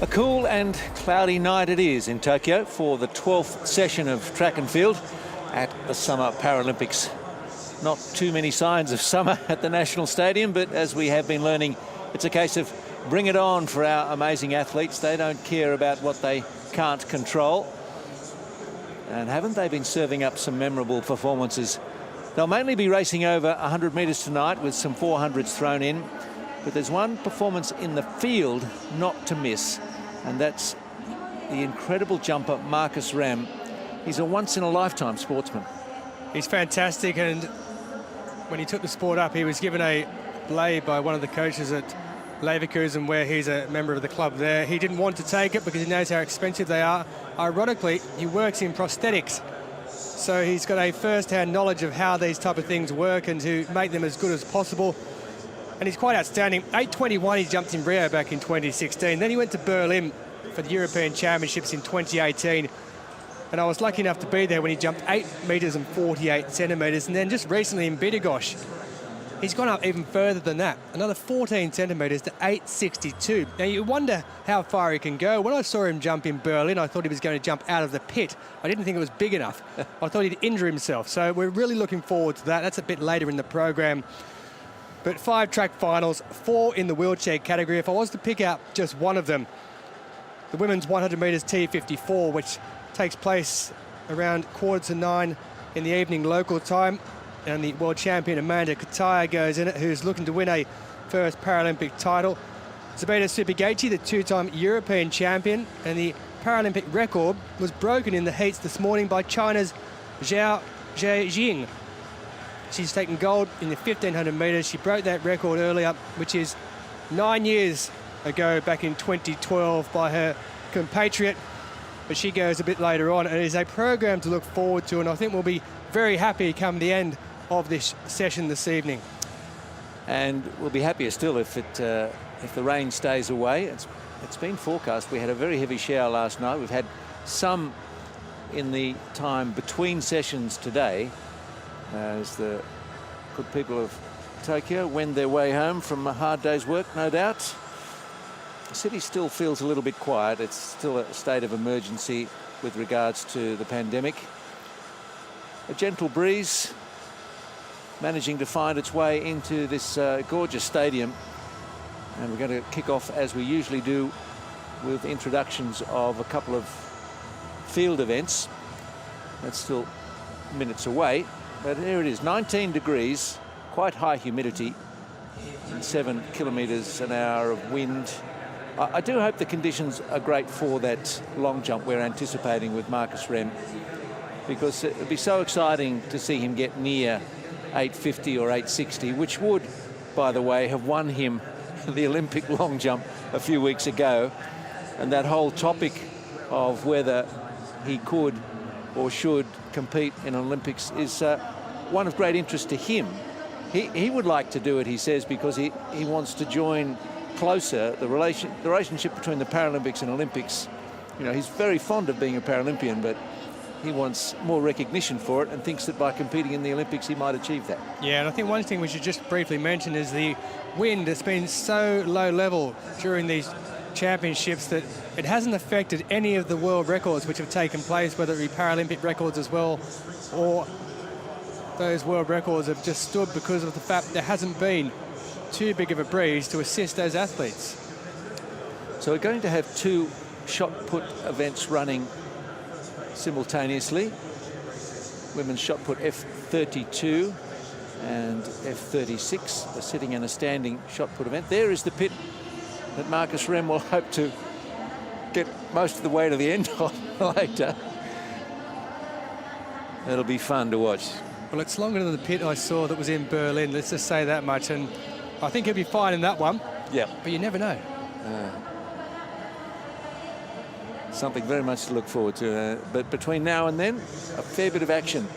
A cool and cloudy night it is in Tokyo for the 12th session of track and field at the Summer Paralympics. Not too many signs of summer at the National Stadium, but as we have been learning, it's a case of bring it on for our amazing athletes. They don't care about what they can't control. And haven't they been serving up some memorable performances? They'll mainly be racing over 100 metres tonight with some 400s thrown in. But there's one performance in the field not to miss, and that's the incredible jumper Marcus Rem. He's a once-in-a-lifetime sportsman. He's fantastic, and when he took the sport up, he was given a blade by one of the coaches at Leverkusen, where he's a member of the club there. He didn't want to take it because he knows how expensive they are. Ironically, he works in prosthetics, so he's got a first-hand knowledge of how these type of things work and to make them as good as possible. And he's quite outstanding. 8:21 he jumped in Rio back in 2016. Then he went to Berlin for the European Championships in 2018. And I was lucky enough to be there when he jumped 8 metres and 48 centimetres. And then just recently in Bydgoszcz, he's gone up even further than that. Another 14 centimetres to 8.62. Now you wonder how far he can go. When I saw him jump in Berlin, I thought he was going to jump out of the pit. I didn't think it was big enough. I thought he'd injure himself. So we're really looking forward to that. That's a bit later in the program. But 5 track finals, 4 in the wheelchair category. If I was to pick out just one of them, the women's 100 metres T54, which takes place around 8:45 in the evening local time. And the world champion Amanda Kataya goes in it, who's looking to win a first Paralympic title. Zabeta Supagachi, the 2-time European champion, and the Paralympic record was broken in the heats this morning by China's Zhao Zhejing. She's taken gold in the 1500 metres. She broke that record earlier, which is 9 years ago, back in 2012, by her compatriot. But she goes a bit later on, and it is a program to look forward to, and I think we'll be very happy come the end of this session this evening. And we'll be happier still if the rain stays away. It's been forecast. We had a very heavy shower last night. We've had some in the time between sessions today, as the good people of Tokyo wend their way home from a hard day's work, no doubt. The city still feels a little bit quiet. It's still a state of emergency with regards to the pandemic. A gentle breeze managing to find its way into this gorgeous stadium. And we're going to kick off, as we usually do, with introductions of a couple of field events. That's still minutes away. But here it is, 19 degrees, quite high humidity, and 7 kilometres an hour of wind. I do hope the conditions are great for that long jump we're anticipating with Marcus Rem, because it would be so exciting to see him get near 8.50 or 8.60, which would, by the way, have won him the Olympic long jump a few weeks ago. And that whole topic of whether he could or should compete in Olympics is one of great interest to him. He would like to do it, he says, because he wants to join closer the relationship between the Paralympics and Olympics. You know, he's very fond of being a Paralympian, but he wants more recognition for it and thinks that by competing in the Olympics he might achieve that. Yeah, and I think one thing we should just briefly mention is the wind. It's been so low level during these championships that it hasn't affected any of the world records which have taken place, whether it be Paralympic records as well, or those world records have just stood because of the fact there hasn't been too big of a breeze to assist those athletes. So we're going to have 2 shot put events running simultaneously. Women's shot put F32 and F36, a sitting and a standing shot put event. There is the pit that Marcus Rem will hope to get most of the way to the end on later. It'll be fun to watch. Well, it's longer than the pit I saw that was in Berlin, let's just say that much, and I think he'll be fine in that one. Yeah. But you never know. Something very much to look forward to. But between now and then, a fair bit of action.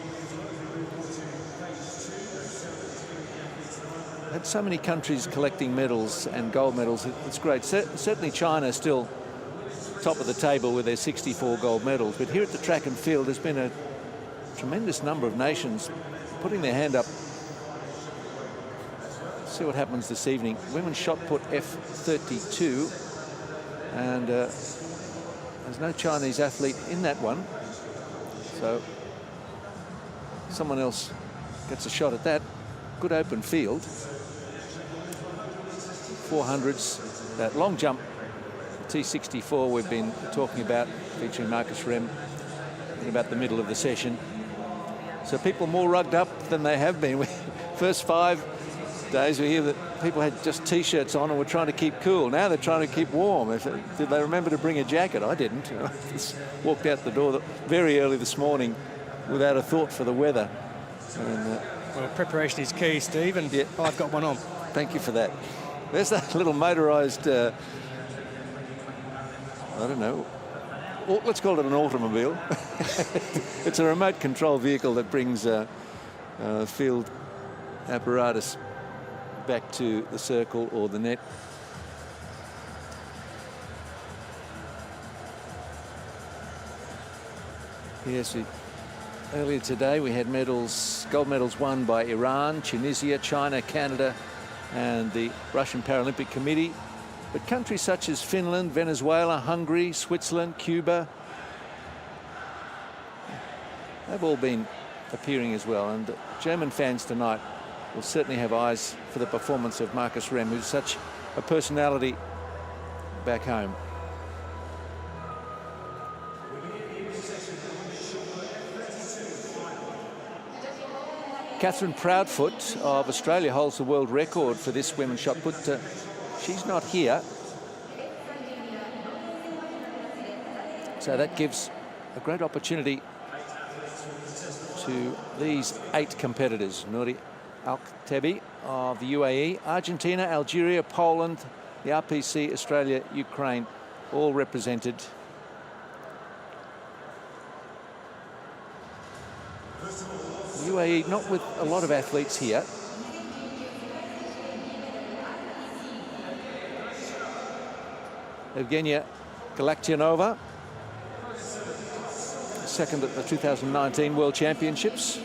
Had so many countries collecting medals and gold medals. It's great. Certainly China still top of the table with their 64 gold medals. But here at the track and field, there's been a tremendous number of nations putting their hand up. See what happens this evening. Women's shot put F32. And there's no Chinese athlete in that one. So someone else gets a shot at that. Good open field. 400s, that long jump, T64 we've been talking about, featuring Marcus Rem in about the middle of the session. So people more rugged up than they have been. First 5 days we hear that people had just T-shirts on and were trying to keep cool. Now they're trying to keep warm. Did they remember to bring a jacket? I didn't. I just walked out the door very early this morning without a thought for the weather. And, well, preparation is key, Steve, and yeah. I've got one on. Thank you for that. There's that little motorised, I don't know, let's call it an automobile. It's a remote control vehicle that brings field apparatus back to the circle or the net. Yes, earlier today we had gold medals won by Iran, Tunisia, China, Canada, and the Russian Paralympic Committee. But countries such as Finland, Venezuela, Hungary, Switzerland, Cuba, they've all been appearing as well. And German fans tonight will certainly have eyes for the performance of Marcus Rem, who's such a personality back home. Catherine Proudfoot of Australia holds the world record for this women's shot put. She's not here. So that gives a great opportunity to these 8 competitors. Nouri Al-Khtebi of the UAE, Argentina, Algeria, Poland, the RPC, Australia, Ukraine, all represented. UAE not with a lot of athletes here. Evgenia Galaktianova, second at the 2019 World Championships.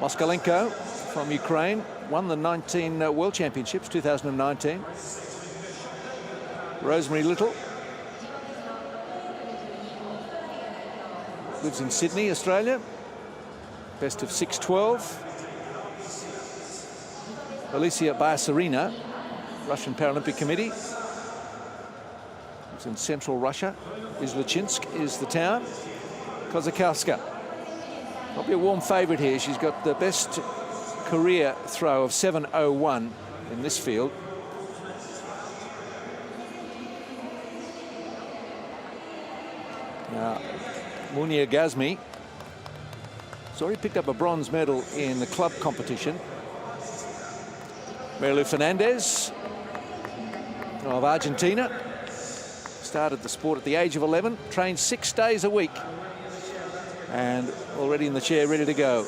Moskalenko from Ukraine won the 19 World Championships, 2019. Rosemary Little lives in Sydney, Australia. Best of 6:12. Alicia Barsarina, Russian Paralympic Committee. It's in central Russia. Izlychinsk is the town. Kozakowska, probably a warm favourite here. She's got the best career throw of 7:01 in this field. Now, Munia Gazmi has already picked up a bronze medal in the club competition. Marilu Fernandez of Argentina started the sport at the age of 11, trained 6 days a week, and already in the chair, ready to go.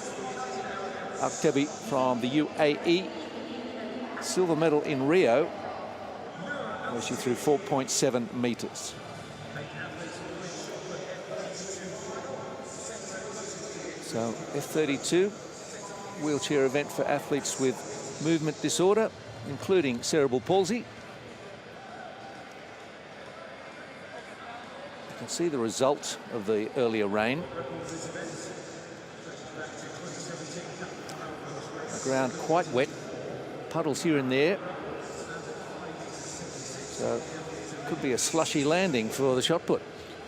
Al-Khtebi from the UAE, silver medal in Rio, where she threw 4.7 metres. So F32, wheelchair event for athletes with movement disorder, including cerebral palsy. You can see the result of the earlier rain. The ground quite wet, puddles here and there. So could be a slushy landing for the shot put.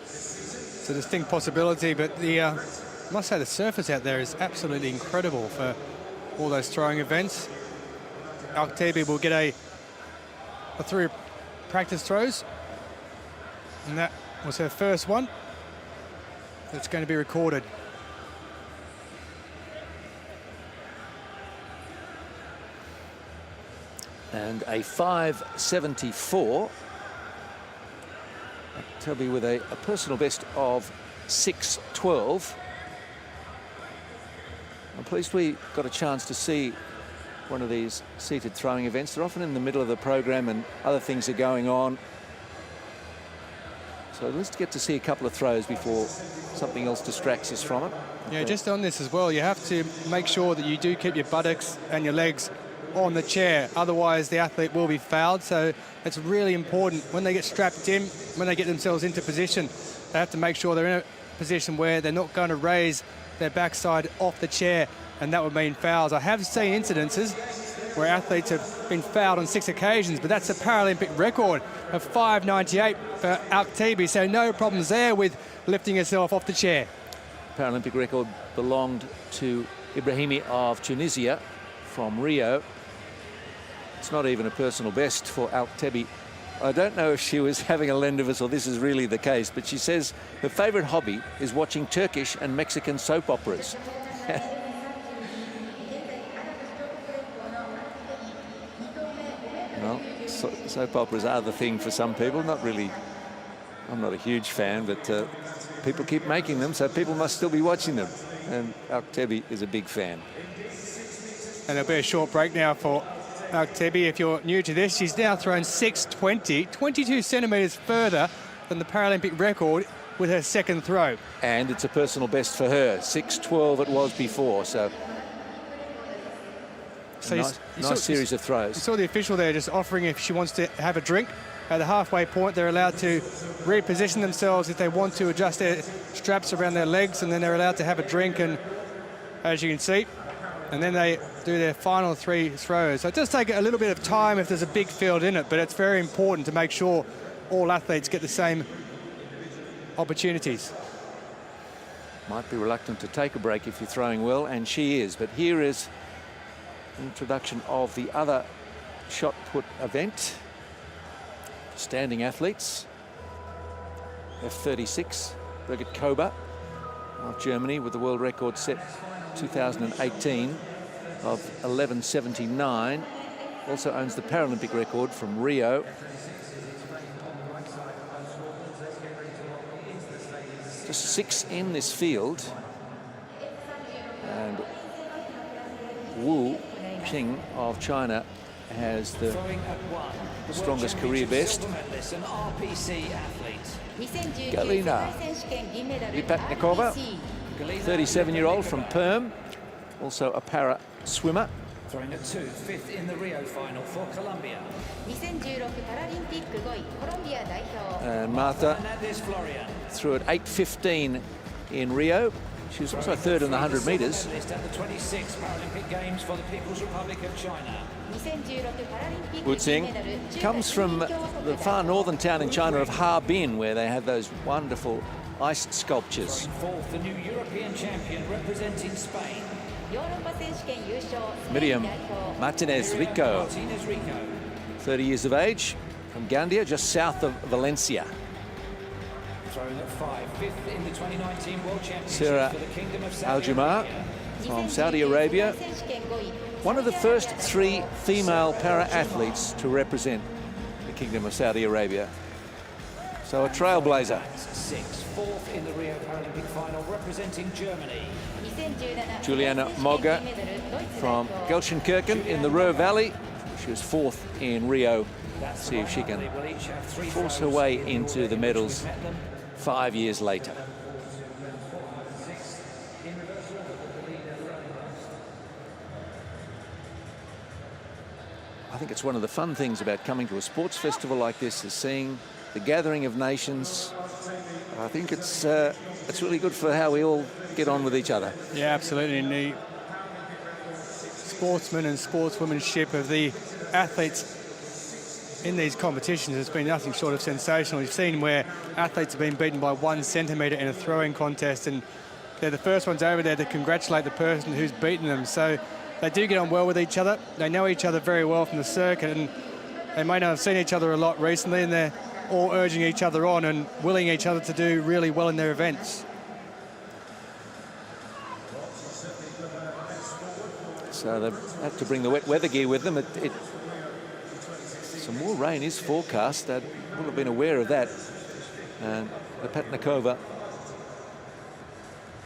It's a distinct possibility, but I must say the surface out there is absolutely incredible for all those throwing events. Al-Khtebi will get a 3 practice throws, and that was her first one. That's going to be recorded. And a 5.74. Al-Khtebi with a personal best of 6.12. I'm pleased we got a chance to see one of these seated throwing events. They're often in the middle of the program and other things are going on. So let's get to see a couple of throws before something else distracts us from it. Yeah, just on this as well, you have to make sure that you do keep your buttocks and your legs on the chair. Otherwise, the athlete will be fouled. So it's really important when they get strapped in, when they get themselves into position, they have to make sure they're in a position where they're not going to raise their backside off the chair, and that would mean fouls. I have seen incidences where athletes have been fouled on 6 occasions, but that's a Paralympic record of 5.98 for Alktebi, so no problems there with lifting herself off the chair. Paralympic record belonged to Ibrahimi of Tunisia from Rio. It's not even a personal best for Alktebi. I don't know if she was having a Lendivus or this is really the case, but she says her favourite hobby is watching Turkish and Mexican soap operas. Well, soap operas are the thing for some people. Not really. I'm not a huge fan, but people keep making them, so people must still be watching them. And Alktebi is a big fan. And there'll be a short break now for Alktebi. If you're new to this, she's now thrown 6.20, 22 centimetres further than the Paralympic record with her second throw. And it's a personal best for her. 6.12 it was before, so nice series of throws. You saw the official there just offering if she wants to have a drink. At the halfway point, they're allowed to reposition themselves if they want to adjust their straps around their legs, and then they're allowed to have a drink, and as you can see, and then they do their final 3 throws. So it does take a little bit of time if there's a big field in it, but it's very important to make sure all athletes get the same opportunities. Might be reluctant to take a break if you're throwing well, and she is. But here is introduction of the other shot put event. Standing athletes. F36, Birgit Kober of Germany with the world record set 2018 of 11.79. Also owns the Paralympic record from Rio. Just 6 in this field. And Wu Ping of China has the strongest career best. Galina Lipatnikova, 37-year-old from Perm, also a para swimmer. Throwing at 2, 5th in the Rio final for Colombia. And Martha threw at 8.15 in Rio. She was also 3rd in the 100 metres. At the 26th Paralympic Games for the People's Republic of China. Wuxing comes from the far northern town in China of Harbin, where they have those wonderful ice sculptures. 4th, the new European champion representing Spain. Miriam Martinez Rico, 30 years of age, from Gandia, just south of Valencia. Throwing at 5, 5th in the 2019 World Championships Sarah for the Kingdom of Saudi Al-Jumar Arabia. from Saudi Arabia. One of the first 3 female para-athletes to represent the Kingdom of Saudi Arabia. So a trailblazer. 6th, 4th in the Rio Paralympic final representing Germany. Juliana Mogger from Gelsenkirchen in the Ruhr Valley. She was 4th in Rio. See if she can force her way into the medals 5 years later. I think it's one of the fun things about coming to a sports festival like this is seeing the gathering of nations. I think it's really good for how we all get on with each other. Yeah, absolutely. And the sportsmen and sportswomanship of the athletes in these competitions has been nothing short of sensational. We've seen where athletes have been beaten by 1 centimetre in a throwing contest, and they're the first ones over there to congratulate the person who's beaten them. So they do get on well with each other. They know each other very well from the circuit, and they may not have seen each other a lot recently, and they're all urging each other on and willing each other to do really well in their events. So they have to bring the wet weather gear with them. Some more rain is forecast. They would have been aware of that. And Lipatnikova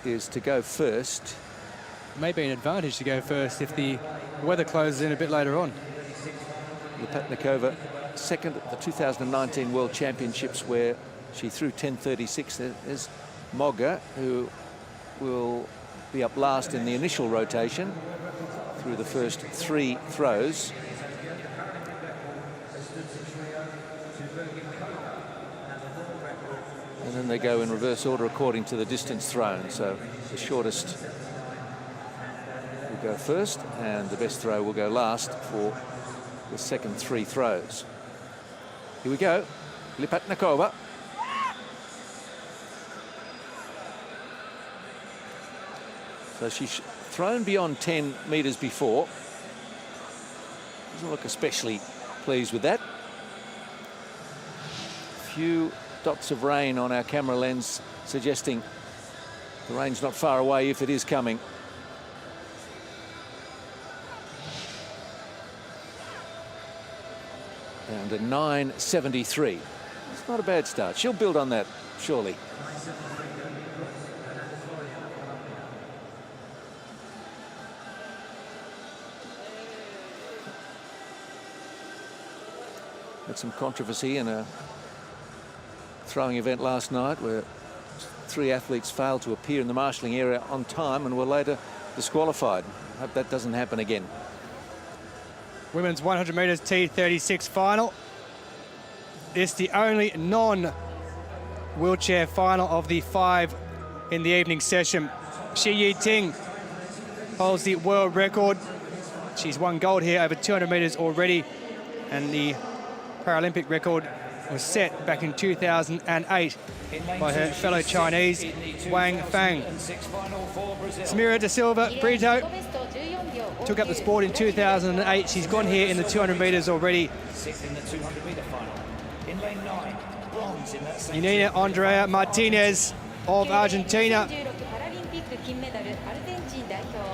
is to go first. Maybe an advantage to go first if the weather closes in a bit later on. Lipatnikova, 2nd at the 2019 World Championships, where she threw 10.36. There's Mogger, who will be up last in the initial rotation. through the first 3 throws. And then they go in reverse order according to the distance thrown. So the shortest will go first, and the best throw will go last for the second 3 throws. Here we go. Lipatnikova. So she's thrown beyond 10 metres before. Doesn't look especially pleased with that. Few dots of rain on our camera lens suggesting the rain's not far away if it is coming. Down to 9.73. It's not a bad start. She'll build on that, surely. Had some controversy in a throwing event last night where 3 athletes failed to appear in the marshalling area on time and were later disqualified. Hope that doesn't happen again. Women's 100 metres T36 final. It's the only non-wheelchair final of the 5 in the evening session. Shi Yiting holds the world record. She's won gold here over 200 metres already, and the Paralympic record was set back in 2008 by her fellow Chinese, Wang Fang. Samira da Silva Brito took up the sport in 2008. She's gone here in the 200 metres already. Yanina Andrea Martinez of Argentina.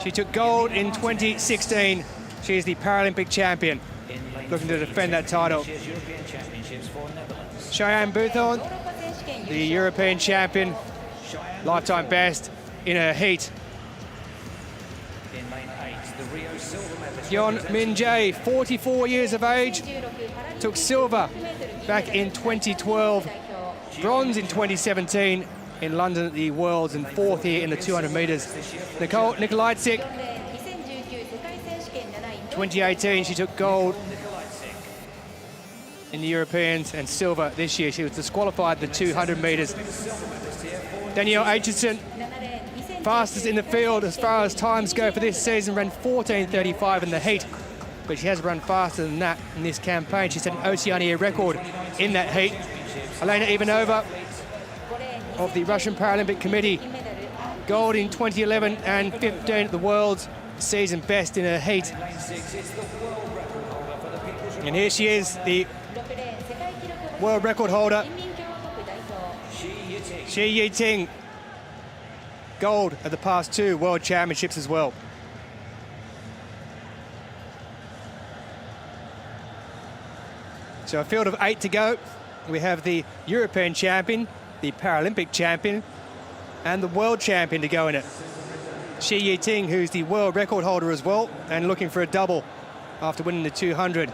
She took gold in 2016. She is the Paralympic champion, looking to defend that title. Cheyenne Buthorn, the European champion, lifetime best in her heat. Yeon Min Jae, 44 years of age, took silver back in 2012, bronze in 2017 in London at the Worlds, and 4th here in the 200 metres. Nicole Nikolaitzik, 2018, she took gold in the Europeans and silver this year. She was disqualified the 200 metres. Danielle Aitchison, fastest in the field as far as times go for this season, ran 14.35 in the heat, but she has run faster than that in this campaign. She set an Oceania record in that heat. Elena Ivanova of the Russian Paralympic Committee, gold in 2011 and 15 at the Worlds, season best in her heat. And here she is, the world record holder, Shi Yiting, gold at the past 2 World Championships as well. So a field of 8 to go. We have the European champion, the Paralympic champion, and the world champion to go in it. Shi Yiting, who's the world record holder as well, and looking for a double after winning the 200.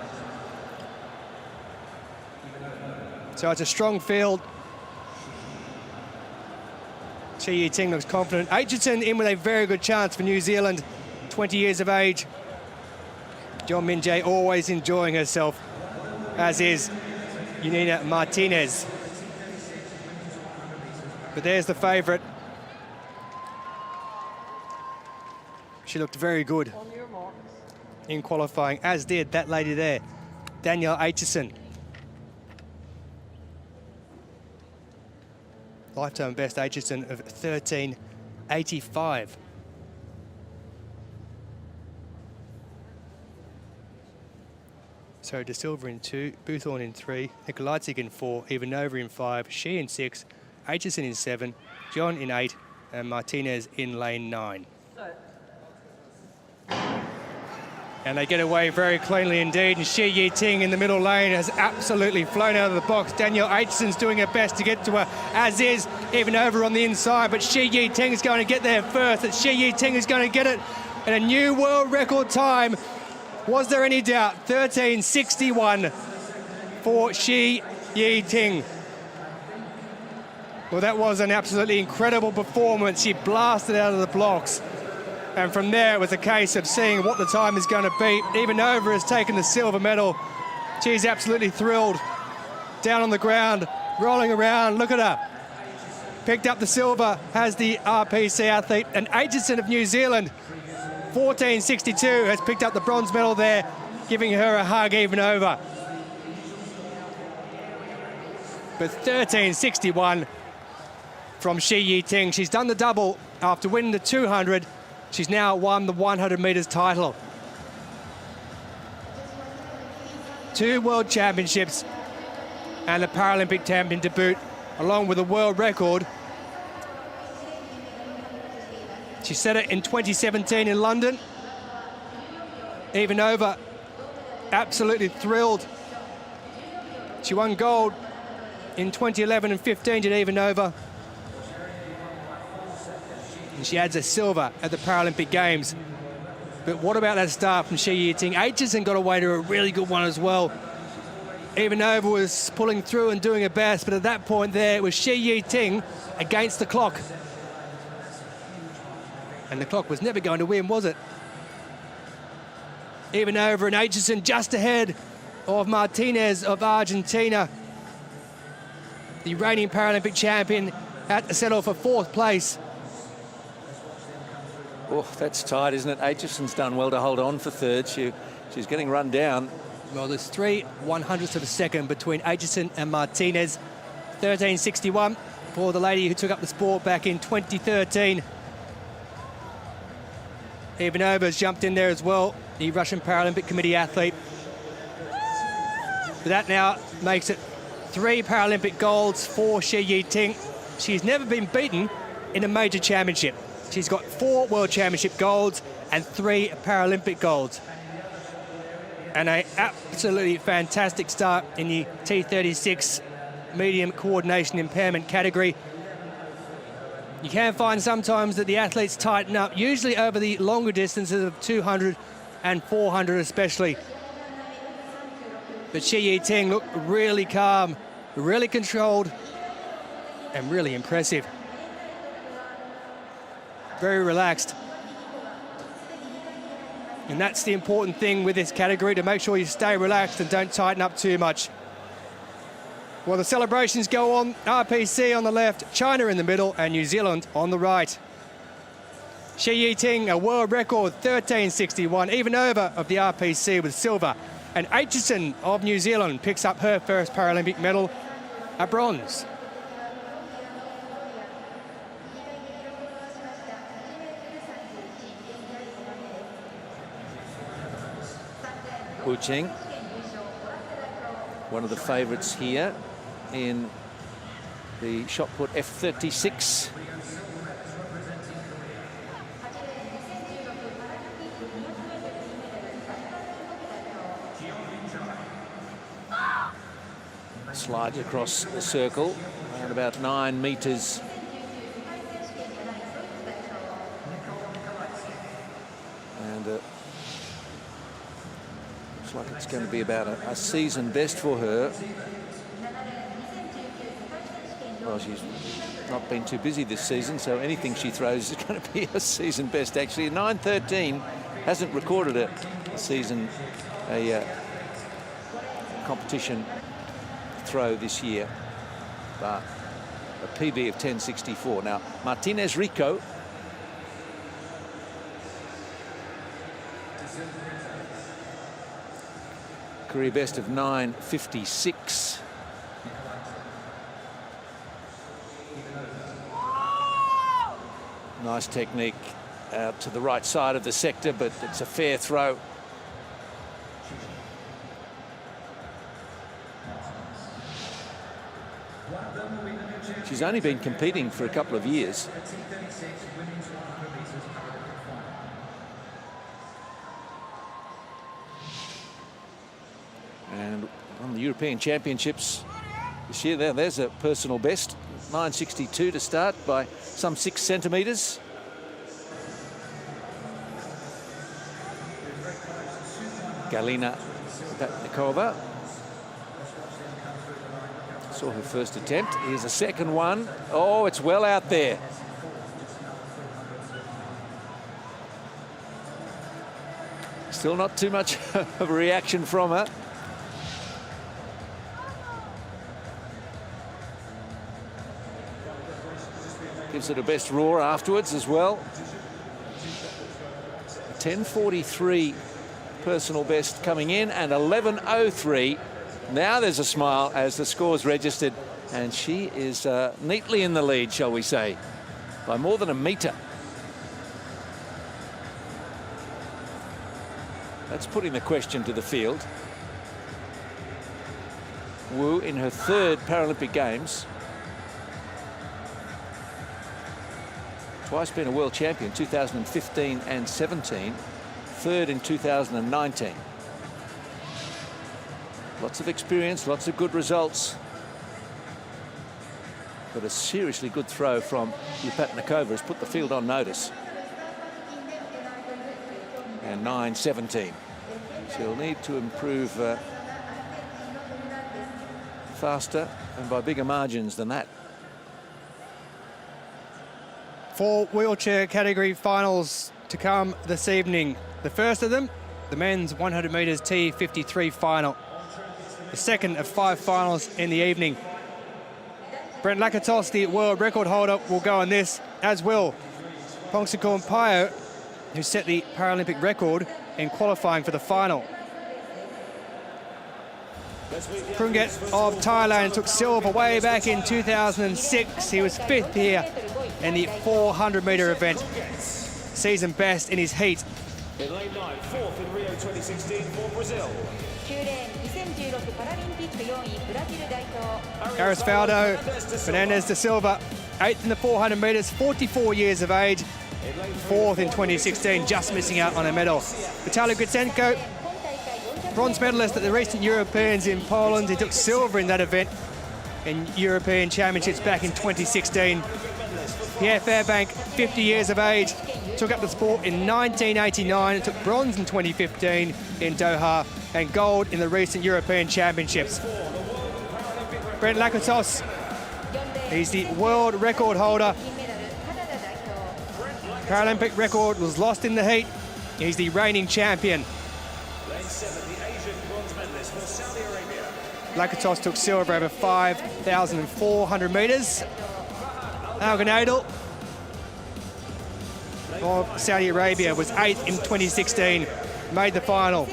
So it's a strong field. Shi Yiting looks confident. Aitchison in with a very good chance for New Zealand, 20 years of age. Yeon Min Jae always enjoying herself, as is Yanina Martinez. But there's the favourite. She looked very good in qualifying, as did that lady there, Danielle Aitchison. Lifetime best Aitchison of 13.85. So De Silva in 2, Buthorn in 3, Nikolaitzik in 4, Ivanova in 5, Shi in 6, Aitchison in 7, John in 8, and Martinez in lane 9. And they get away very cleanly indeed, and Shi Yiting in the middle lane has absolutely flown out of the box. Danielle Aitchison's doing her best to get to her, as is Ivanova on the inside, but Shi Yiting is going to get there first. It's Shi Yiting is going to get it at a new world record time. Was there any doubt? 13.61 for Shi Yiting. Well, that was an absolutely incredible performance. She blasted out of the blocks. And from there, it was a case of seeing what the time is going to be. Ivanova has taken the silver medal. She's absolutely thrilled. Down on the ground, rolling around. Look at her. Picked up the silver, has the RPC athlete. And Aitchison of New Zealand, 14.62, has picked up the bronze medal there, giving her a hug, Ivanova. But 13.61 from Shi Yiting. She's done the double after winning the 200. She's now won the 100 metres title. 2 World Championships and the Paralympic champion to boot, along with a world record. She set it in 2017 in London. Ivanova, absolutely thrilled. She won gold in 2011 and 15, did Ivanova. And she adds a silver at the Paralympic Games. But what about that start from Shi Yiting? Aitchison got away to a really good one as well. Ivanova was pulling through and doing her best, but at that point there, it was Shi Yiting against the clock. And the clock was never going to win, was it? Ivanova and Aitchison just ahead of Martinez of Argentina. The reigning Paralympic champion had to settle for 4th place. Oh, that's tight, isn't it? Aitchison's done well to hold on for 3rd. She's getting run down. Well, there's 3/100ths of a second between Aitchison and Martinez. 13.61 for the lady who took up the sport back in 2013. Ivanova's jumped in there as well, the Russian Paralympic Committee athlete. But that now makes it 3 Paralympic golds for Shi Yiting. She's never been beaten in a major championship. She's got 4 World Championship golds and 3 Paralympic golds. And an absolutely fantastic start in the T36 medium coordination impairment category. You can find sometimes that the athletes tighten up, usually over the longer distances of 200 and 400 especially. But Shi Yiting looked really calm, really controlled, and really impressive. Very relaxed. And that's the important thing with this category, to make sure you stay relaxed and don't tighten up too much. Well, the celebrations go on. RPC on the left, China in the middle, and New Zealand on the right. Shi Yiting, a world record, 13.61. Ivanova of the RPC with silver. And Aitchison of New Zealand picks up her first Paralympic medal, a bronze. Wu Ching, one of the favourites here in the shot put F36. Slides across the circle, around about 9 metres. And looks like it's going to be about a season best for her. Well, she's not been too busy this season, so anything she throws is going to be a season best, actually. 9.13 hasn't recorded a season, a competition throw this year, but a PB of 10.64. Now, Martinez Rico, career best of 9.56. Nice technique out to the right side of the sector, but it's a fair throw. She's only been competing for a couple of years. And on the European Championships this year, there's a personal best, 9.62 to start by some 6 centimetres. Galina Patnikova saw her first attempt. Here's a second one. Oh, it's well out there. Still not too much of a reaction from her. Gives it a best roar afterwards as well. 10:43 personal best coming in and 11:03. Now there's a smile as the score's registered, and she is neatly in the lead, shall we say, by more than a metre. That's putting the question to the field. Wu in her third Paralympic Games. Twice been a world champion, 2015 and 17. Third in 2019. Lots of experience, lots of good results. But a seriously good throw from Lupatnikova has put the field on notice. And 9:17. She'll need to improve faster and by bigger margins than that. 4 wheelchair category finals to come this evening. The first of them, the men's 100 metres T53 final. The second of 5 finals in the evening. Brent Lakatos, the world record holder, will go on this, as will Pongsakorn Payo, who set the Paralympic record in qualifying for the final. Krunget of Thailand took silver way back in 2006. He was 5th here in the 400-metre event. Season best in his heat. In lane 9, 4th in Rio 2016 for Brazil. Arisvaldo Fernandez da Silva, 8th in the 400 metres, 44 years of age. 4th in 2016, just missing out on a medal. Vitaly Gritsenko, bronze medalist at the recent Europeans in Poland. He took silver in that event in European Championships back in 2016. Pierre Fairbank, 50 years of age, took up the sport in 1989 and took bronze in 2015 in Doha and gold in the recent European Championships. Brent Lakatos, he's the world record holder. Paralympic record was lost in the heat. He's the reigning champion. Lane 7, the Asian bronze medalist for Saudi Arabia. Lakatos took silver over 5,400 metres. Alganadel of Saudi Arabia was 8th in 2016, made the final.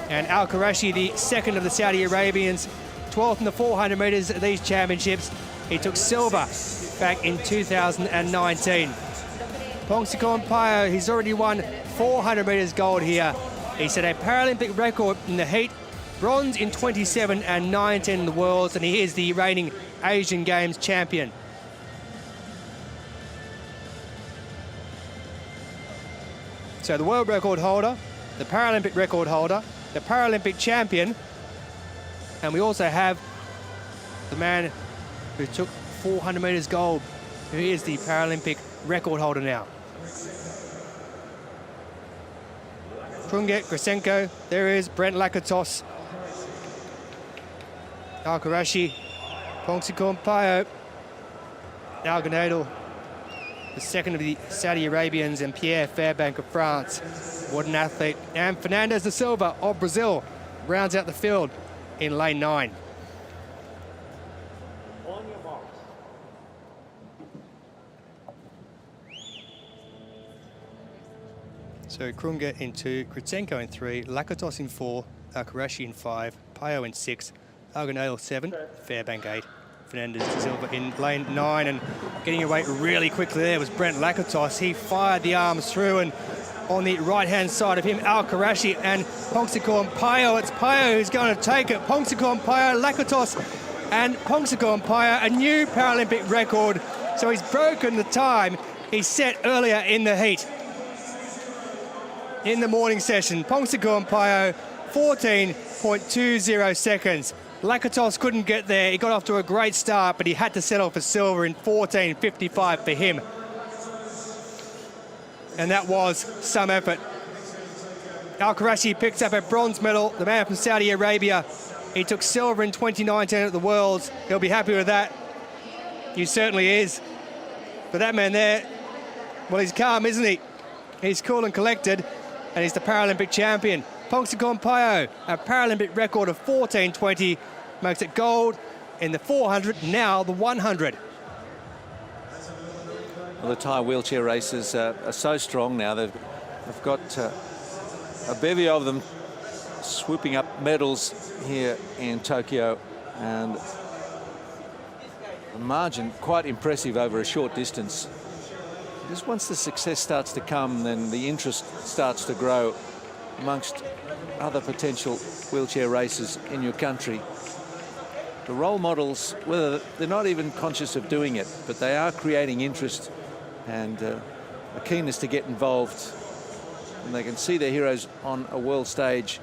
And Al-Qurashi, the second of the Saudi Arabians, 12th in the 400 metres at these championships. He took silver back in 2019. Pongsakorn Payo, he's already won 400 metres gold here. He set a Paralympic record in the heat, bronze in 27 and 19 in the Worlds, and he is the reigning Asian Games champion. So the world record holder, the Paralympic record holder, the Paralympic champion, and we also have the man who took 400 metres gold, who is the Paralympic record holder now. Krunget, Gritsenko, there is Brent Lakatos, Al-Qurashi, Pongsakorn Payo, Alganadel, the second of the Saudi Arabians, and Pierre Fairbank of France. What an athlete. And Fernandez da Silva of Brazil rounds out the field in lane 9. On your mark. So Krunget in 2, Gritsenko in 3, Lakatos in 4, Al-Qurashi in 5, Payo in 6, Alganadel 7, Fairbank 8. Fernandez da Silva in lane 9, and getting away really quickly there was Brent Lakatos. He fired the arms through, and on the right-hand side of him, Al-Qurashi and Pongsakorn Payo. It's Payo who's going to take it. Pongsakorn Payo, Lakatos and Pongsakorn Payo, a new Paralympic record. So he's broken the time he set earlier in the heat. In the morning session, Pongsakorn Payo, 14.20 seconds. Lakatos couldn't get there. He got off to a great start, but he had to settle for silver in 14.55 for him. And that was some effort. Al-Qurashi picks up a bronze medal, the man from Saudi Arabia. He took silver in 2019 at the Worlds. He'll be happy with that. He certainly is. But that man there, well, he's calm, isn't he? He's cool and collected, and he's the Paralympic champion. Pongsakorn Payo, a Paralympic record of 14:20, makes it gold in the 400, now the 100. Well, the Thai wheelchair racers are so strong now. They've got a bevy of them swooping up medals here in Tokyo, and the margin quite impressive over a short distance. Just once the success starts to come, then the interest starts to grow amongst other potential wheelchair racers in your country. The role models, whether they're not even conscious of doing it, but they are creating interest and a keenness to get involved, and they can see their heroes on a world stage.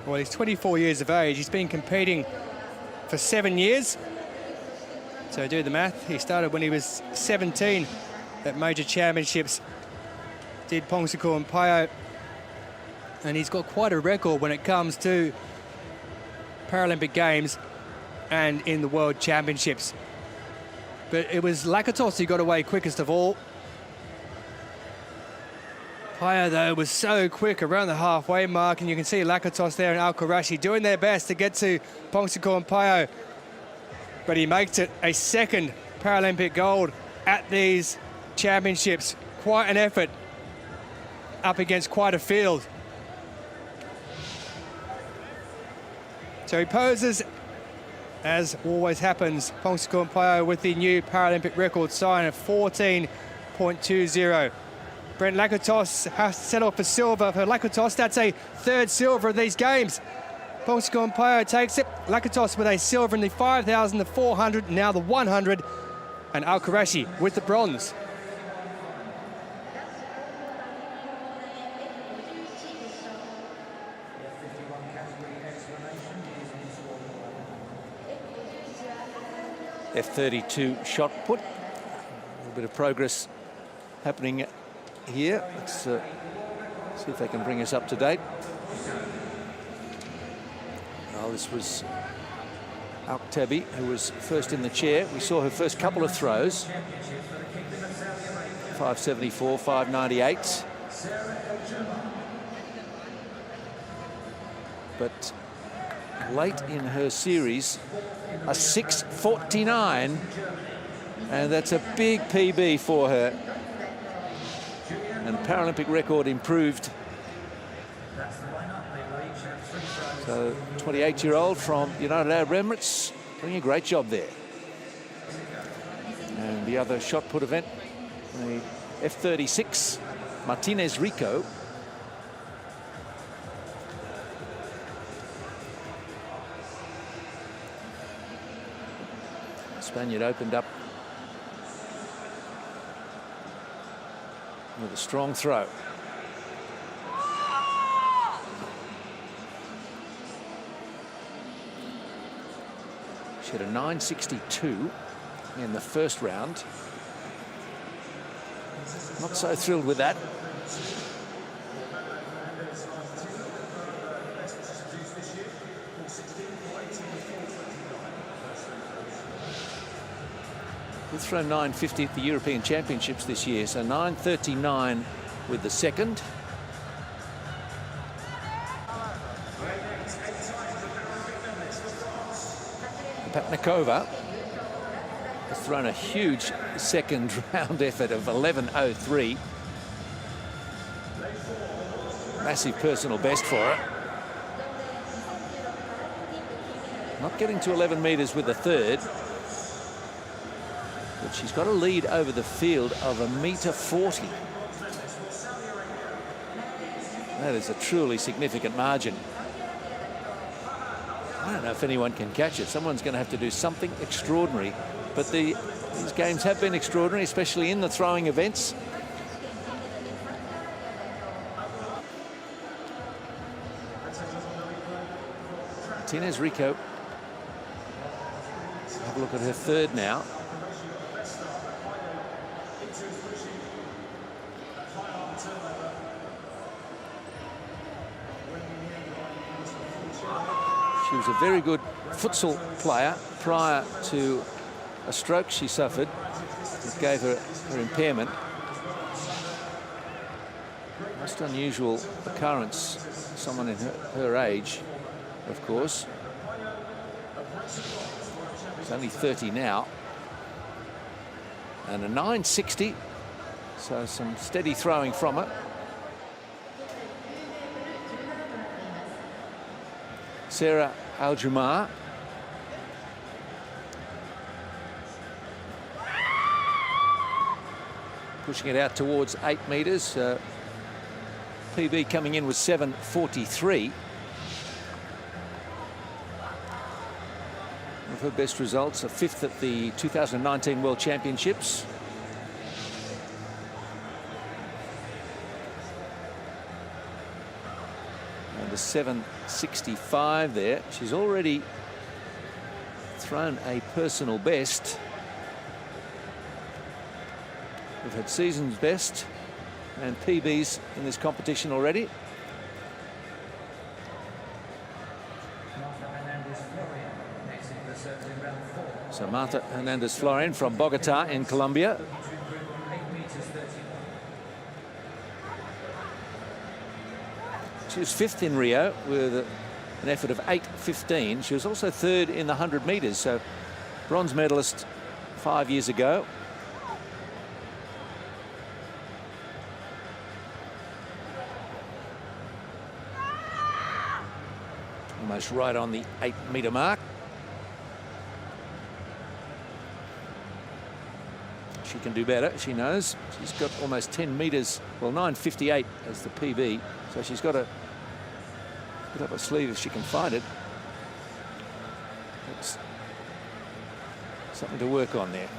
Well, he's 24 years of age. He's been competing for 7 years. So do the math. He started when he was 17 at major championships. Did Pongsakorn Payo. And he's got quite a record when it comes to Paralympic Games and in the World Championships. But it was Lakatos who got away quickest of all. Payo, though, was so quick around the halfway mark, and you can see Lakatos there and Al-Qurashi doing their best to get to Pongsakorn Payo. But he makes it a second Paralympic gold at these championships. Quite an effort up against quite a field. So he poses, as always happens, Pongsakorn Payo with the new Paralympic record sign of 14.20. Brent Lakatos has to settle for silver. For Lakatos, that's a third silver of these games. Pongsakorn Payo takes it. Lakatos with a silver in the 5,000, the 400, now the 100. And Al-Qurashi with the bronze. F32 shot put. A little bit of progress happening here. Let's see if they can bring us up to date. Oh, this was Alktebi, who was first in the chair. We saw her first couple of throws. 574, 598. But late in her series, a 6:49, and that's a big PB for her. And Paralympic record improved. So 28-year-old from United Arab Emirates doing a great job there. And the other shot put event, the F36, Martinez Rico. Spaniard opened up with a strong throw. She had a 9.62 in the first round. Not so thrilled with that. We've thrown 9.50 at the European Championships this year, so 9.39 with the second. Patnikova has thrown a huge second round effort of 11.03. Massive personal best for her. Not getting to 11 metres with the third. But she's got a lead over the field of 1.40 metre. That is a truly significant margin. I don't know if anyone can catch it. Someone's going to have to do something extraordinary. But these games have been extraordinary, especially in the throwing events. Martinez Rico. Have a look at her third now. She was a very good futsal player prior to a stroke she suffered that gave her impairment. Most unusual occurrence, someone in her age, of course. She's only 30 now. And a 9.60, so some steady throwing from her. Sarah Al-Jumar. Pushing it out towards 8 metres. PB coming in with 7.43. One of her best results, a 5th at the 2019 World Championships. And a 7.65 there. She's already thrown a personal best. We've had season's best and PBs in this competition already. So Marta Hernandez-Florian from Bogota in Colombia. She was 5th in Rio with an effort of 8.15. She was also 3rd in the 100 metres, so bronze medalist 5 years ago. Almost right on the 8-metre mark. She can do better, she knows. She's got almost 10 metres, well, 9.58 as the PB, so she's got to put up her sleeve if she can find it. That's something to work on there.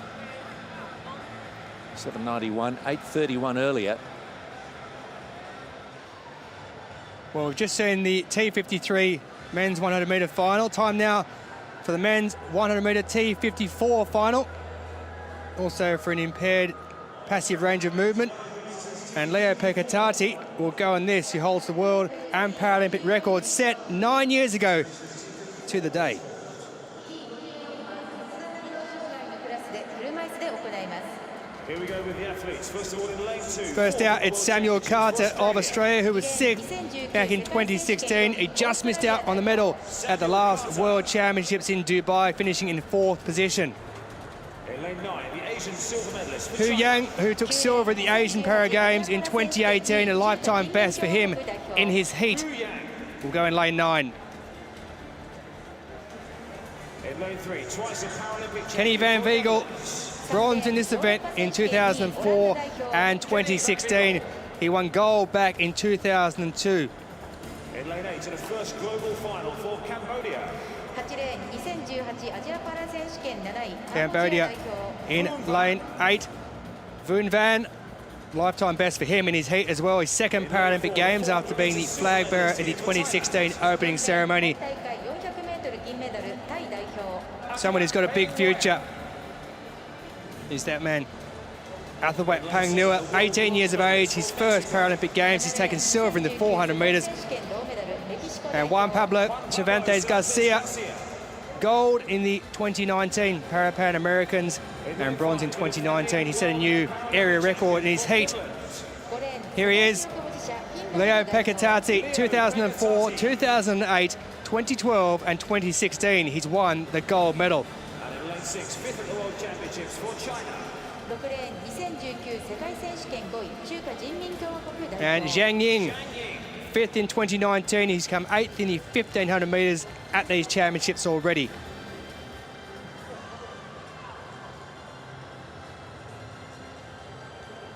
7.91, 8.31 earlier. Well, we've just seen the T53 men's 100-metre final. Time now for the men's 100-metre T54 final. Also for an impaired passive range of movement. And Leo Pekatati will go on this. He holds the world and Paralympic record set 9 years ago to the day. Here we go with the athletes. First of all, in lane 2. First out, it's Samuel Carter of Australia, who was 6th back in 2016. He just missed out on the medal at the last World Championships in Dubai, finishing in 4th position. In lane 9, the Asian silver medalist. Hu Yang, who took silver at the Asian Para Games in 2018, a lifetime best for him in his heat, will go in lane 9. In lane 3, twice a Paralympic Kenny Van Veegel, bronze in this event in 2004 and 2016. He won gold back in 2002. In lane 8, to the first global final for Cambodia. Cambodia in lane 8. Vuon Van, lifetime best for him in his heat as well. His 2nd Paralympic Games after being the flag bearer at the 2016 opening ceremony. Someone who's got a big future is that man, Athawat Pang Nua, 18 years of age, his first Paralympic Games. He's taken silver in the 400 metres. And Juan Pablo Cervantes Garcia, gold in the 2019 Pan Americans and bronze in 2019. He set a new area record in his heat. Here he is, Leo Pekatati, 2004, 2008, 2012 and 2016. He's won the gold medal. And in lane 6, 5th at the World Championships for China. And Zhang Ying, 5th in 2019. He's come 8th in the 1500 metres at these championships already.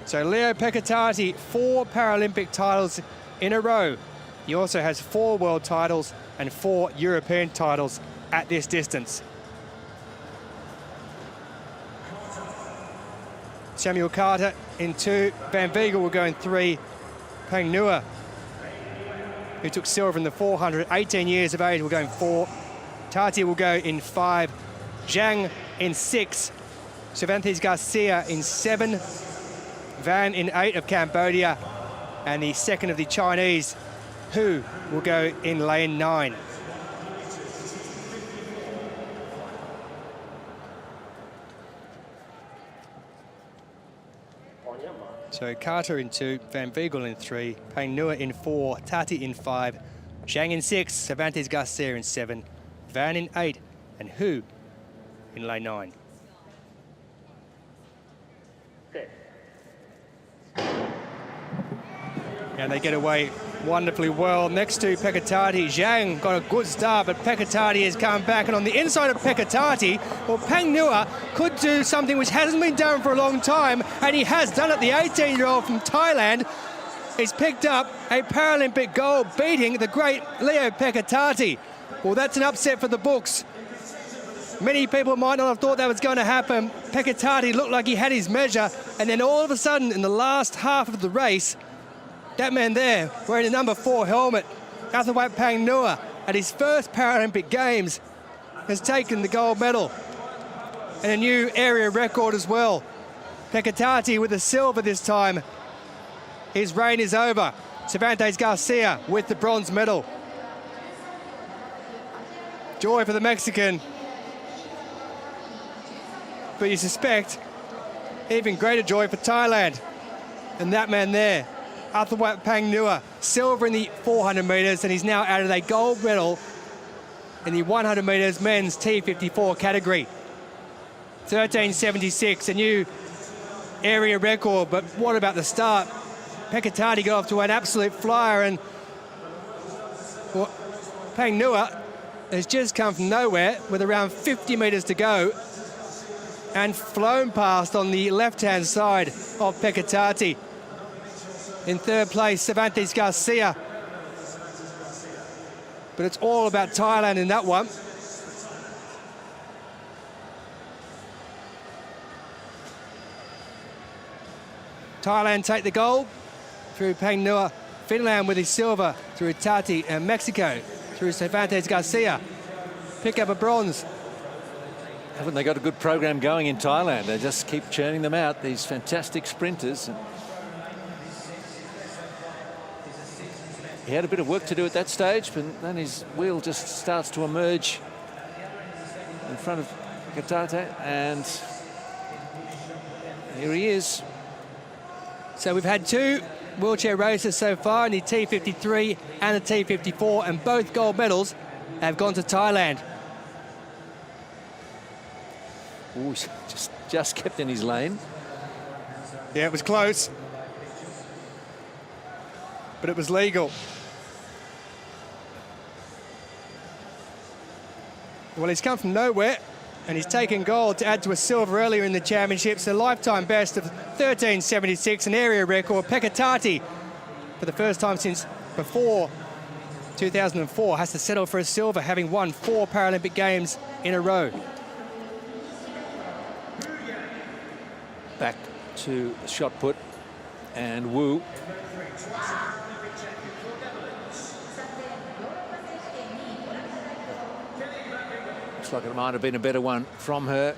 So Leo Pekatati, 4 Paralympic titles in a row. He also has 4 world titles and 4 European titles at this distance. Samuel Carter in 2, Van Veegel will go in 3, Pang Nua, who took silver in the 400, 18 years of age, will go in 4, Tati will go in 5, Zhang in 6, Cervantes Garcia in 7, Van in 8 of Cambodia, and the 2nd of the Chinese, Hu, will go in lane 9. So Carter in 2, Van Beegle in 3, Payne Nua in 4, Tati in 5, Zhang in 6, Cervantes Garcia in 7, Van in 8, and Hu in lane 9. And they get away wonderfully well. Next to Pekatati, Zhang got a good start, but Pekatati has come back. And on the inside of Pekatati, well, Payne Nua could do something which hasn't been done for a long time, and he has done it. The 18-year-old from Thailand has picked up a Paralympic gold, beating the great Leo Pekatati. Well, that's an upset for the books. Many people might not have thought that was going to happen. Pekatati looked like he had his measure, and then all of a sudden, in the last half of the race, that man there, wearing the number 4 helmet, Athawat Payne Nua, at his first Paralympic Games, has taken the gold medal and a new area record as well. Pekatati with the silver this time. His reign is over. Cervantes Garcia with the bronze medal. Joy for the Mexican. But you suspect even greater joy for Thailand. And that man there, Athawat Payne Nua, silver in the 400 metres, and he's now added a gold medal in the 100 metres men's T54 category. 13.76, a new area record, but what about the start? Pekatati got off to an absolute flyer, and well, Payne Nua has just come from nowhere with around 50 metres to go and flown past on the left-hand side of Pekatati. In third place, Cervantes Garcia. But it's all about Thailand in that one. Thailand take the gold through Payne Nua. Finland with his silver through Tati, and Mexico through Cervantes Garcia pick up a bronze. Haven't they got a good program going in Thailand? They just keep churning them out, these fantastic sprinters. He had a bit of work to do at that stage, but then his wheel just starts to emerge in front of Katate, and here he is. So we've had 2 wheelchair races so far in the T53 and the T54, and both gold medals have gone to Thailand. Ooh, just kept in his lane. Yeah, it was close, but it was legal. Well, he's come from nowhere, and he's taken gold to add to a silver earlier in the championships. A lifetime best of 13.76, an area record. Pekatati, for the first time since before 2004, has to settle for a silver, having won 4 Paralympic Games in a row. Back to the shot put, and Wu. Looks like it might have been a better one from her.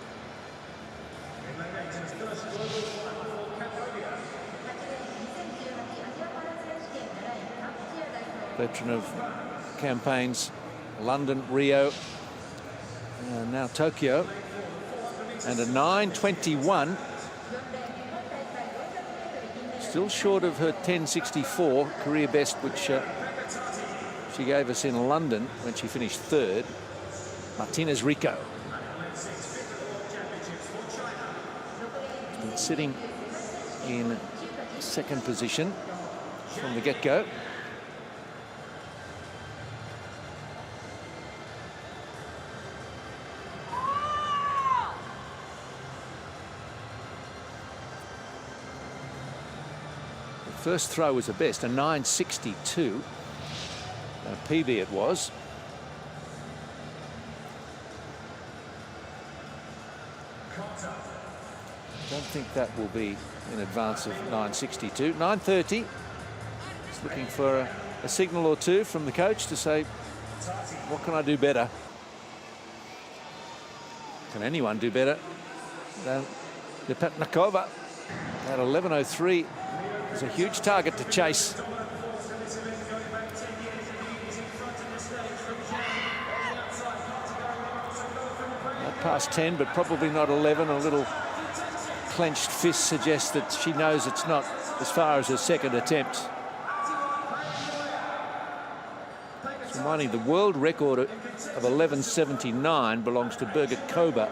Veteran of campaigns, London, Rio, and now Tokyo. And a 9.21. Still short of her 10.64 career best, which she gave us in London when she finished 3rd. Martinez Rico. Been sitting in 2nd position from the get-go. The first throw was the best, a 9.62. A PB it was. Don't think that will be in advance of 9.62. 9.30. Just looking for a signal or two from the coach to say, what can I do better? Can anyone do better than Lepetnikova? At 11.03 is a huge target to chase. Not past 10, but probably not 11. A little clenched fist suggests that she knows it's not as far as her second attempt. It's reminding the world record of 11.79 belongs to Birgit Kober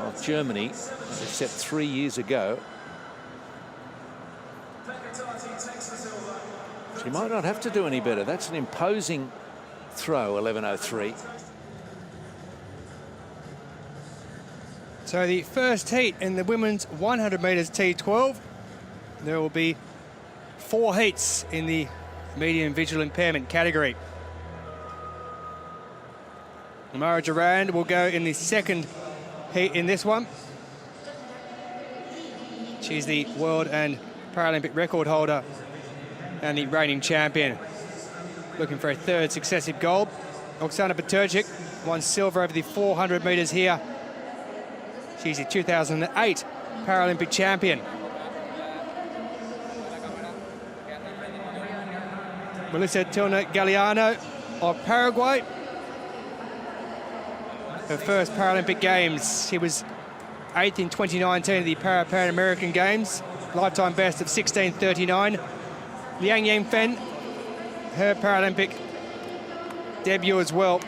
of Germany, set 3 years ago. She might not have to do any better. That's an imposing throw, 11.03. So the first heat in the women's 100 metres T12. There will be 4 heats in the medium visual impairment category. Mara Durand will go in the second heat in this one. She's the world and Paralympic record holder and the reigning champion. Looking for a third successive gold. Oksana Peterchik won silver over the 400 metres here. She's the 2008 Paralympic champion. Melissa Tilna Galliano of Paraguay. Her first Paralympic Games. She was 8th in 2019 at the Pan American Games. Lifetime best of 16:39. Liang Yangfen, her Paralympic debut as well.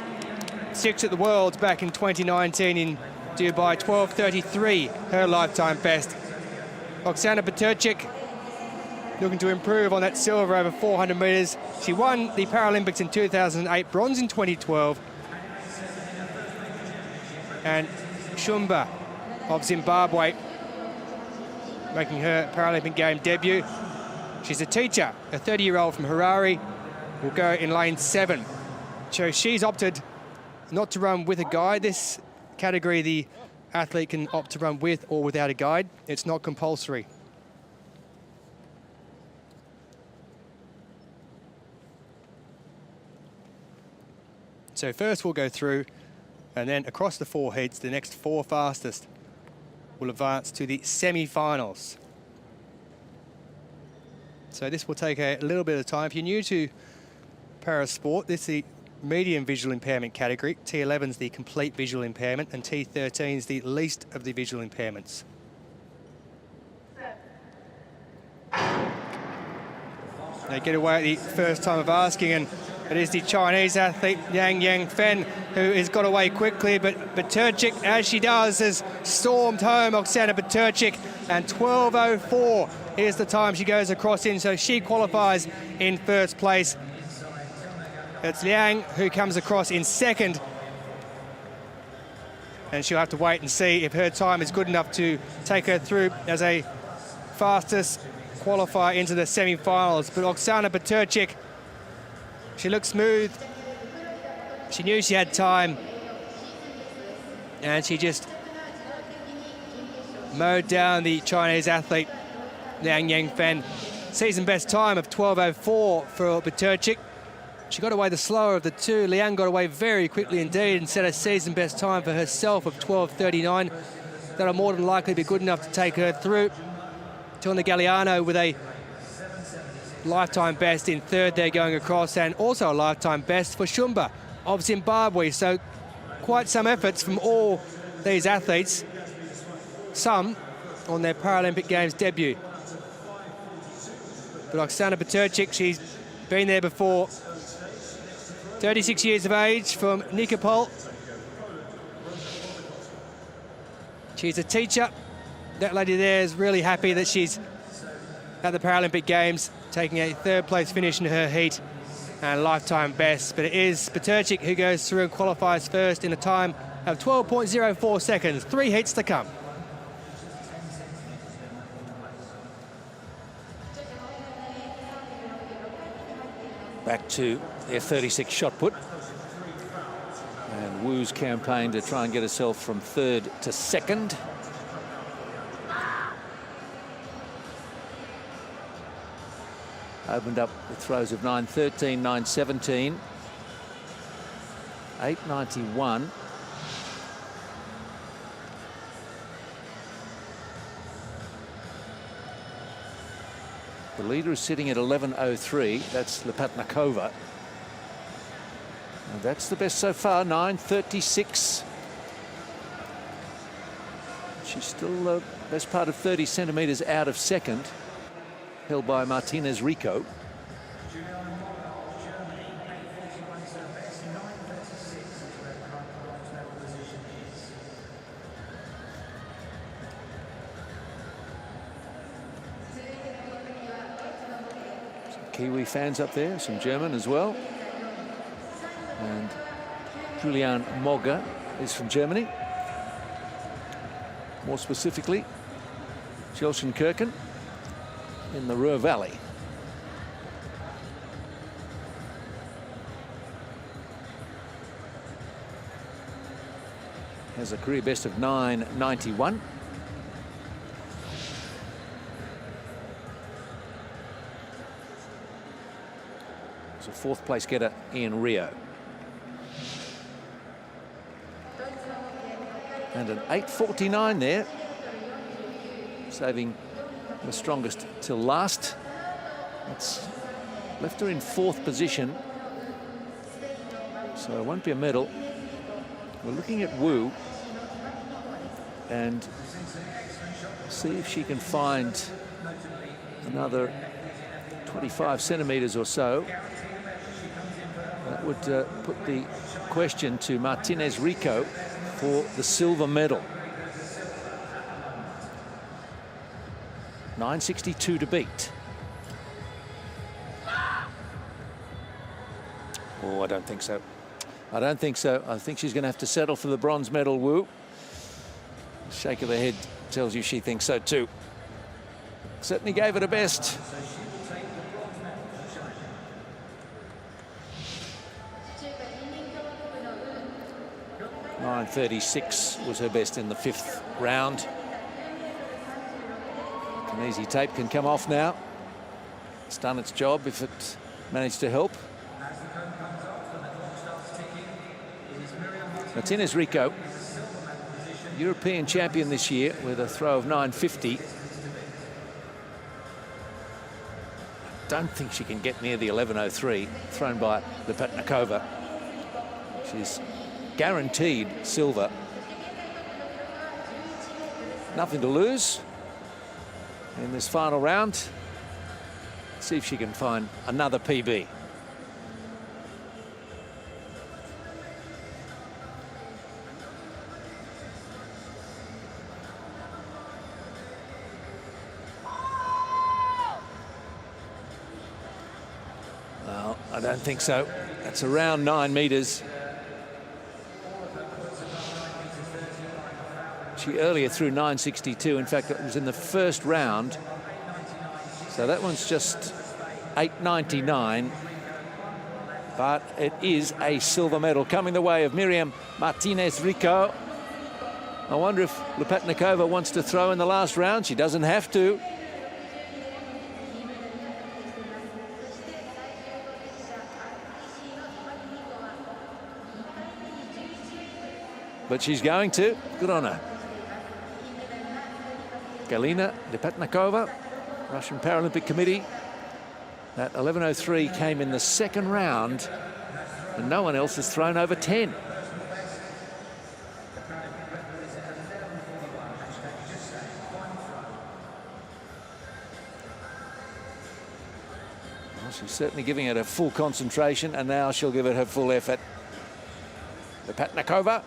6th at the Worlds back in 2019 in Dubai, 12:33, her lifetime best. Oksana Peterchik looking to improve on that silver over 400 metres. She won the Paralympics in 2008, bronze in 2012. And Shumba of Zimbabwe making her Paralympic game debut. She's a teacher, a 30-year-old from Harare, will go in lane 7. So she's opted not to run with a guide. This category, the athlete can opt to run with or without a guide. It's not compulsory. So first we'll go through, and then across the 4 heats, the next 4 fastest will advance to the semi-finals. So this will take a little bit of time. If you're new to parasport, this is the medium visual impairment category. T11 is the complete visual impairment, and T13 is the least of the visual impairments. They get away at the first time of asking, and it is the Chinese athlete Yang Yangfen who has got away quickly, but Peterchik, as she does, has stormed home. Oksana Peterchik, and 12:04 is the time she goes across in, so she qualifies in first place. It's Liang who comes across in second, and she'll have to wait and see if her time is good enough to take her through as a fastest qualifier into the semi-finals. But Oksana Peterchik, she looks smooth. She knew she had time, and she just mowed down the Chinese athlete Liang Yangfen. Season best time of 12:04 for Peterchik. She got away the slower of the two. Liang got away very quickly indeed and set a season best time for herself of 12:39. That'll more than likely be good enough to take her through. Tilna Galliano with a lifetime best in third there going across, and also a lifetime best for Shumba of Zimbabwe. So quite some efforts from all these athletes, some on their Paralympic Games debut. But Oksana Peterchik, she's been there before. 36 years of age, from Nikopol. She's a teacher. That lady there is really happy that she's at the Paralympic Games, taking a third place finish in her heat and lifetime best. But it is Peterchik who goes through and qualifies first in a time of 12.04 seconds. 3 heats to come. Back to their 36 shot put. And Wu's campaign to try and get herself from third to second. Opened up with throws of 9.13, 9.17, 8.91. The leader is sitting at 11.03. That's Lepatnikova. And that's the best so far, 9.36. She's still the best part of 30 centimetres out of second. held by Martinez Rico. Kiwi fans up there, some German as well. And Julian Mogger is from Germany. More specifically, Gelsenkirchen in the Ruhr Valley. Has a career best of 9.91. A fourth place getter in Rio. And an 8.49 there, saving the strongest till last. That's left her in fourth position, so it won't be a medal. We're looking at Wu and see if she can find another 25 centimetres or so. That would put the question to Martinez Rico for the silver medal. 9.62 to beat. Oh, I don't think so. I don't think so. I think she's going to have to settle for the bronze medal, Wu. Shake of the head tells you she thinks so too. Certainly gave it her best. 9.36 was her best in the fifth round. Kinesi tape can come off now. It's done its job if it managed to help. Martinez Rico, European champion this year with a throw of 9.50. Don't think she can get near the 11.03 thrown by Lepetnikova. She's guaranteed silver. Nothing to lose in this final round. See if she can find another PB. Well, I don't think so. That's around 9 meters. She earlier threw 9.62. In fact, it was in the first round. So that one's just 8.99. But it is a silver medal coming the way of Miriam Martinez Rico. I wonder if Lepetnikova wants to throw in the last round. She doesn't have to. But she's going to. Good on her. Galina Lepetnikova, Russian Paralympic Committee. That 11.03 came in the second round, and no one else has thrown over 10. Well, she's certainly giving it a full concentration, and now she'll give it her full effort. Lepetnikova.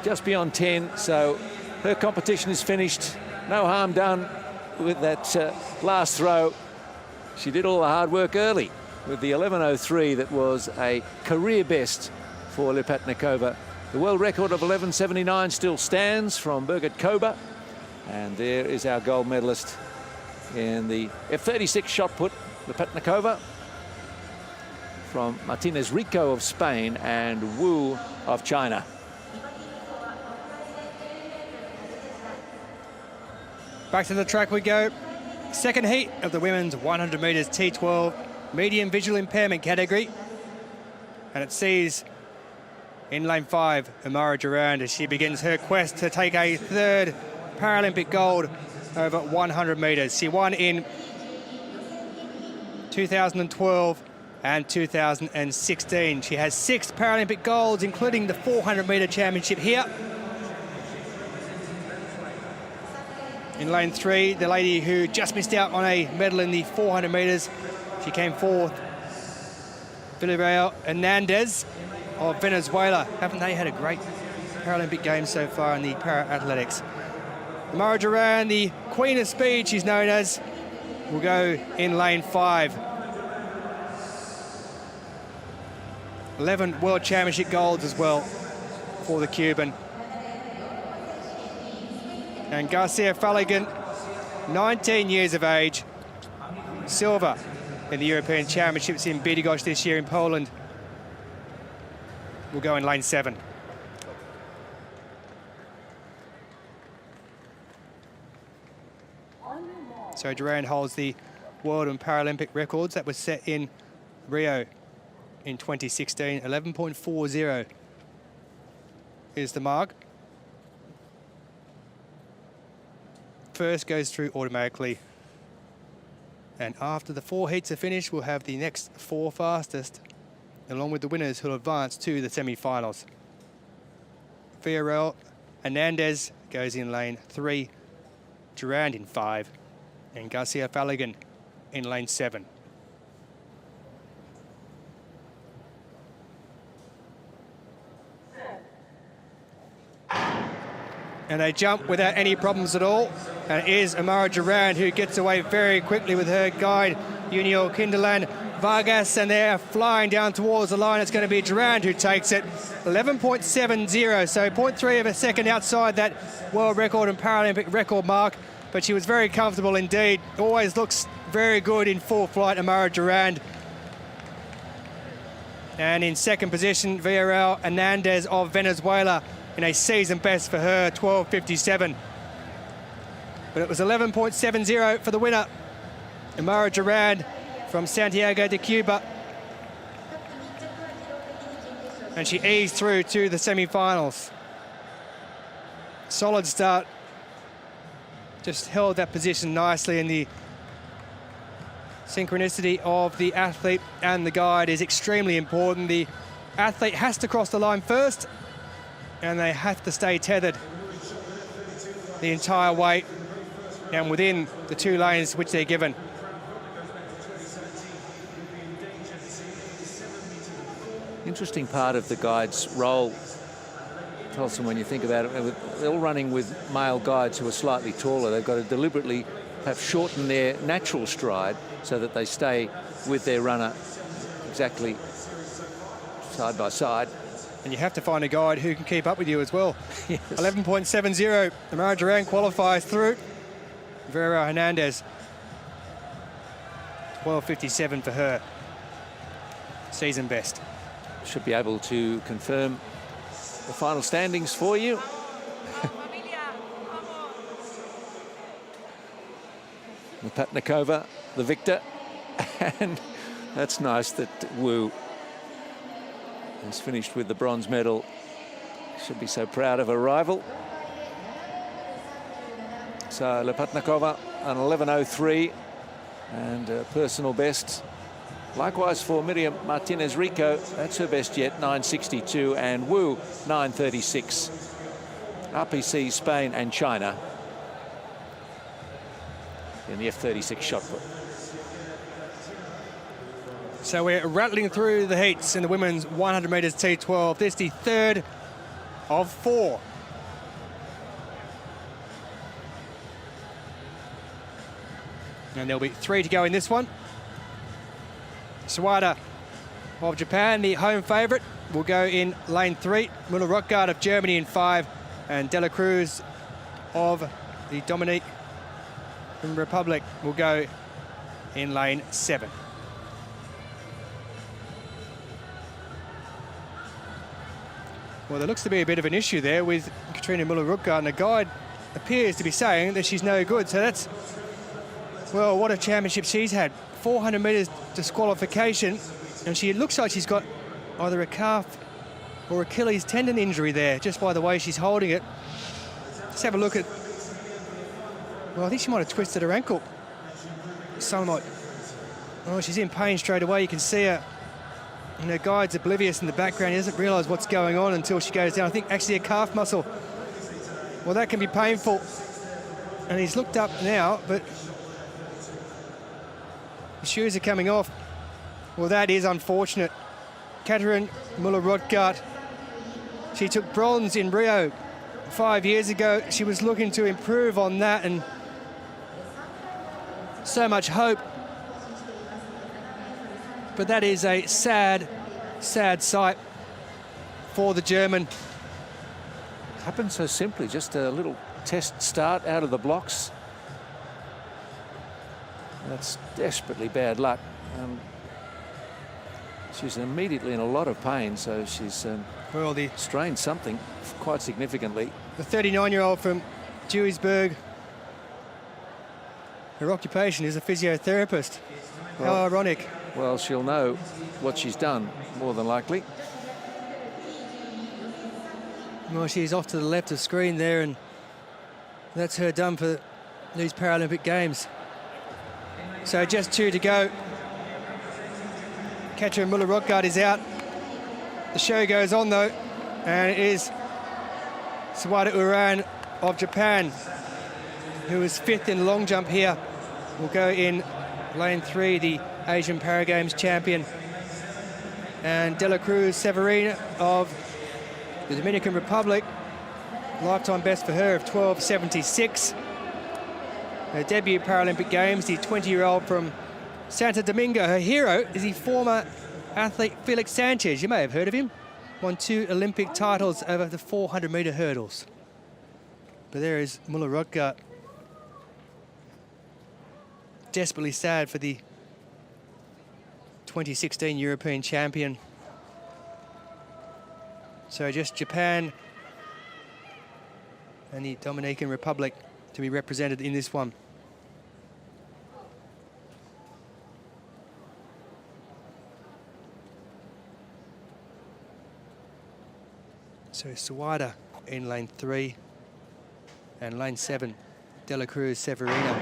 Just beyond 10, so her competition is finished. No harm done with that last throw. She did all the hard work early with the 11.03 that was a career best for Lepetnikova. The world record of 11.79 still stands from Birgit Kober, and there is our gold medalist in the F36 shot put, Lepetnikova, from Martinez Rico of Spain and Wu of China. Back to the track we go. Second heat of the women's 100 metres T12 medium visual impairment category. And it sees in lane 5, Amara Durand, as she begins her quest to take a third Paralympic gold over 100 metres. She won in 2012 and 2016. She has 6 Paralympic golds, including the 400 metre championship here. in lane 3, the lady who just missed out on a medal in the 400 metres. She came fourth. Villarreal Hernandez of Venezuela. Haven't they had a great Paralympic Games so far in the para-athletics? Mara Duran, the Queen of Speed, she's known as, will go in lane 5. 11 World Championship golds as well for the Cuban. And Garcia Faligan, 19 years of age, silver in the European Championships in Bydgoszcz this year in Poland, will go in lane 7. So Duran holds the World and Paralympic records that was set in Rio in 2016. 11.40 is the mark. First goes through automatically. And after the 4 heats are finished, we'll have the next 4 fastest, along with the winners who'll advance to the semi-finals. Villarreal Hernandez goes in lane 3, Durand in 5, and Garcia Faligan in lane 7. And they jump without any problems at all. And it is Amara Durand who gets away very quickly with her guide, Junior Kinderland Vargas, and they're flying down towards the line. It's going to be Durand who takes it. 11.70, so 0.3 of a second outside that world record and Paralympic record mark. But she was very comfortable indeed. Always looks very good in full flight, Amara Durand. And in second position, Villarreal Hernandez of Venezuela, in a season best for her, 12.57. But it was 11.70 for the winner, Amara Durand from Santiago de Cuba. And she eased through to the semi-finals. Solid start. Just held that position nicely, and the synchronicity of the athlete and the guide is extremely important. The athlete has to cross the line first, and they have to stay tethered the entire way and within the 2 lanes which they're given. Interesting part of the guide's role, Tolson, when you think about it. They're all running with male guides who are slightly taller. They've got to deliberately perhaps shorten their natural stride so that they stay with their runner exactly side by side. And you have to find a guide who can keep up with you as well. Yes. 11.70. Amara Durand qualifies through. Vera Hernandez, 12.57 for her. Season best. Should be able to confirm the final standings for you. Lepatnikova, the victor. And that's nice that Wu has finished with the bronze medal. Should be so proud of her rival. So Lepatnikova, an 11.03 and a personal best. Likewise for Miriam Martinez Rico, that's her best yet, 9.62, and Wu, 9.36. RPC, Spain and China in the F36 shot put. So we're rattling through the heats in the women's 100 metres T12. This is the third of 4. And there'll be 3 to go in this one. Suwada of Japan, the home favourite, will go in lane 3. Müller Rockgard of Germany in 5. And De La Cruz of the Dominican Republic will go in lane 7. Well, there looks to be a bit of an issue there with Katrina Müller-Rockgard, and the guide appears to be saying that she's no good. So that's, well, what a championship she's had. 400 metres disqualification, and she looks like she's got either a calf or Achilles tendon injury there, just by the way she's holding it. Let's have a look at, well, I think she might have twisted her ankle. Somewhat. Oh, she's in pain straight away. You can see her. And her guide's oblivious in the background. He doesn't realise what's going on until she goes down. I think actually a calf muscle. Well, that can be painful. and he's looked up now, but the shoes are coming off. Well, that is unfortunate. Katarzyna Muller-Rodgart, she took bronze in Rio 5 years ago. She was looking to improve on that, and so much hope. But that is a sad, sad sight for the German. Happened so simply, just a little test start out of the blocks. That's desperately bad luck. She's immediately in a lot of pain, so she's Well, strained something quite significantly. the 39-year-old from Duisburg, her occupation is a physiotherapist. Well, How ironic. Well, she'll know what she's done, more than likely. Well, she's off to the left of screen there, and that's her done for these Paralympic Games. So just 2 to go. Katarzyna Muller-Rodgart is out. The show goes on, though, and it is Sawada Uran of Japan, who is 5th in long jump here, will go in lane 3, the Asian Para Games champion. And De La Cruz Severina of the Dominican Republic, lifetime best for her of 12.76. Her debut Paralympic Games, the 20-year-old from Santo Domingo. Her hero is the former athlete Felix Sanchez. You may have heard of him. Won 2 Olympic titles over the 400-metre hurdles. But there is Muller-Rodgart. Desperately sad for the 2016 European champion. So just Japan and the Dominican Republic to be represented in this one. So Sawada in lane 3 and lane 7, De La Cruz Severino.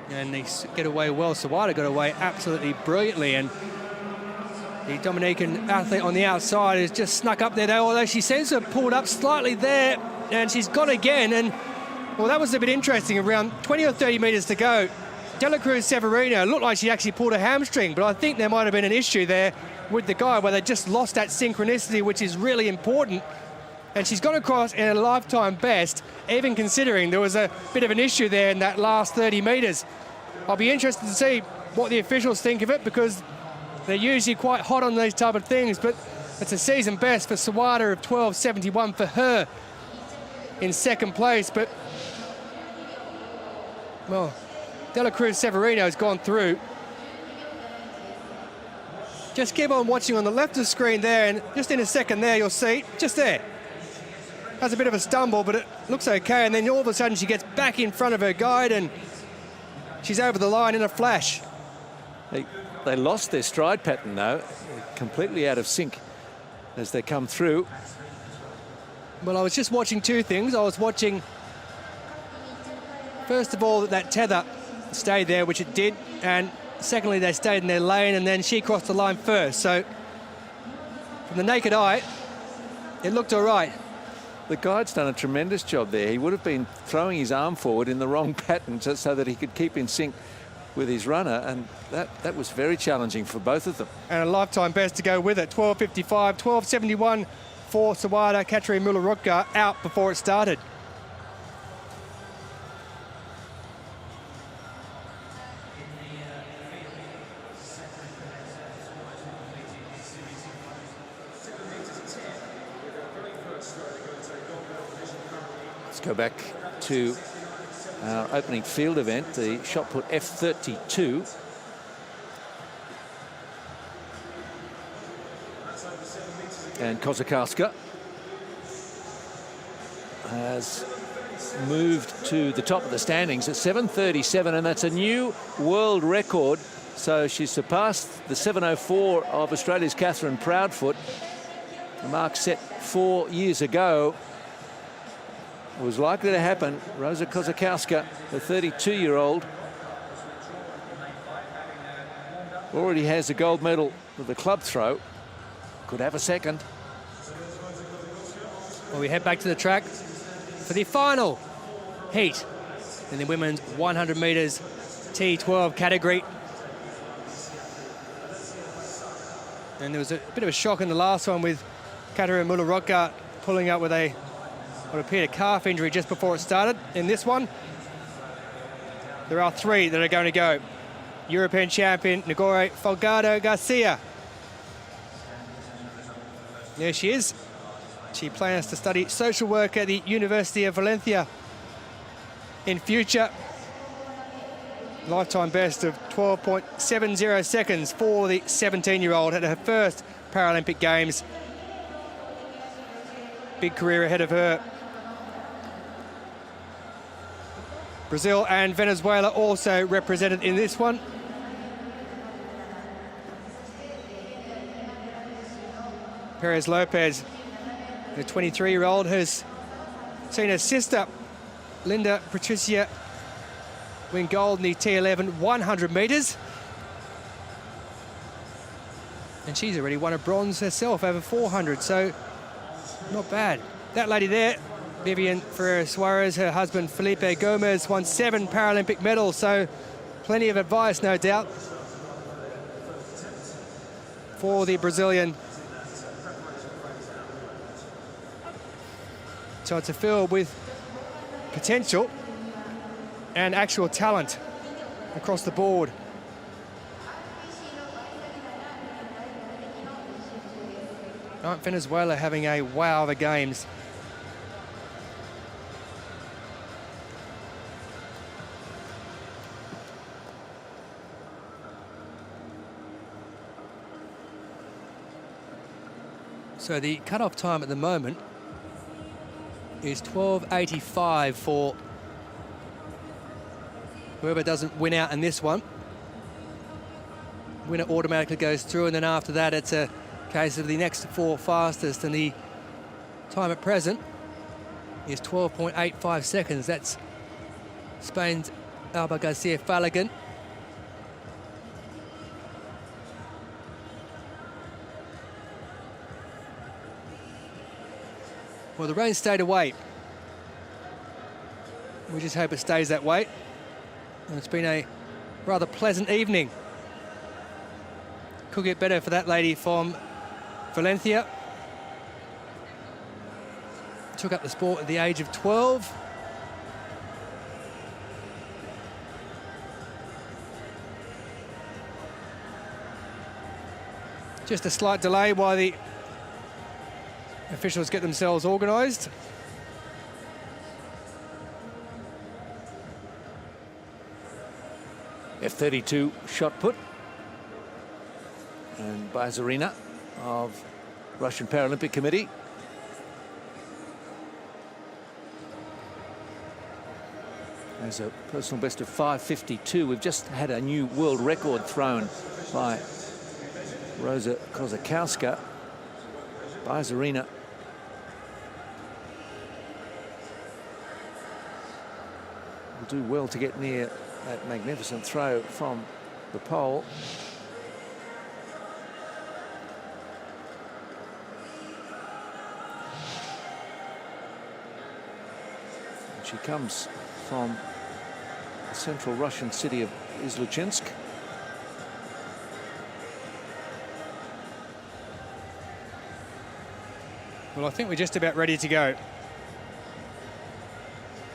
And they get away well. Sawada got away absolutely brilliantly, and the Dominican athlete on the outside has just snuck up there, though, although she seems to have pulled up slightly there, and she's gone again. And, well, that was a bit interesting. Around 20 or 30 metres to go, De La Cruz Severino looked like she actually pulled a hamstring, but I think there might have been an issue there with the guy where they just lost that synchronicity, which is really important. And she's gone across in a lifetime best, even considering there was a bit of an issue there in that last 30 metres. I'll be interested to see what the officials think of it, because they're usually quite hot on these type of things, but it's a season best for Sawada of 12.71 for her in second place. But, well, De La Cruz Severino has gone through. Just keep on watching on the left of the screen there, and just in a second there, you'll see, just there, has a bit of a stumble, but it looks okay, and then all of a sudden she gets back in front of her guide, and she's over the line in a flash. They lost their stride pattern, though, completely out of sync as they come through. Well, I was just watching 2 things. I was watching, first of all, that tether stayed there, which it did, and secondly, they stayed in their lane, and then she crossed the line first. So, from the naked eye, it looked all right. The guide's done a tremendous job there. He would have been throwing his arm forward in the wrong pattern just so that he could keep in sync with his runner, and that was very challenging for both of them. And a lifetime best to go with it. 12.55, 12.71 for Sawada. Katarzyna Muller-Rodgart out before it started. Let's go back to our opening field event, the shot put F32. And Kozakowska has moved to the top of the standings at 7:37, and that's a new world record. So she's surpassed the 7:04 of Australia's Catherine Proudfoot, a mark set 4 years ago. It was likely to happen. Rosa Kozakowska, the 32-year-old, already has a gold medal with the club throw. Could have a second. Well, we head back to the track for the final heat in the women's 100 metres T12 category. And there was a bit of a shock in the last one with Katarina Muller-Rothgart pulling up with what appeared a calf injury just before it started. In this one, there are 3 that are going to go. European champion Nagore Folgado Garcia. There she is. She plans to study social work at the University of Valencia in future. Lifetime best of 12.70 seconds for the 17-year-old at her first Paralympic Games. Big career ahead of her. Brazil and Venezuela also represented in this one. Perez Lopez, the 23-year-old, has seen her sister, Linda Patricia, win gold in the T11 100 metres. And she's already won a bronze herself over 400, so not bad. That lady there, Vivian Ferreira-Suarez, her husband Felipe Gomez, won 7 Paralympic medals, so plenty of advice, no doubt, for the Brazilian. So it's a field with potential and actual talent across the board. Aren't Venezuela having a wow of a Games? So the cut-off time at the moment is 12:85 for whoever doesn't win out in this one. Winner automatically goes through, and then after that it's a case of the next 4 fastest, and the time at present is 12.85 seconds. That's Spain's Alba Garcia Falagan. Well, the rain stayed away. We just hope it stays that way. And it's been a rather pleasant evening. Could get better for that lady from Valencia. Took up the sport at the age of 12. Just a slight delay while the officials get themselves organised. F-32 shot put. And Bazarina of Russian Paralympic Committee. There's a personal best of 5:52. We've just had a new world record thrown by Rosa Kozakowska. Bazarina will do well to get near that magnificent throw from the pole. And she comes from the central Russian city of Izluchinsk. Well, I think we're just about ready to go.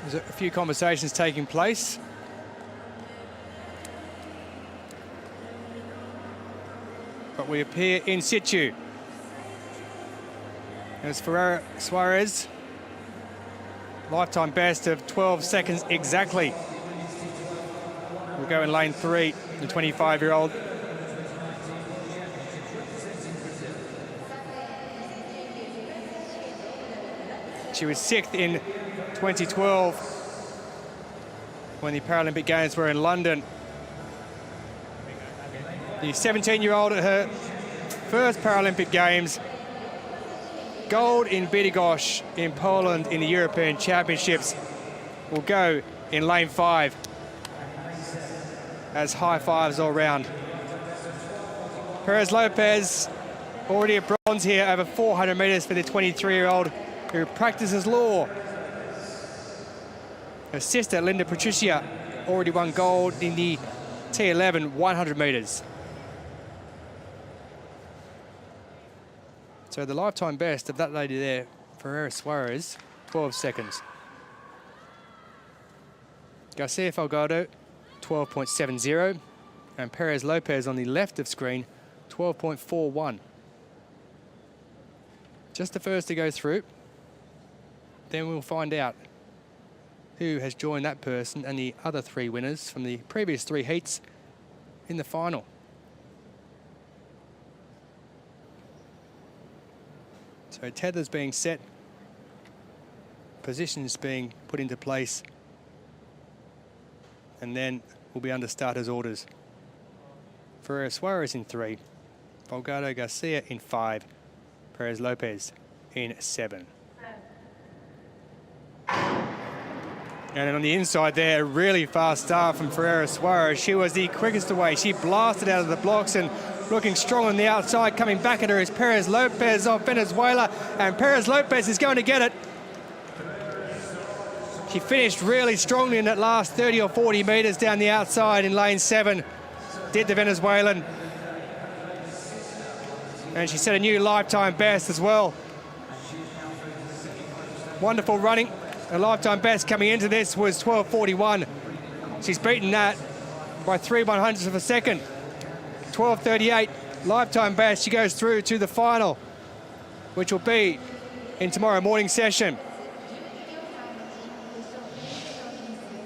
There's a few conversations taking place. But we appear in situ. As Ferreira Suarez, lifetime best of 12 seconds exactly. We'll go in lane 3, the 25-year-old. She was 6th in 2012 when the Paralympic Games were in London. The 17-year-old at her first Paralympic Games. Gold in Bydgoszcz in Poland in the European Championships. Will go in lane 5 as high fives all round. Perez Lopez already a bronze here over 400 metres for the 23-year-old who practices law Her sister, Linda Patricia, already won gold in the T11 100 metres. So the lifetime best of that lady there, Ferreira Suarez, 12 seconds. Garcia Falgado, 12.70. And Perez Lopez on the left of screen, 12.41. Just the first to go through. Then we'll find out who has joined that person and the other three winners from the previous three heats in the final. So tethers being set, positions being put into place, and then we'll be under starters' orders. Ferreira Suarez in 3, Falgado Garcia in 5, Perez Lopez in 7. And on the inside there, a really fast start from Ferreira Suarez. She was the quickest away. She blasted out of the blocks and looking strong on the outside. Coming back at her is Perez Lopez of Venezuela. And Perez Lopez is going to get it. She finished really strongly in that last 30 or 40 metres down the outside in lane 7. Did the Venezuelan. And she set a new lifetime best as well. Wonderful running. Her lifetime best coming into this was 12.41. She's beaten that by 3/100ths of a second. 12.38 lifetime best. She goes through to the final, which will be in tomorrow morning session.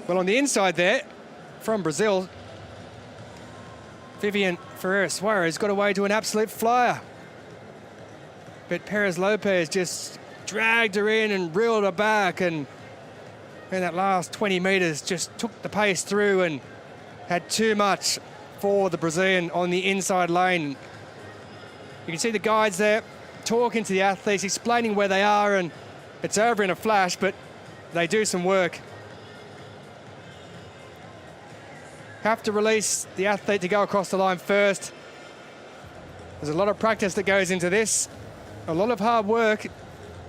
Well, on the inside there, from Brazil, Vivian Ferreira Suarez got away to an absolute flyer. But Perez Lopez just dragged her in and reeled her back, and in that last 20 metres just took the pace through and had too much for the Brazilian on the inside lane. You can see the guides there talking to the athletes, explaining where they are, and it's over in a flash, but they do some work. Have to release the athlete to go across the line first. There's a lot of practice that goes into this, a lot of hard work,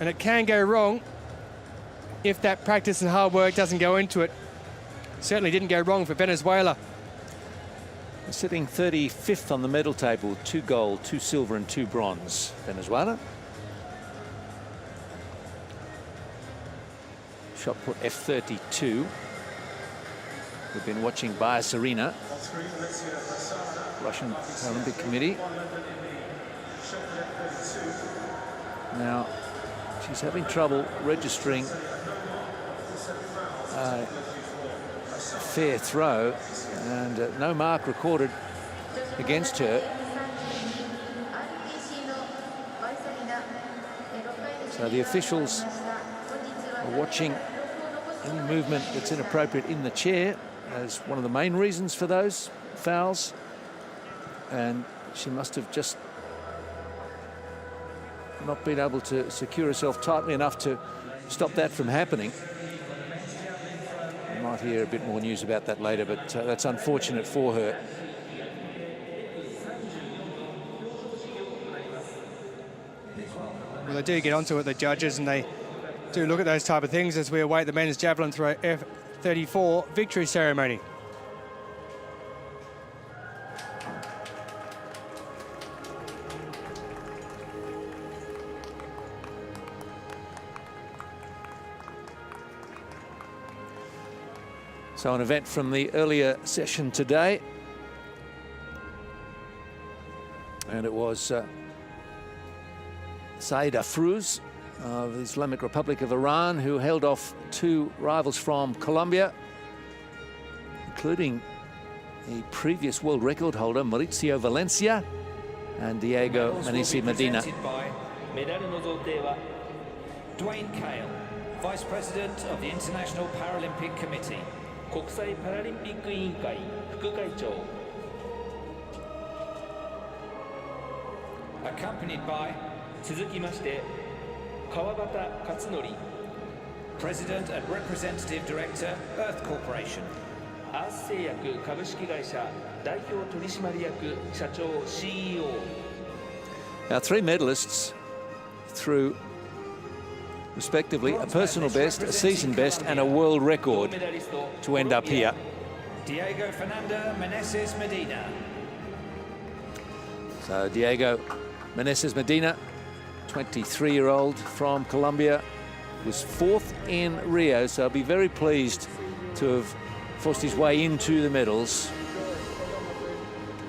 and it can go wrong if that practice and hard work doesn't go into it. Certainly didn't go wrong for Venezuela. Sitting 35th on the medal table, 2 gold, 2 silver and 2 bronze. Venezuela. Shot put F32. We've been watching Bias Arena, Russian Paralympic Committee. Now, she's having trouble registering a fair throw, and no mark recorded against her. So the officials are watching any movement that's inappropriate in the chair as one of the main reasons for those fouls, and she must have just not been able to secure herself tightly enough to stop that from happening. We might hear a bit more news about that later, but that's unfortunate for her. Well, they do get onto it, the judges, and they do look at those type of things as we await the men's javelin throw F34 victory ceremony. So an event from the earlier session today, and it was Saeed Afrouz of the Islamic Republic of Iran who held off 2 rivals from Colombia, including the previous world record holder Mauricio Valencia and Diego Manisi Medina. Dwayne Cale, Vice President of the International Paralympic Committee. 国際パラリンピック委員会副会長 Accompanied by 続きまして川端勝則 President and Representative Director, Earth Corporation. アース製薬株式会社代表取締役社長 CEO. Now 3 medalists through respectively, a personal best, a season best, and a world record to end up here. Diego Fernando Meneses Medina. So Diego Meneses Medina, 23-year-old from Colombia, was 4th in Rio, so I'll be very pleased to have forced his way into the medals.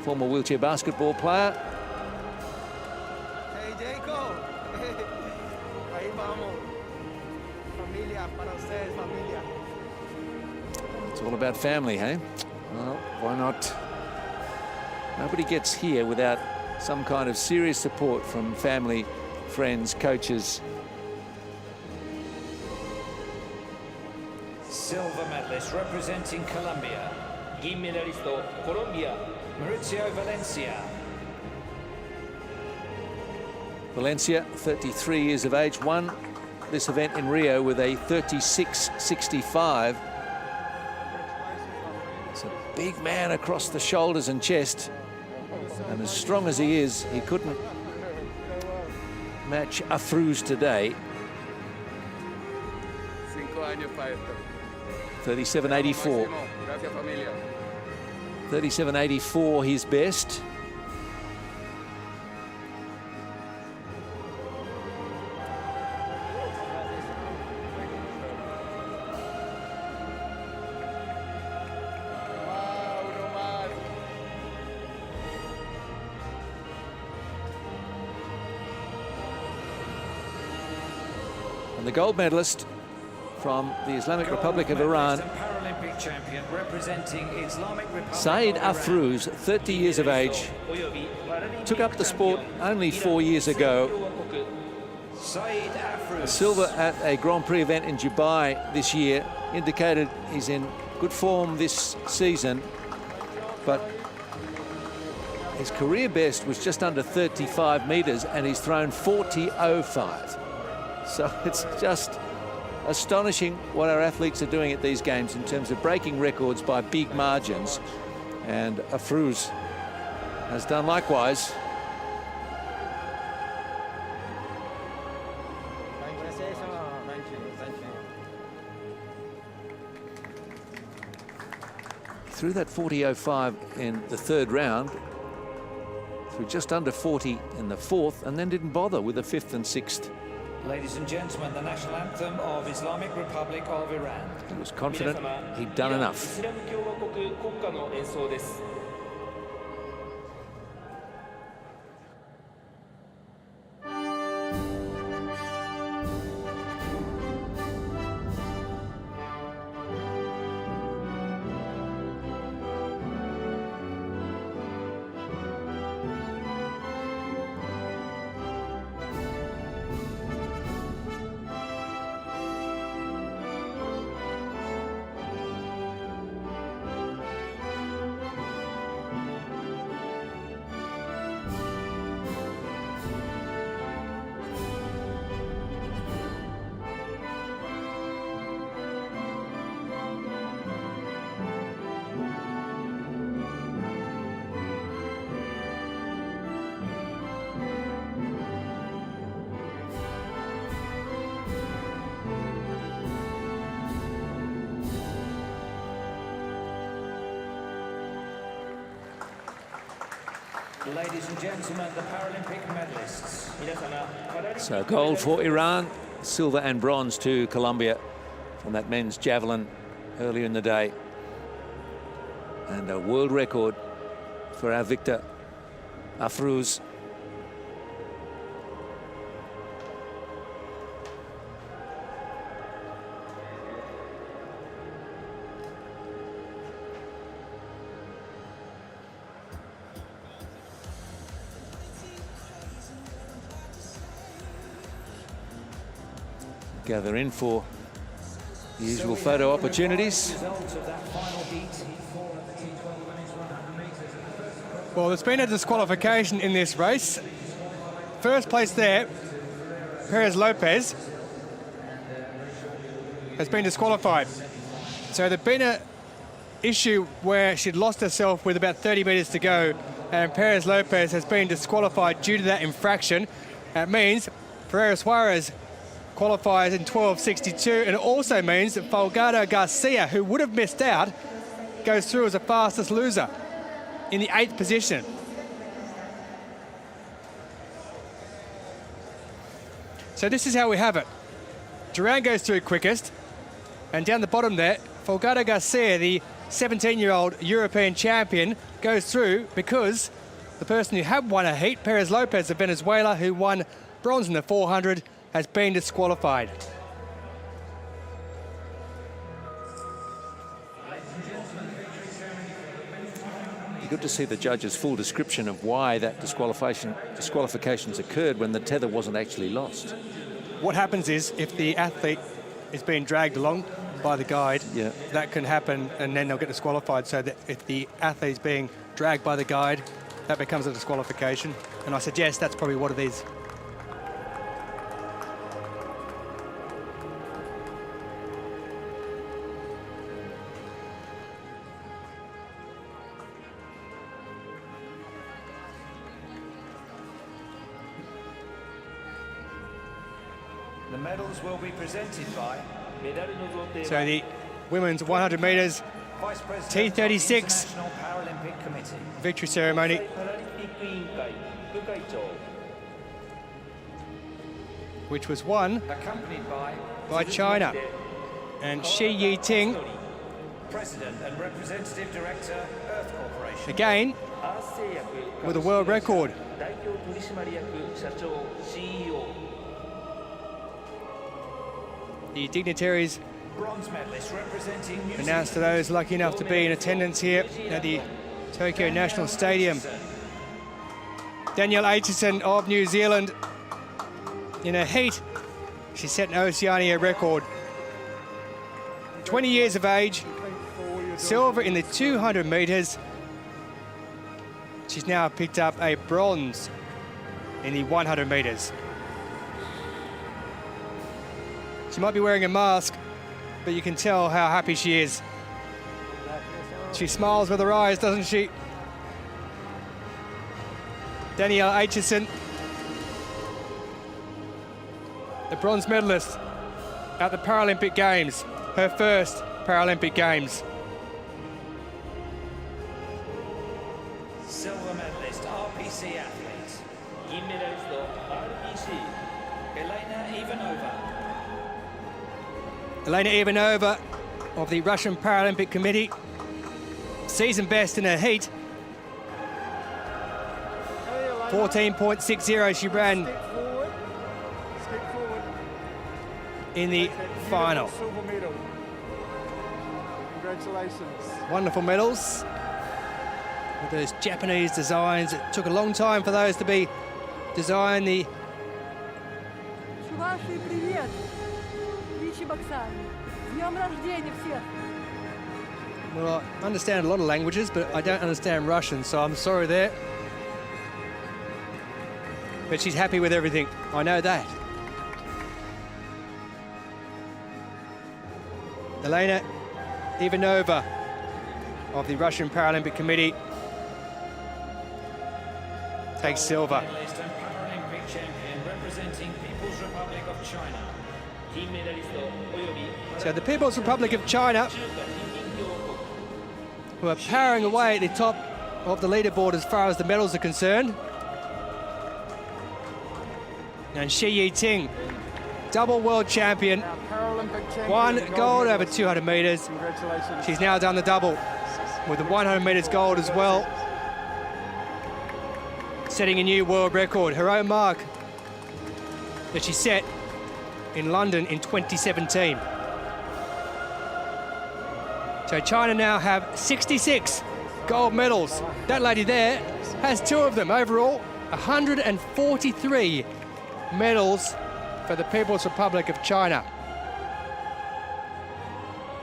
Former wheelchair basketball player. Hey, Jacob. Ahí vamos. Familia, para ustedes, familia. It's all about family, hey? Well, why not? Nobody gets here without some kind of serious support from family, friends, coaches. Silver medalist representing Colombia. 銀メダリストコロンビア Mauricio Valencia. Valencia, 33 years of age, won this event in Rio with a 36.65. It's a big man across the shoulders and chest, and as strong as he is, he couldn't match Afruz today. 37.84. 37.84 his best. And the gold medalist from the Islamic Republic of Iran, Paralympic champion representing Islamic Republic Saeed of Iran. Afruz, 30 years of age, took up the sport only 4 years ago. Saeed Afruz. Silver at a Grand Prix event in Dubai this year, indicated he's in good form this season, but his career best was just under 35 metres and he's thrown 40.05. So it's just astonishing what our athletes are doing at these games in terms of breaking records by big margins, and Afruz has done likewise. Through that 40.05 in the 3rd round, through just under 40 in the 4th, and then didn't bother with the 5th and 6th. Ladies and gentlemen, the national anthem of Islamic Republic of Iran. He was confident he'd done enough. イスラム共和国国歌の演奏です Ladies and gentlemen, the Paralympic medalists. 皆様パラリンピック So gold for Iran, silver and bronze to Colombia from that men's javelin earlier in the day. And a world record for our victor, Afruz. Gather in for the usual photo opportunities. Results of that final heat. Well, there's been a disqualification in this race. First place there, Perez Lopez, has been disqualified. So there's been an issue where she'd lost herself with about 30 metres to go, and Perez Lopez has been disqualified due to that infraction. That means Pereira Suarez qualifies in 12:62, and it also means that Folgado Garcia, who would have missed out, goes through as the fastest loser in the 8th position. So this is how we have it. Duran goes through quickest, and down the bottom there, Folgado Garcia, the 17-year-old European champion, goes through because the person who had won a heat, Perez Lopez of Venezuela, who won bronze in the 400, has been disqualified. Good to see the judge's full description of why that disqualifications occurred when the tether wasn't actually lost. What happens is, if the athlete is being dragged along by the guide, that can happen, and then they'll get disqualified. So that if the athlete is being dragged by the guide, that becomes a disqualification. And I suggest that's probably what it is. The medals will be presented by So the women's 100 metres Vice President of the T36 International Paralympic Committee. victory ceremony. Which was won Accompanied by China. And Shi Yiting, President and Representative Director, Earth Corporation. again, with a world record. The dignitaries Bronze medalist representing New announced to Zealand. those lucky enough to be in attendance here at the Tokyo National Stadium. Danielle Aitchison of New Zealand, in a heat, she set an Oceania record. 20 years of age, silver in the 200 metres. She's now picked up a bronze in the 100 metres. She might be wearing a mask, but you can tell how happy she is. She smiles with her eyes, doesn't she? Danielle Aitchison, the bronze medalist at the Paralympic Games, her first Paralympic Games. Silver medalist, RPC athlete. Elena Ivanova of the Russian Paralympic Committee, season best in her heat. 14.60 she ran in the final. Silver medal. Congratulations. Wonderful medals with those Japanese designs. It took a long time for those to be designed. The Ваши привет, Вичи Баксан. С днем рождения всех. well, I understand a lot of languages, but I don't understand Russian, so I'm sorry there. But she's happy with everything. I know that. Elena Ivanova of the Russian Paralympic Committee takes silver. Medalist and Paralympic champion representing People's Republic of China. So the People's Republic of China, who are powering away at the top of the leaderboard as far as the medals are concerned. And Shi Yiting, double world champion, Paralympic champion. won gold over 200 metres. Congratulations. She's now done the double with the 100 metres gold as well, setting a new world record, her own mark that she set in London in 2017. So China now have 66 gold medals. That lady there has 2 of them. Overall, 143 medals for the People's Republic of China.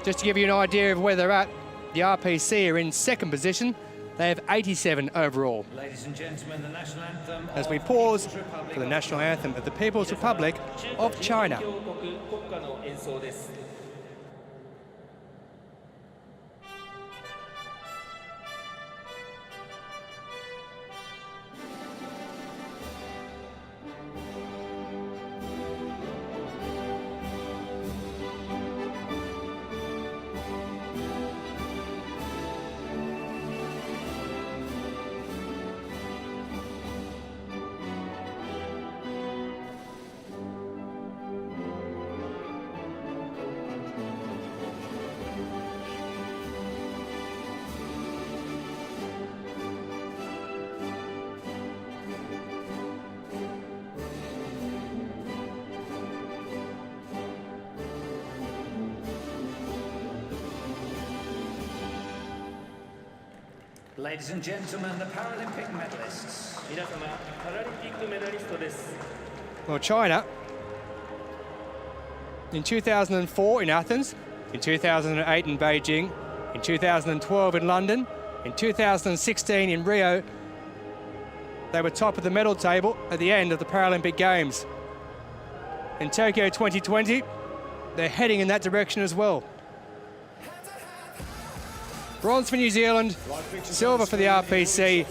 Just to give you an idea of where they're at, the RPC are in second position. They have 87 overall. Ladies and gentlemen, the national anthem As we of pause People's Republic for the of national China. anthem of the People's Republic of China. Ladies and gentlemen, the Paralympic medalists. 皆様、パラリンピックメダリストです。 Well, China, in 2004 in Athens, in 2008 in Beijing, in 2012 in London, in 2016 in Rio, they were top of the medal table at the end of the Paralympic Games. In Tokyo 2020, they're heading in that direction as well. Bronze for New Zealand, silver for the RPC,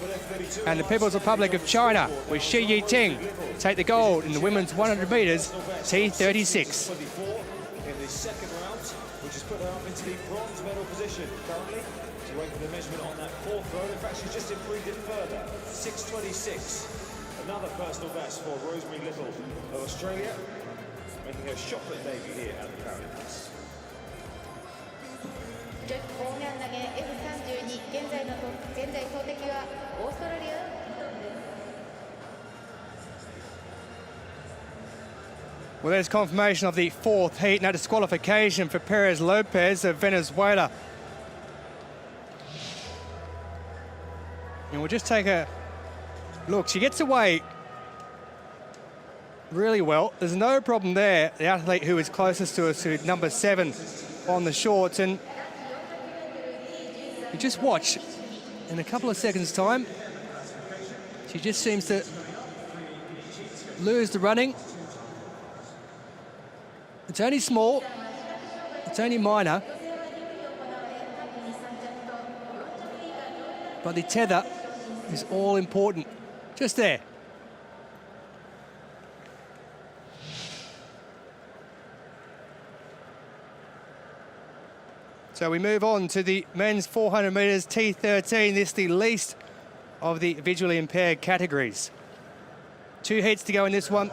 and the People's Republic of China with Shi Yiting take the gold in the women's 100 metres T36. In the second round, which has put her up into the bronze medal position currently. She's waiting for the measurement on that fourth row. In fact, she's just improved it further. 6:26. Another personal best for Rosemary Little of Australia, making her chocolate debut here at the Paralympics. 女子砲丸投げ F32 現在投てきはオーストラリア。 Well, there's confirmation of the fourth heat. Now disqualification for Perez Lopez of Venezuela. And we'll just take a look. She gets away really well. There's no problem there. The athlete who is closest to us, who number 7 on the shorts, and you just watch in a couple of seconds' time. She just seems to lose the running. It's only small, it's only minor, but the tether is all important. Just there. So we move on to the men's 400 metres T13. This is the least of the visually impaired categories. 2 heats to go in this one.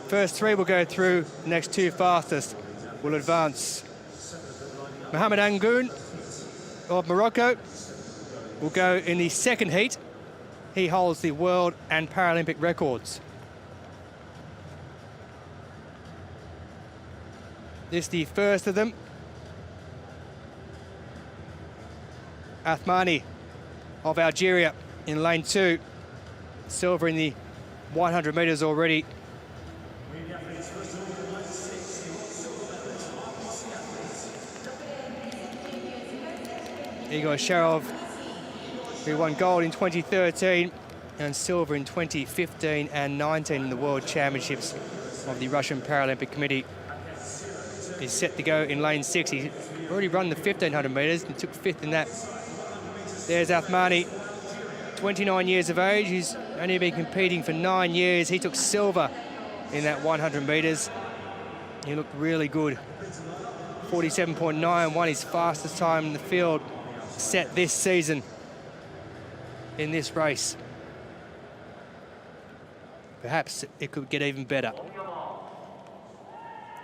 First 3 will go through, the next 2 fastest will advance. Mohamed Angoun of Morocco will go in the second heat. He holds the world and Paralympic records. This is the first of them. Athmani of Algeria in lane 2. Silver in the 100 metres already. Igor Sharov, who won gold in 2013 and silver in 2015 and 19 in the World Championships of the Russian Paralympic Committee, is set to go in lane 6. He's already run the 1500 metres and took 5th in that. There's Athmani, 29 years of age. He's only been competing for 9 years. He took silver in that 100 metres. He looked really good. 47.9, won his fastest time in the field set this season in this race. Perhaps it could get even better.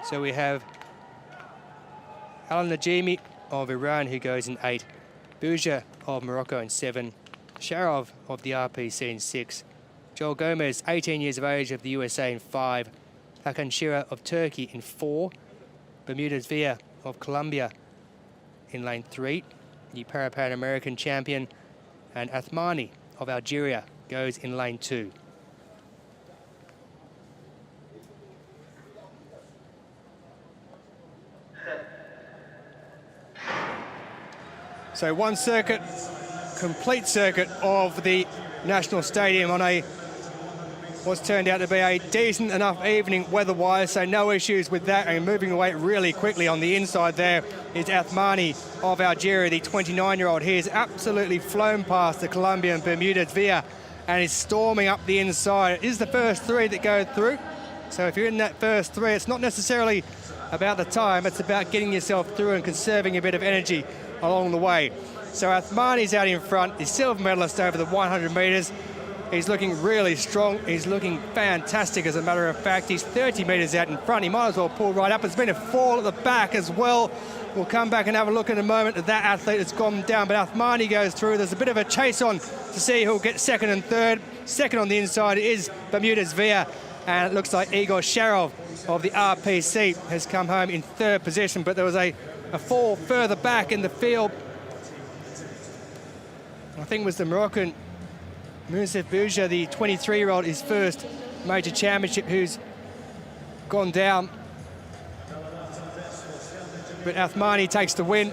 So we have Alan Najimi of Iran, who goes in 8. Bouja of Morocco in 7. Sharov of the RPC in 6. Joel Gomez, 18 years of age, of the USA in 5. Hakan Shira of Turkey in 4. Bermudez Villa of Colombia in lane 3. The Pan American champion. And Athmani of Algeria goes in lane 2. So one circuit, complete circuit of the National Stadium on what's turned out to be a decent enough evening weather-wise, so no issues with that. And moving away really quickly on the inside there is Athmani of Algeria, the 29-year-old. He has absolutely flown past the Colombian Bermudez Villa and is storming up the inside. It is the first 3 that go through. So if you're in that first 3, it's not necessarily about the time, it's about getting yourself through and conserving a bit of energy along the way. So Athmani's out in front, the silver medalist over the 100 metres. He's looking really strong. He's looking fantastic, as a matter of fact. He's 30 metres out in front. He might as well pull right up. There's been a fall at the back as well. We'll come back and have a look in a moment at that athlete that's gone down. But Athmani goes through. There's a bit of a chase on to see who'll get second and third. Second on the inside is Bermudez Villa. And it looks like Igor Sharov of the RPC has come home in 3rd position. But there was a fall further back in the field. I think it was the Moroccan Moussef Bouja, the 23-year-old, his first major championship, who's gone down. But Athmani takes the win.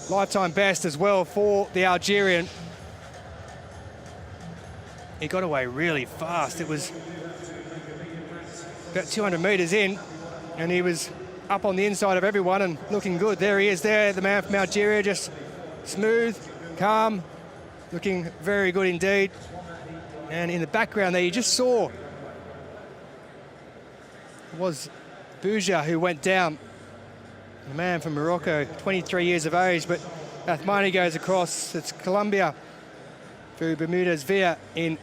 Lifetime best as well for the Algerian. He got away really fast. It was about 200 metres in, and he was up on the inside of everyone and looking good. There he is there, the man from Algeria, just smooth, calm, looking very good indeed. And in the background there, you just saw it was Bouja who went down. The man from Morocco, 23 years of age, but Athmani goes across. It's Colombia through Bermudez Villa in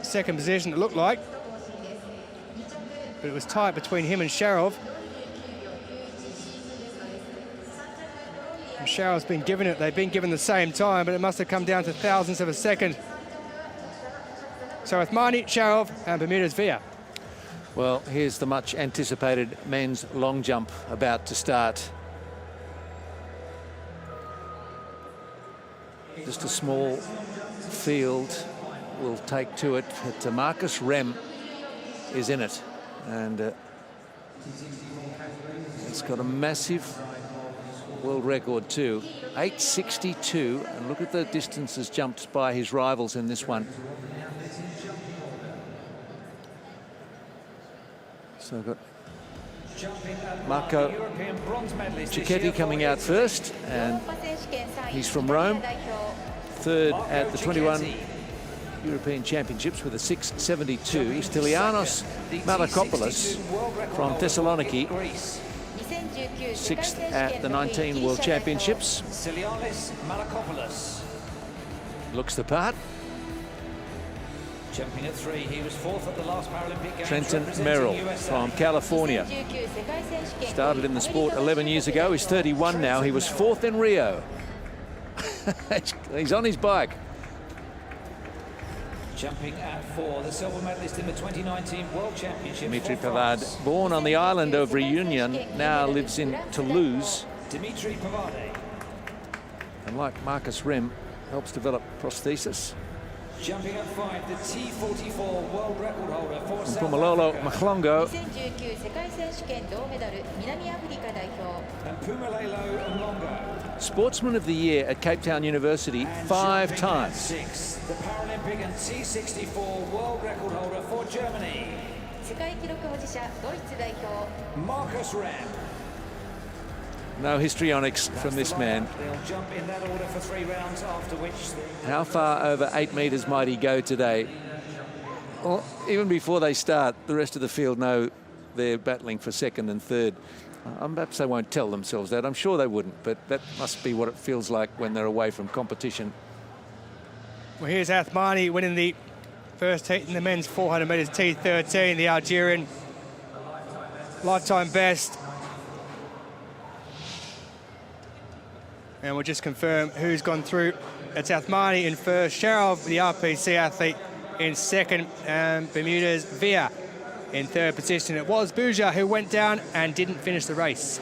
second position, it looked like. But it was tight between him and Sharov. And Sharov's been given it. They've been given the same time, but it must have come down to thousandths of a second. So Athmani, Sharov, and Bermudez Villa. Well, here's the much anticipated men's long jump about to start. Just a small field will take to it, but Marcus Rem is in it, and it's got a massive world record too, 8:62, and look at the distances jumped by his rivals in this one. So I've got Marco Cicchetti coming out first, and he's from Rome, third at the 21 European Championships with a 6:72. Stylianos Malakopoulos from Thessaloniki, sixth at the 19 World Championships. Stylianos Malakopoulos. Looks the part. Jumping at 3, he was 4th at the last Paralympic Games. Trenton representing Merrill USA. from California. Started in the sport 11 years ago. He's 31 now. He was 4th in Rio. He's on his bike. Jumping at 4, the silver medalist in the 2019 World Championship. Dimitri for Pavard, France. born on the island of Reunion, now lives in Toulouse. Dimitri Pavard. And like Marcus Rem, helps develop prosthesis. Jumping at 5, the T44 world record holder for And South Pumilolo Africa. Machlongo, 2019世界選手権銅メダル南アフリカ代表 And Pumilelo Mlongo. Sportsman of the Year at Cape Town University And 5 jumping at times. 6, the Paralympic and T64 world record holder for Germany. 世界記録保持者ドイツ代表 Marcus Rem. No histrionics from this man. They'll jump in that order for 3 rounds, after which How far over 8 metres might he go today? Well, even before they start, the rest of the field know they're battling for second and third. Perhaps they won't tell themselves that. I'm sure they wouldn't, but that must be what it feels like when they're away from competition. Well, here's Athmani winning the first heat in the men's 400 metres T13, the Algerian. Lifetime best. And we'll just confirm who's gone through. It's Athmani in first, Sharov, the RPC athlete, in second, and Bermudez Villa in third position. It was Bouja who went down and didn't finish the race.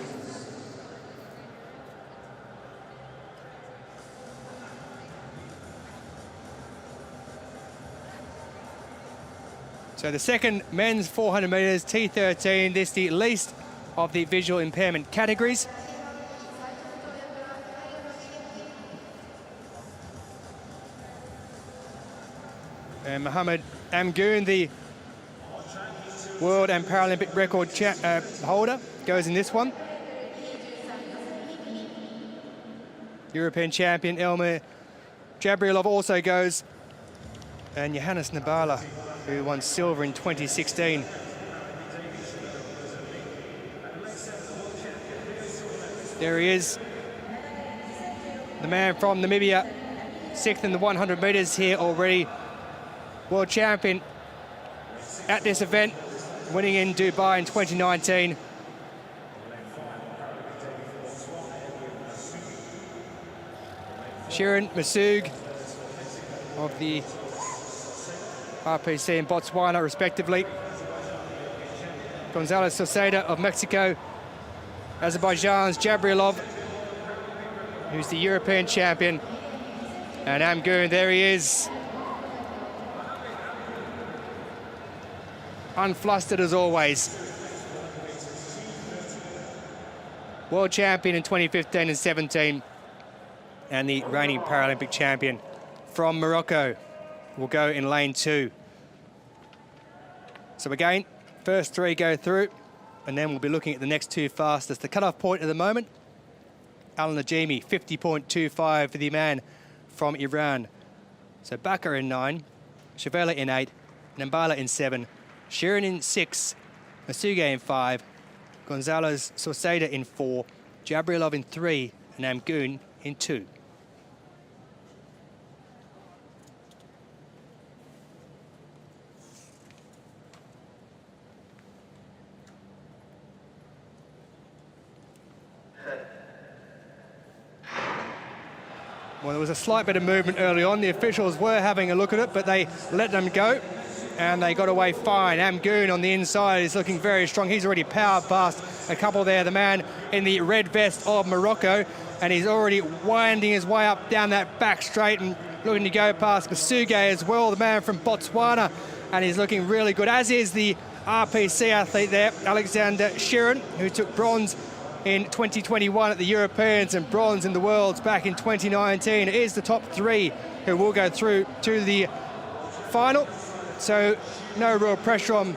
So the second men's 400 metres T13, this the least of the visual impairment categories. And Mohamed Amgoon, the world and Paralympic record holder, goes in this one. European champion Elmer Jabrielov also goes. And Johannes Nabala, who won silver in 2016. There he is. The man from Namibia, 6th in the 100 metres here already. World champion at this event, winning in Dubai in 2019. Shirin Masug of the RPC in Botswana, respectively. Gonzalez Soseda of Mexico. Azerbaijan's Jabrilov, who's the European champion. And Amgoon, there he is. Unflustered as always. World champion in 2015 and 17. And the reigning Paralympic champion from Morocco will go in lane 2. So again, first 3 go through, and then we'll be looking at the next 2 fastest. The cut-off point at the moment, Al Najimi, 50.25 for the man from Iran. So Bakar in 9, Shavela in 8, Nambala in 7, Shirin in 6, Masuge in 5, Gonzalez Sauceda in 4, Jabrilov in 3, and Amgoon in 2. Well, there was a slight bit of movement early on. The officials were having a look at it, but they let them go, and they got away fine. Amgoon on the inside is looking very strong. He's already powered past a couple there, the man in the red vest of Morocco, and he's already winding his way up down that back straight and looking to go past Masuge as well, the man from Botswana, and he's looking really good, as is the RPC athlete there, Alexander Shirin, who took bronze in 2021 at the Europeans and bronze in the Worlds back in 2019. It is the top 3 who will go through to the final. So no real pressure on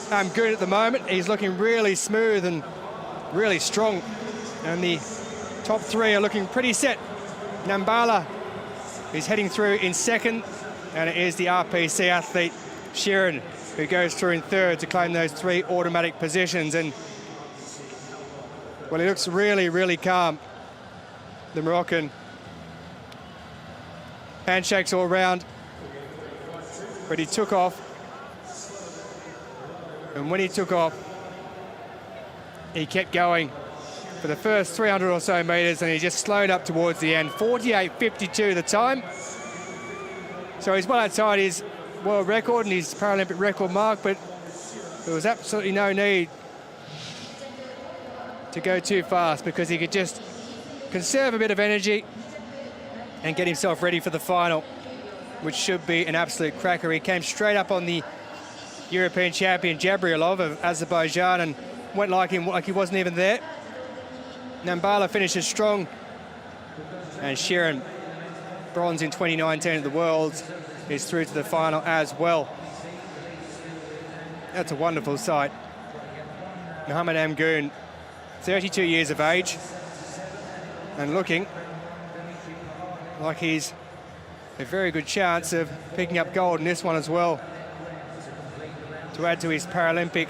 Amgoon at the moment. He's looking really smooth and really strong. And the top 3 are looking pretty set. Nambala is heading through in 2nd, and it is the RPC athlete Shirin who goes through in 3rd to claim those 3 automatic positions. And well, he looks really, really calm, the Moroccan. Handshakes all round, but he took off. And when he took off, he kept going for the first 300 or so metres, and he just slowed up towards the end. 48.52 the time. So he's well outside his world record and his Paralympic record mark, but there was absolutely no need to go too fast, because he could just conserve a bit of energy and get himself ready for the final, which should be an absolute cracker. He came straight up on the European champion Jabrilov of Azerbaijan and went like he wasn't even there. Nambala finishes strong, and Shirin, bronze in 2019 at the Worlds, is through to the final as well. That's a wonderful sight. Mohamed Amgoon, 32 years of age, and looking like he's a very good chance of picking up gold in this one as well, to add to his Paralympic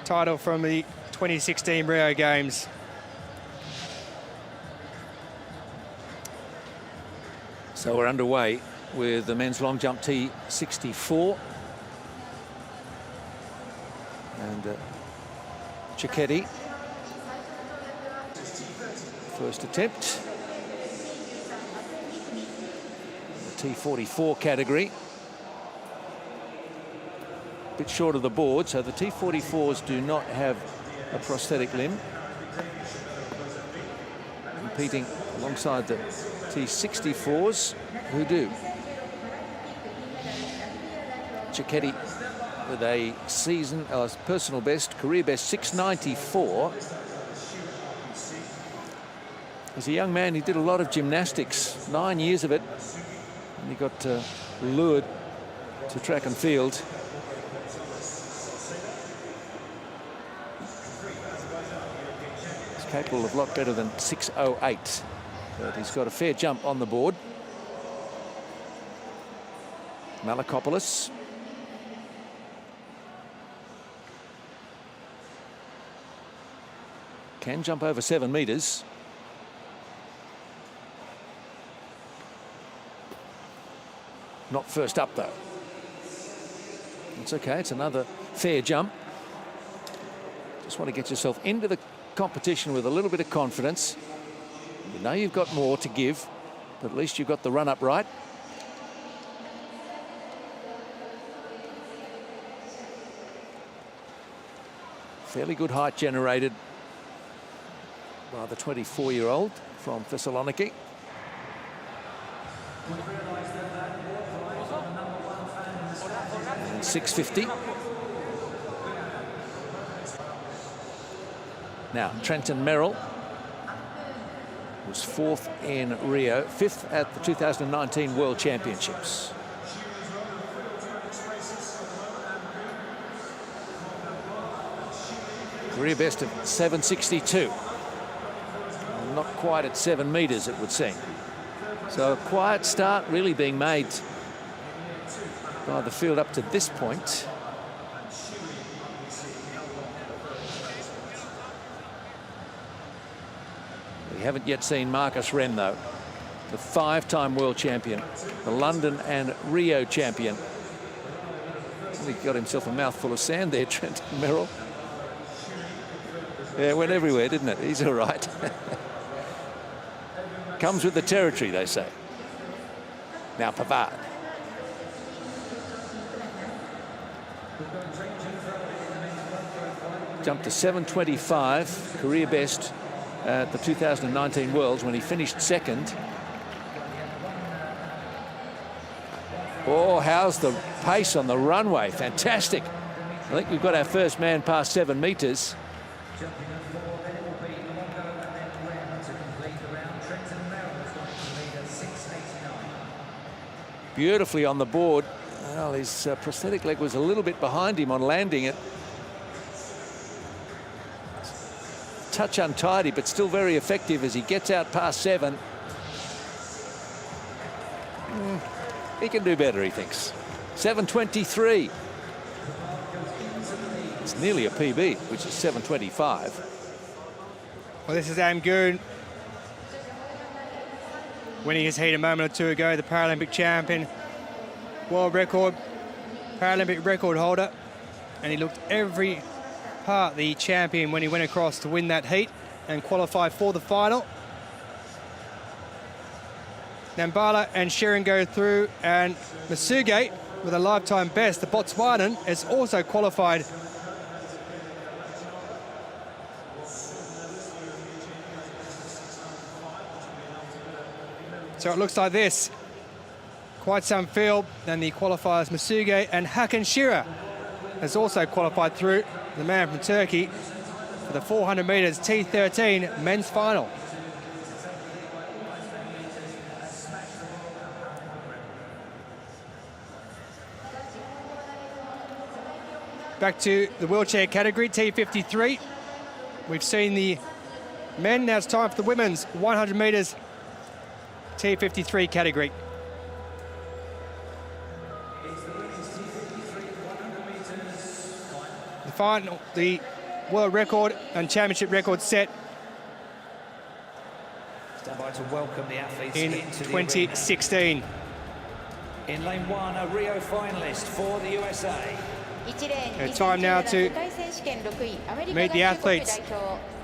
title from the 2016 Rio Games. So we're underway with the men's long jump T64. And Cicchetti, first attempt. The T44 category. A bit short of the board, so the T44s do not have a prosthetic limb. Competing alongside the T64s, who do. Cicchetti with a personal best, career best 694. As a young man, he did a lot of gymnastics, 9 years of it, and he got lured to track and field. He's capable of a lot better than 608, but he's got a fair jump on the board. Malakopoulos. Can jump over 7 metres. Not first up, though. It's okay, it's another fair jump. Just want to get yourself into the competition with a little bit of confidence. You know you've got more to give, but at least you've got the run-up right. Fairly good height generated by the 24-year-old from Thessaloniki. And 650. Now, Trenton Merrill was 4th in Rio, 5th at the 2019 World Championships. Career best of 762. Not quite at 7 metres, it would seem. So a quiet start really being made by the field up to this point. We haven't yet seen Marcus Wren, though, the 5-time world champion, the London and Rio champion. He got himself a mouthful of sand there, Trenton Merrill. Yeah, it went everywhere, didn't it? He's all right. Comes with the territory, they say. Now Pavard. Jumped to 725, career best at the 2019 Worlds when he finished 2nd. Oh, how's the pace on the runway? Fantastic. I think we've got our first man past 7 metres. Beautifully on the board. Well, his prosthetic leg was a little bit behind him on landing it. Touch untidy, but still very effective as he gets out past 7. He can do better, he thinks. 7:23. It's nearly a PB, which is 7:25. Well, this is Amgoon winning his heat a moment or two ago, the Paralympic champion, world record, Paralympic record holder, and he looked every part the champion when he went across to win that heat and qualify for the final. Nambala and Sheeran go through, and Masuge with a lifetime best, the Botswanan, has also qualified. So it looks like this. Quite some field. Then the qualifiers Masuge and Hakan Şira has also qualified through, the man from Turkey, for the 400 metres T13 men's final. Back to the wheelchair category, T53. We've seen the men, now it's time for the women's 100 metres T53 category. The final, the world record and championship record set Stand by to welcome the athletes in into the 2016. arena. In lane 1, a Rio finalist for the USA. Time now to meet the athletes.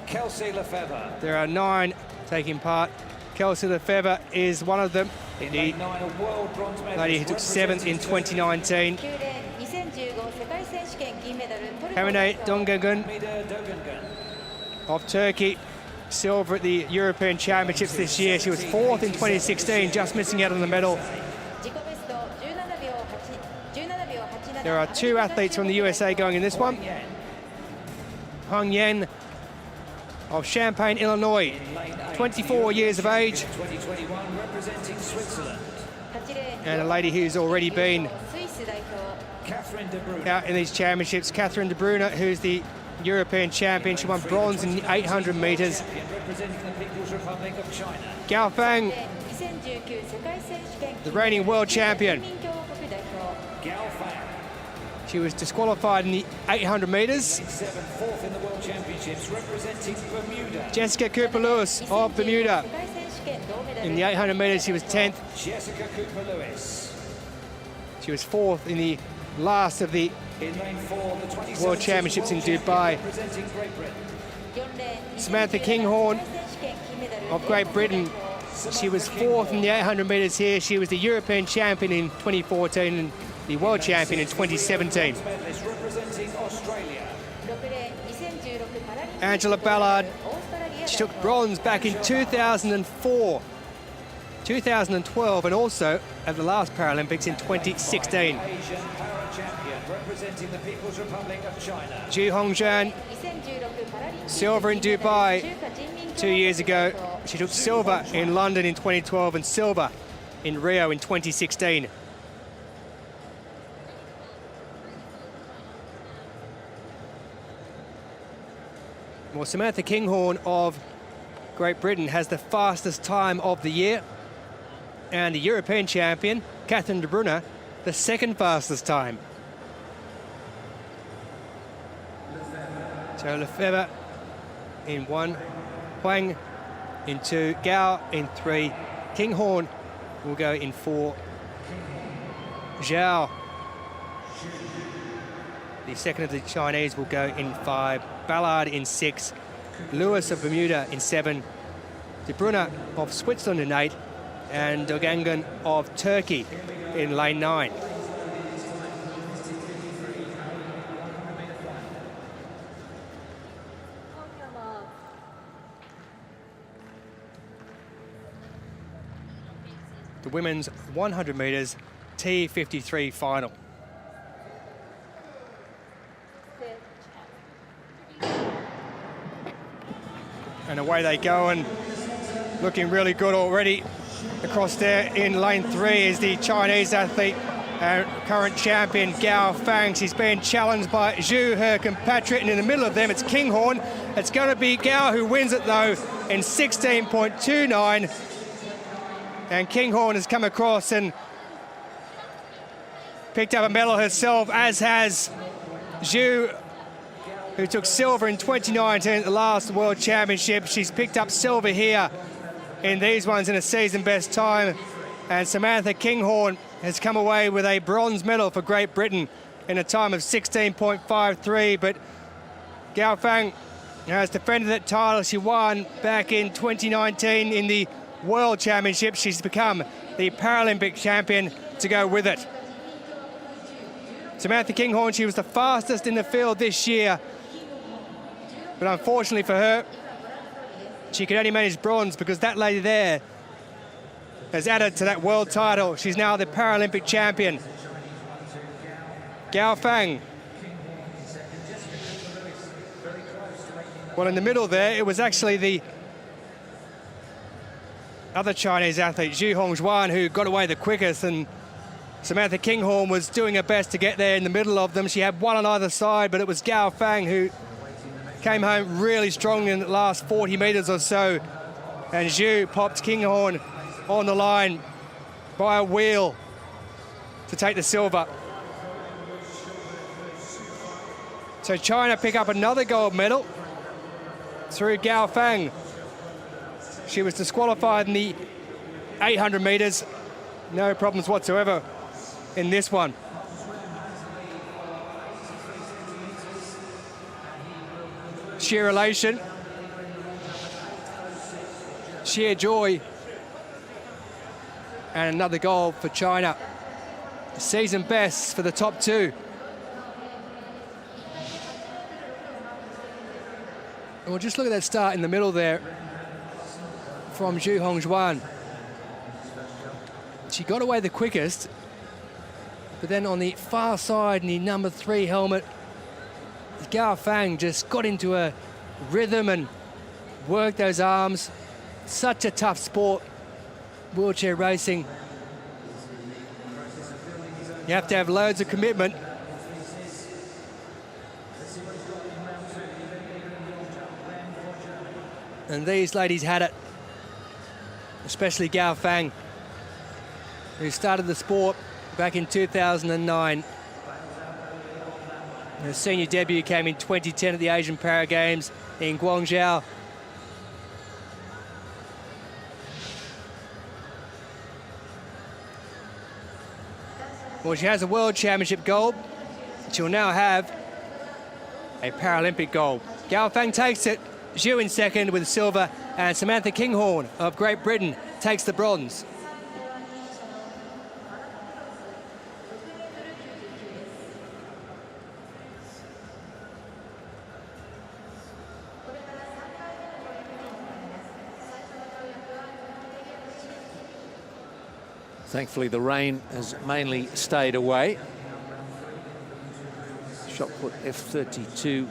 Kelsey Lefebvre. There are 9 taking part. Kelsey Lefebvre is one of them. In The lane 9, a world bronze medalist lady who took 7th in 2019. Hamide Dongagun of Turkey, silver at the European Championships this year. She was 4th in 2016, just missing out on the medal. There are 2 athletes from the USA going in this one. Hong Yen of Champaign, Illinois, 24 years of age. 2021 representing Switzerland. And a lady who's already been Catherine de Bruyne. out in these championships, Catherine de Bruyne, who's the European champion. She won bronze in 800 metres. Representing the People's Republic of China. Gao Fang, the reigning world champion. Gao Fang. She was disqualified in the 800 metres. 4th in the World Championships, representing Bermuda. Jessica Cooper-Lewis of Bermuda. In the 800 metres, she was 10th. Jessica Cooper-Lewis. She was 4th in the last of the In lane 4, the 2017 World Championships in Dubai. representing Great Britain. Samantha Kinghorn of Great Britain. She was 4th in the 800 metres here. She was the European champion in 2014 and the world champion in 2017. Medalist representing Australia. Angela Ballard. She took bronze back in 2004, 2012, and also at the last Paralympics in 2016. Asian para champion representing the People's Republic of China. Ju Hongjian, silver in Dubai 2 years ago. She took silver in London in 2012 and silver in Rio in 2016. Well, Samantha Kinghorn of Great Britain has the fastest time of the year, and the European champion, Catherine de Bruyne, the second fastest time. So Lefebvre in 1, Huang in 2, Gao in 3, Kinghorn will go in 4, Zhao, the second of the Chinese, will go in 5, Ballard in 6, Lewis of Bermuda in 7, De Bruyne of Switzerland in 8, and Dogangan of Turkey in lane 9. The women's 100 metres T53 final. And away they go, and looking really good already. Across there in lane 3 is the Chinese athlete, current champion Gao Fang. She's being challenged by Zhu, her compatriot, and in the middle of them it's Kinghorn. It's going to be Gao who wins it though in 16.29. And Kinghorn has come across and picked up a medal herself, as has Zhu, who took silver in 2019 at the last World Championship. She's picked up silver here in these ones in a season best time. And Samantha Kinghorn has come away with a bronze medal for Great Britain in a time of 16.53. But Gao Fang has defended that title. She won back in 2019 in the World Championship. She's become the Paralympic champion to go with it. Samantha Kinghorn, she was the fastest in the field this year, but unfortunately for her, she could only manage bronze because that lady there has added to that world title. She's now the Paralympic champion. Gao Fang. Well, in the middle there, it was actually the other Chinese athlete, Zhu Hongjuan, who got away the quickest, and Samantha Kinghorn was doing her best to get there in the middle of them. She had one on either side, but it was Gao Fang who came home really strong in the last 40 metres or so. And Zhu popped Kinghorn on the line by a wheel to take the silver. So China pick up another gold medal through Gao Fang. She was disqualified in the 800 metres. No problems whatsoever in this one. Sheer elation, sheer joy, and another goal for China. Season best for the top two. And we'll just look at that start in the middle there from Zhu Hongjuan. She got away the quickest, but then on the far side in the number 3 helmet, Gao Fang just got into a rhythm and worked those arms. Such a tough sport, wheelchair racing. You have to have loads of commitment. And these ladies had it, especially Gao Fang, who started the sport back in 2009. Her senior debut came in 2010 at the Asian Para Games in Guangzhou. Well, she has a World Championship gold. She'll now have a Paralympic gold. Gao Fang takes it, Zhu in second with silver, and Samantha Kinghorn of Great Britain takes the bronze. Thankfully, the rain has mainly stayed away. Shot put F32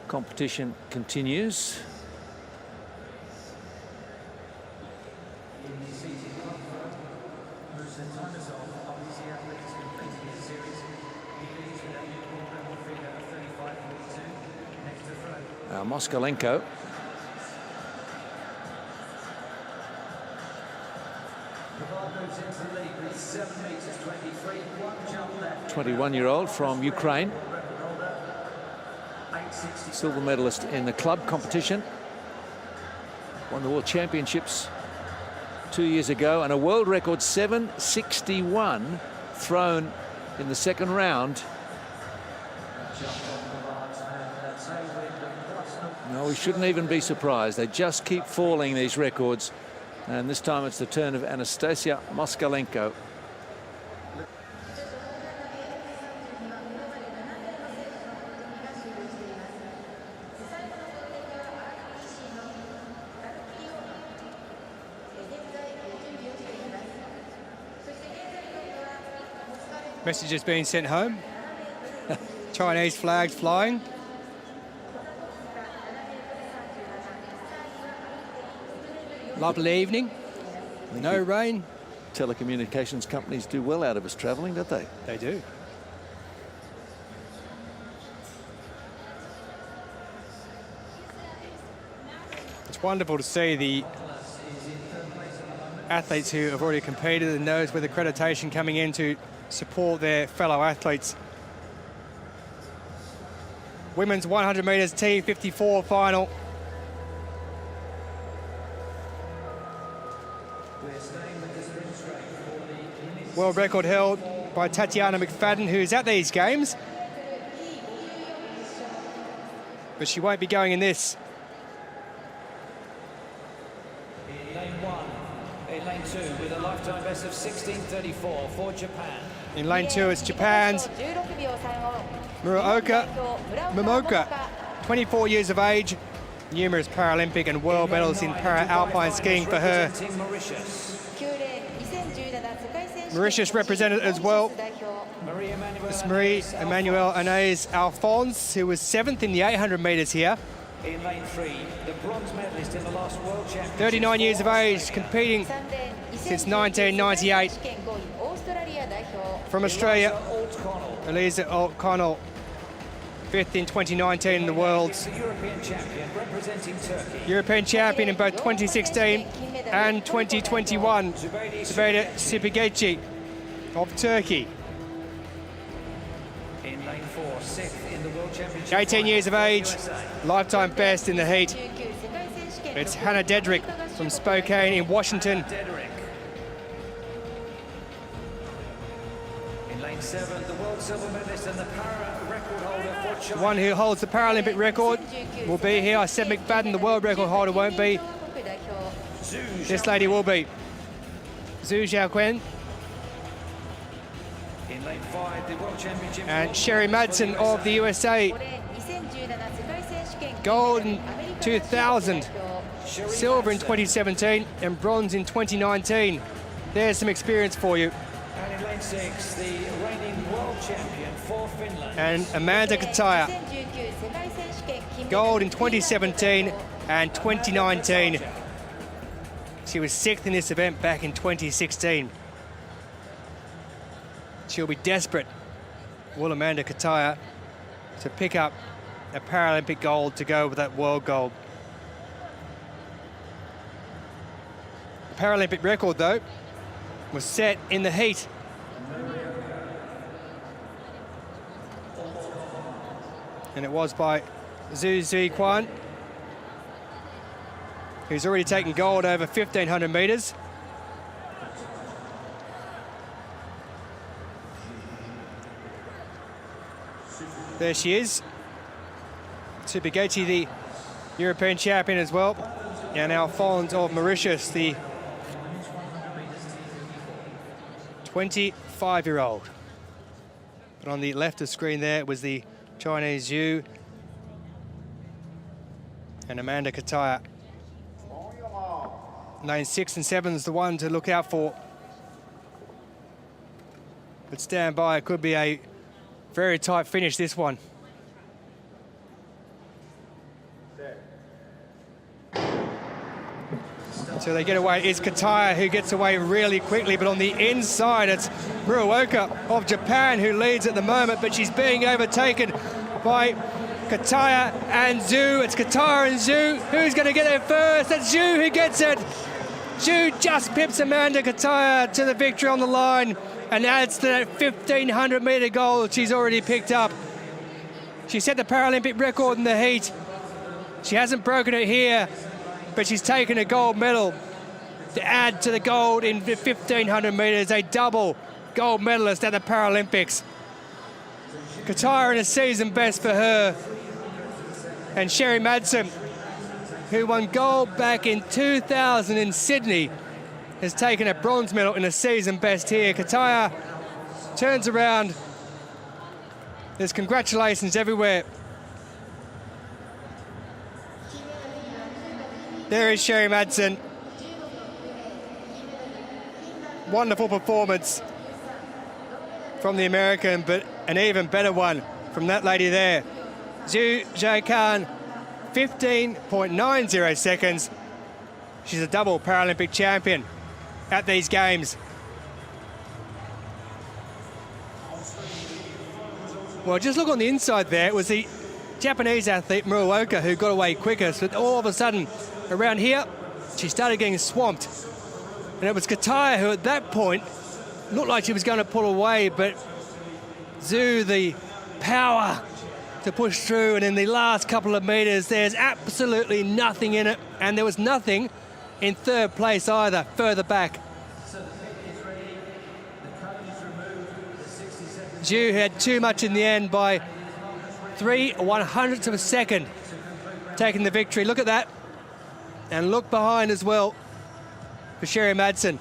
competition continues. Moskalenko. 21-year-old from Ukraine. Silver medalist in the club competition. Won the World Championships 2 years ago, and a world record 761 thrown in the second round. No, we shouldn't even be surprised. They just keep falling, these records. And this time it's the turn of Anastasia Moskalenko. Message is being sent home. Chinese flags flying. Lovely evening. No rain. Telecommunications companies do well out of us travelling, don't they? They do. It's wonderful to see the athletes who have already competed and those with accreditation coming in to support their fellow athletes. Women's 100 metres T54 final. World record held by Tatiana McFadden, who's at these games. But she won't be going in this. In lane 1, in lane 2, with a lifetime best of 16:34 for Japan. In lane 2, it's Japan's Muroka Momoka, 24 years of age, numerous Paralympic and world medals in para-alpine skiing for her. Mauritius represented as well. It's Marie-Emmanuelle Anais Alphonse, who was 7th in the 800 metres here. In lane 3, the bronze medalist in the last World Championships. 39 years of age, competing since 1998. From Australia, Elisa O'Connell, 5th in 2019 in the Worlds. European champion representing Turkey. European champion in both 2016 and 2021, Zubeda Sipigeci of Turkey. In lane 4, 6th in the World Championship. 18 years of age, lifetime best in the heat. It's Hannah Dedrick from Spokane in Washington. In lane 7, the world silver medalist and the para record holder for China. The one who holds the Paralympic record will be here. I said McFadden, the world record holder, won't be. This lady will be. Zhu Xiaoquan. In lane 5, the World Championship. And Sherry Madsen of the USA. Gold in 2000, silver in 2017, and bronze in 2019. There's some experience for you. And in lane 6, the reigning world champion for Finland. And Amanda Kataya, gold in 2017 and 2019. She was 6th in this event back in 2016. She'll be desperate, will Amanda Kataya, to pick up a Paralympic gold to go with that world gold. The Paralympic record, though, was set in the heat. And it was by Zhu Xiaoquan, who's already taken gold over 1,500 metres. There she is. Tsubigeti, the European champion as well. And Alphonse of Mauritius, the 25-year-old. But on the left of screen there was the Chinese Zhu and Amanda Kataya. Lane 6 and 7 is the one to look out for. But stand by, it could be a very tight finish, this one. So they get away. It's Kataya who gets away really quickly, but on the inside, it's Muruoka of Japan who leads at the moment, but she's being overtaken by Kataya and Zhu. It's Kataya and Zhu. Who's going to get there first? That's Zhu who gets it. Zhu just pips Amanda Kataya to the victory on the line and adds to that 1,500 metre goal she's already picked up. She set the Paralympic record in the heat. She hasn't broken it here, but she's taken a gold medal to add to the gold in 1,500 metres, a double gold medalist at the Paralympics. Kataya in a season best for her. And Sherry Madsen, who won gold back in 2000 in Sydney, has taken a bronze medal in a season best here. Kataya turns around. There's congratulations everywhere. There is Sherry Madsen. Wonderful performance from the American, but an even better one from that lady there. Zhu Zhaikan, 15.90 seconds. She's a double Paralympic champion at these games. Well, just look on the inside there. It was the Japanese athlete Muruoka who got away quickest, but all of a sudden around here she started getting swamped, and it was Kataya who at that point looked like she was going to pull away, but Zhu, the power to push through, and in the last couple of metres there's absolutely nothing in it, and there was nothing in third place either, further back. Zhu had too much in the end by 3/100ths of a second, taking the victory. Look at that. And look behind as well for Sherry Madsen.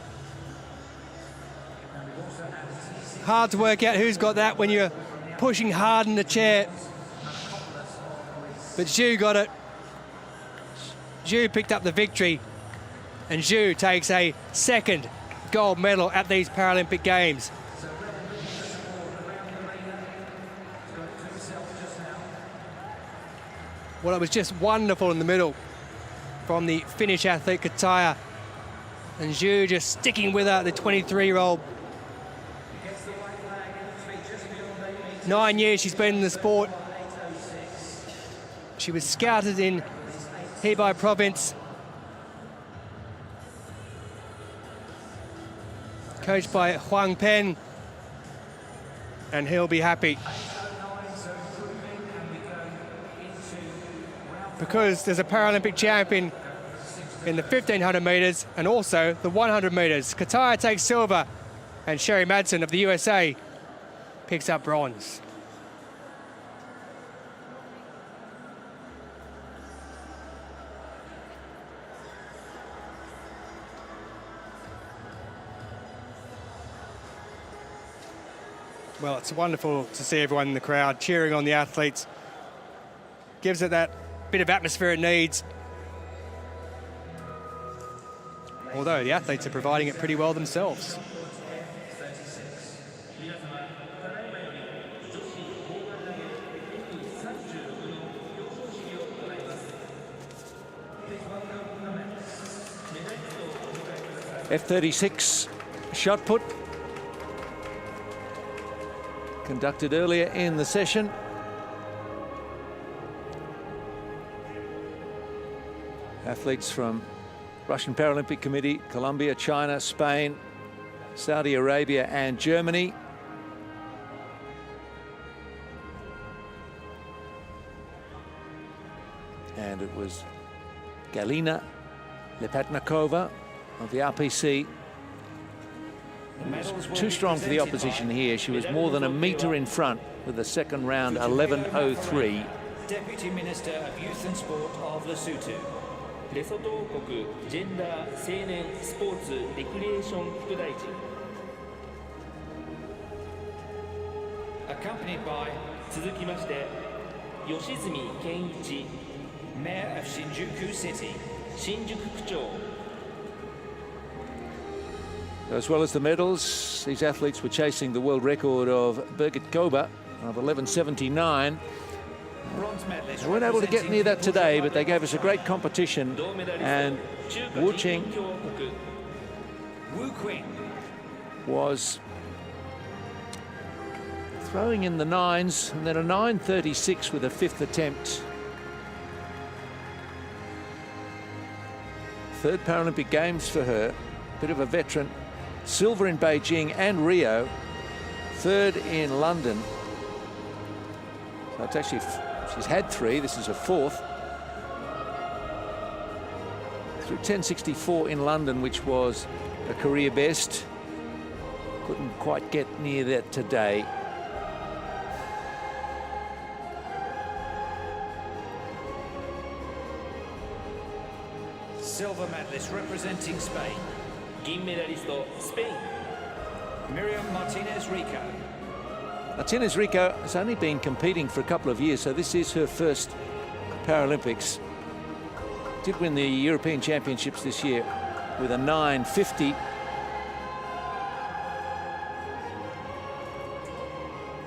Hard to work out who's got that when you're pushing hard in the chair. But Zhu got it. Zhu picked up the victory, and Zhu takes a second gold medal at these Paralympic Games. Well, it was just wonderful in the middle from the Finnish athlete Kataya, and Zhu just sticking with her, the 23-year-old. 9 years she's been in the sport. She was scouted in Hebei province, coached by Huang Pen, and he'll be happy because there's a Paralympic champion in the 1,500 metres and also the 100 metres. Kataya takes silver, and Sherry Madsen of the USA picks up bronze. Well, it's wonderful to see everyone in the crowd cheering on the athletes. Gives it that bit of atmosphere it needs. Although the athletes are providing it pretty well themselves. F-36 shot put, conducted earlier in the session. Athletes from Russian Paralympic Committee, Colombia, China, Spain, Saudi Arabia and Germany. And it was Galina Lepatnikova of the RPC. Too strong for the opposition here. She was more than a metre in front with the second round 11.03. Deputy Minister of Youth and Sport of Lesotho. レソト王国ジェンダー青年スポーツレクリエーション副大臣 Accompanied by 続きまして吉住健一 Mayor of Shinjuku City. 新宿区長 As well as the medals, these athletes were chasing the world record of Birgit Kober of 11.79. They weren't able to get near that today, but they gave us a great competition. And Wu Qing was throwing in the 9s, and then a 9.36 with a 5th attempt. 3rd Paralympic Games for her, bit of a veteran. Silver in Beijing and Rio, 3rd in London. So it's actually, she's had 3, this is her 4th. Through 10.64 in London, which was a career best. Couldn't quite get near that today. Silver medalist representing Spain. 銀メダリストスペイン Miriam Martinez-Rico. Martinez-Rico has only been competing for a couple of years, so this is her first Paralympics. Did win the European Championships this year with a 9.50.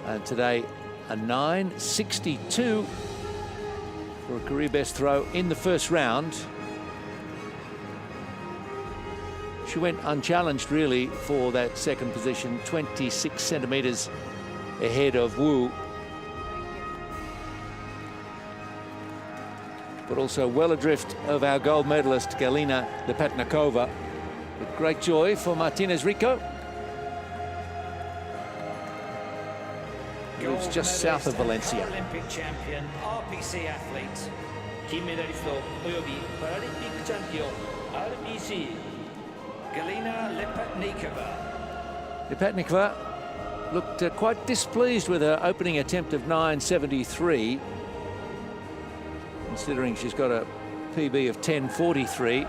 And today a 9.62 for a career best throw in the first round. She went unchallenged really for that second position, 26 centimeters ahead of Wu. But also well adrift of our gold medalist, Galina Lepatnikova. With great joy for Martinez-Rico. Lives just south of Valencia. Paralympic champion, RPC athlete. 金メダリストおよびパラリンピックチャンピオン RPC Galina Lepatnikova. Lepatnikova looked quite displeased with her opening attempt of 9.73, considering she's got a PB of 10.43,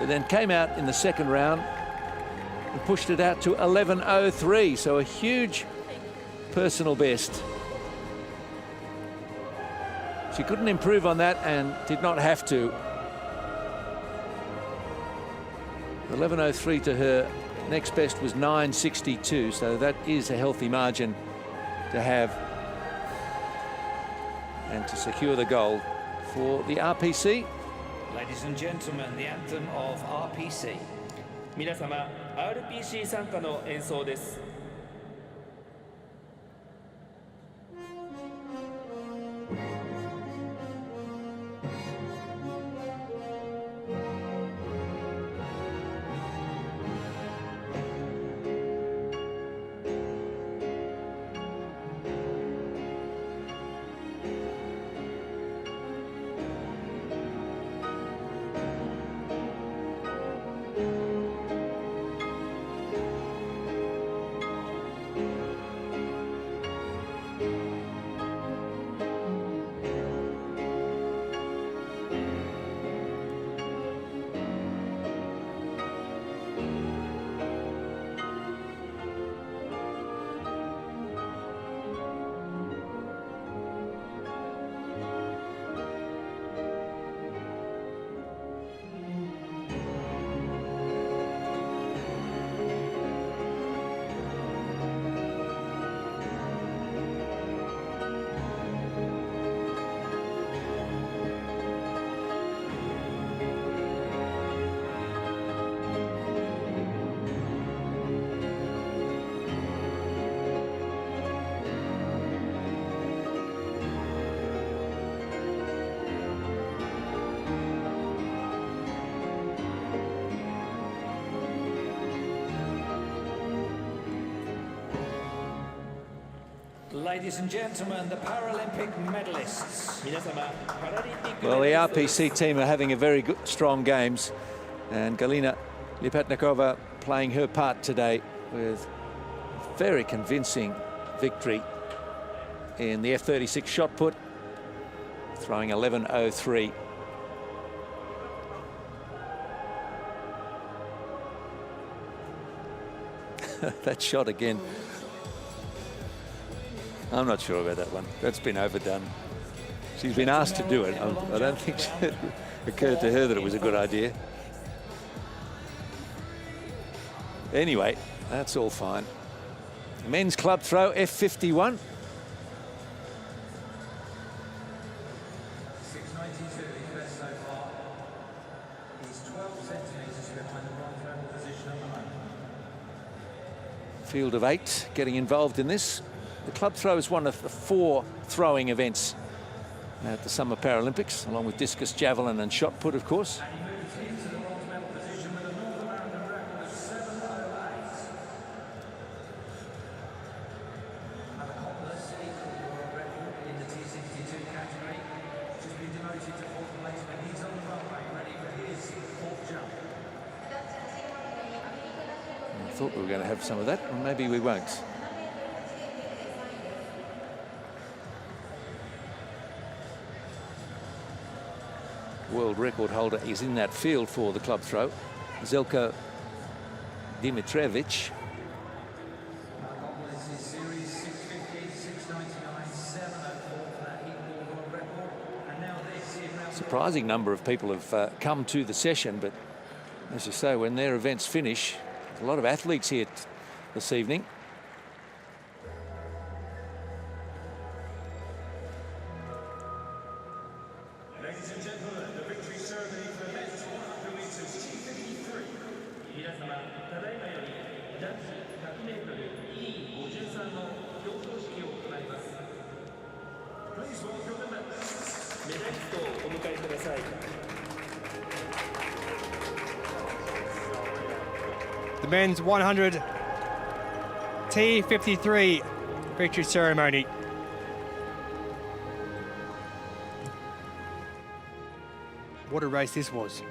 but then came out in the second round and pushed it out to 11.03, so a huge personal best. She couldn't improve on that and did not have to. 11.03 to her next best was 9.62, so that is a healthy margin to have and to secure the gold for the RPC. Ladies and gentlemen, the anthem of RPC. 皆様 RPC 参加の演奏です Ladies and gentlemen, the Paralympic medalists. 皆様パラリンピック Well, the メダリスト RPC team are having a very good, strong games, and Galina Lepatnikova playing her part today with a very convincing victory in the F36 shot put, throwing 11.03. That shot again. I'm not sure about that one. That's been overdone. She's been asked to do it. I don't think it occurred to her that it was a good idea. Anyway, that's all fine. Men's club throw, F51. Field of 8 getting involved in this. The club throw is one of the 4 throwing events at the Summer Paralympics, along with discus, javelin and shot put, of course. I thought we were going to have some of that, or maybe we won't. World record holder is in that field for the club throw, Zelko Dimitrievich. Surprising number of people have come to the session, but as you say, when their events finish, there's a lot of athletes here this evening. Ladies and gentlemen, the victory ceremony for the men's 100 meters T53. Please welcome the medalists. メダリストをお迎えください。 The men's 100 T53 victory ceremony. What a race this was.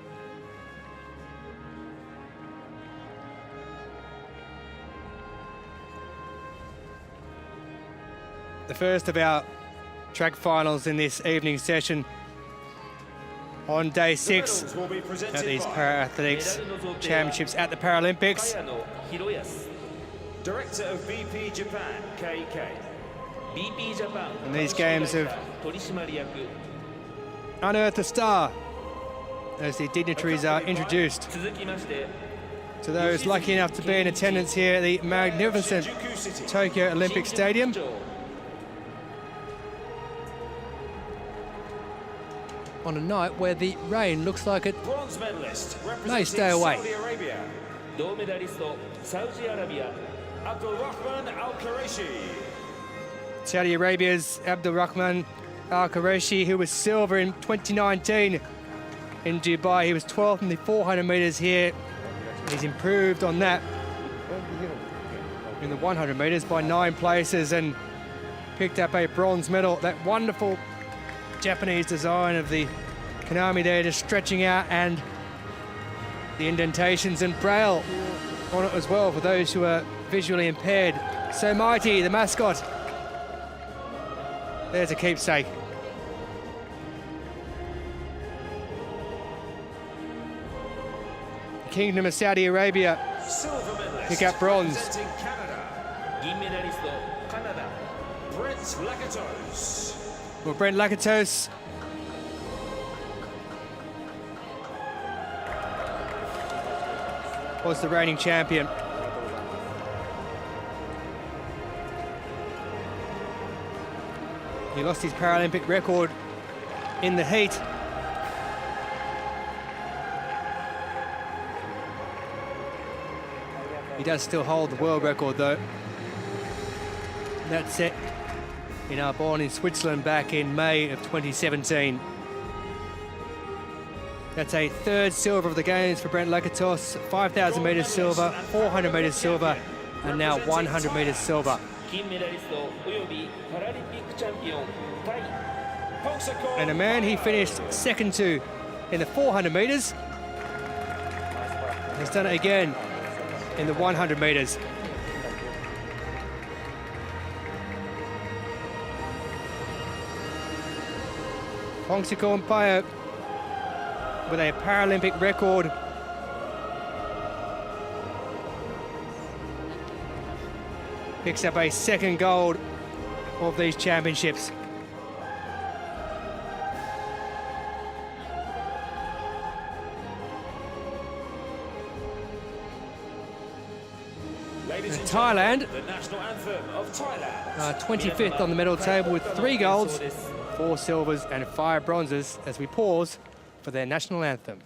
The first of our track finals in this evening session on day 6 at these Para-Athletics Championships at the Paralympics. Director of BP Japan, KK. BP Japan And these games have unearthed a star as the dignitaries are introduced 続きまして to those lucky enough to be in attendance here at the magnificent Tokyo Olympic Stadium. On a night where the rain looks like it Bronze medalist may stay away. Saudi Arabia, 銅メダリストサウジアラビア Abdulrahman Al-Quraishi. Saudi Arabia's Abdulrahman Al-Quraishi, who was silver in 2019 in Dubai. He was 12th in the 400 metres here. He's improved on that in the 100 metres by 9 places and picked up a bronze medal. That wonderful Japanese design of the Konami there just stretching out, and the indentations and braille on it as well for those who are visually impaired. So Mighty, the mascot. There's a keepsake. The Kingdom of Saudi Arabia Silver medalist pick up bronze. representing Canada, 銀メダリストカナダ Brent Lakatos. Well, Brent Lakatos was the reigning champion. He lost his Paralympic record in the heat. He does still hold the world record though. That's set in Arbonne in Switzerland back in May of 2017. That's a third silver of the Games for Brent Lakatos. 5,000 metres silver, 400 metres silver, and now 100 metres silver. 金メダリストおよびパラリンピックチャンピオンタイ And a man he finished second to in the 400 metres has done it again in the 100 metres. Pongsiko Mpayo with a Paralympic record. Picks up a second gold of these championships. Ladies and Thailand, gentlemen, the national anthem of Thailand. 25th on the medal table with 3 golds, 4 silvers and 5 bronzes as we pause for their national anthem.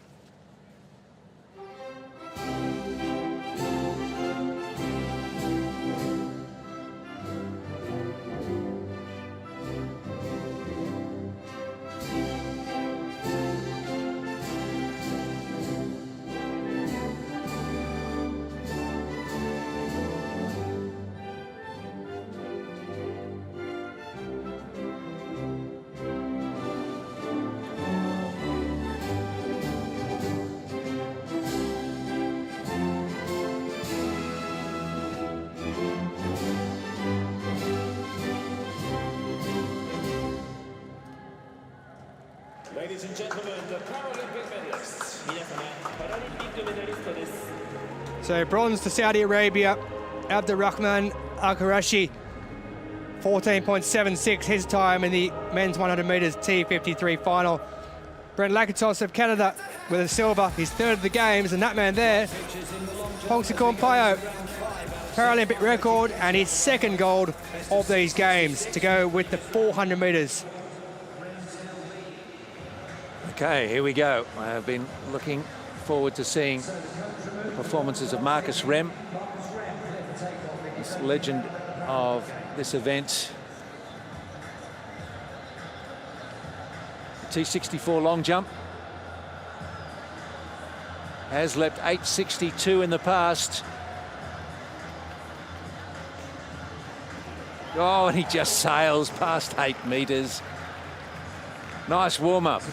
Ladies and gentlemen, the Paralympic medalists. 皆様パラリンピックメダリストです。 So bronze to Saudi Arabia, Abdurrahman Al-Qurashi, 14.76 his time in the men's 100 metres T53 final. Brent Lakatos of Canada with a silver, his 3rd of the games, and that man there, Pongsakorn Payo, Paralympic record and his 2nd gold of these games to go with the 400 metres. Okay, here we go. I have been looking forward to seeing the performances of Marcus Rem, this legend of this event. The T64 long jump has leapt 8.62 in the past. Oh, and he just sails past 8 metres. Nice warm-up.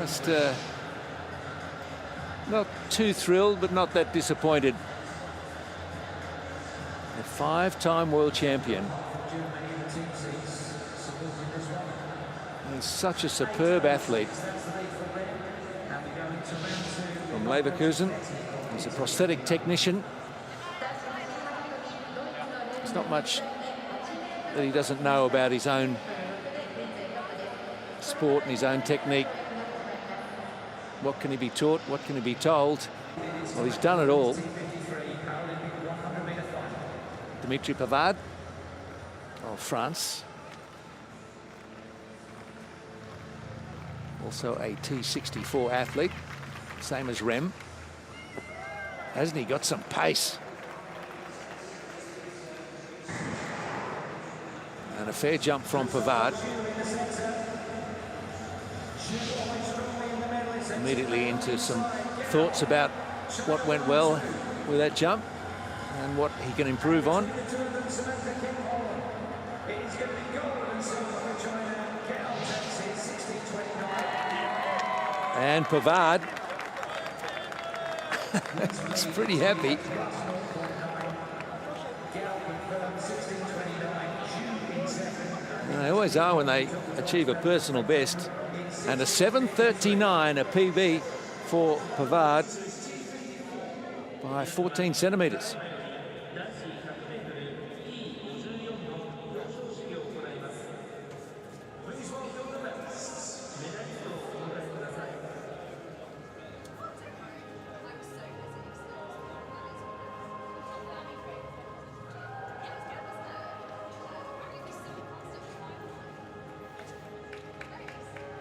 Just not too thrilled, but not that disappointed. A 5-time world champion. He's such a superb athlete. From Leverkusen, he's a prosthetic technician. There's not much that he doesn't know about his own sport and his own technique. What can he be taught? What can he be told? Well, he's done it all. Dimitri Pavard of France. Also a T64 athlete, same as Rem. Hasn't he got some pace? And a fair jump from Pavard. Immediately into some thoughts about what went well with that jump and what he can improve on. And Pavard is pretty happy. And they always are when they achieve a personal best. And a 7.39, a PB for Pavard by 14 centimetres.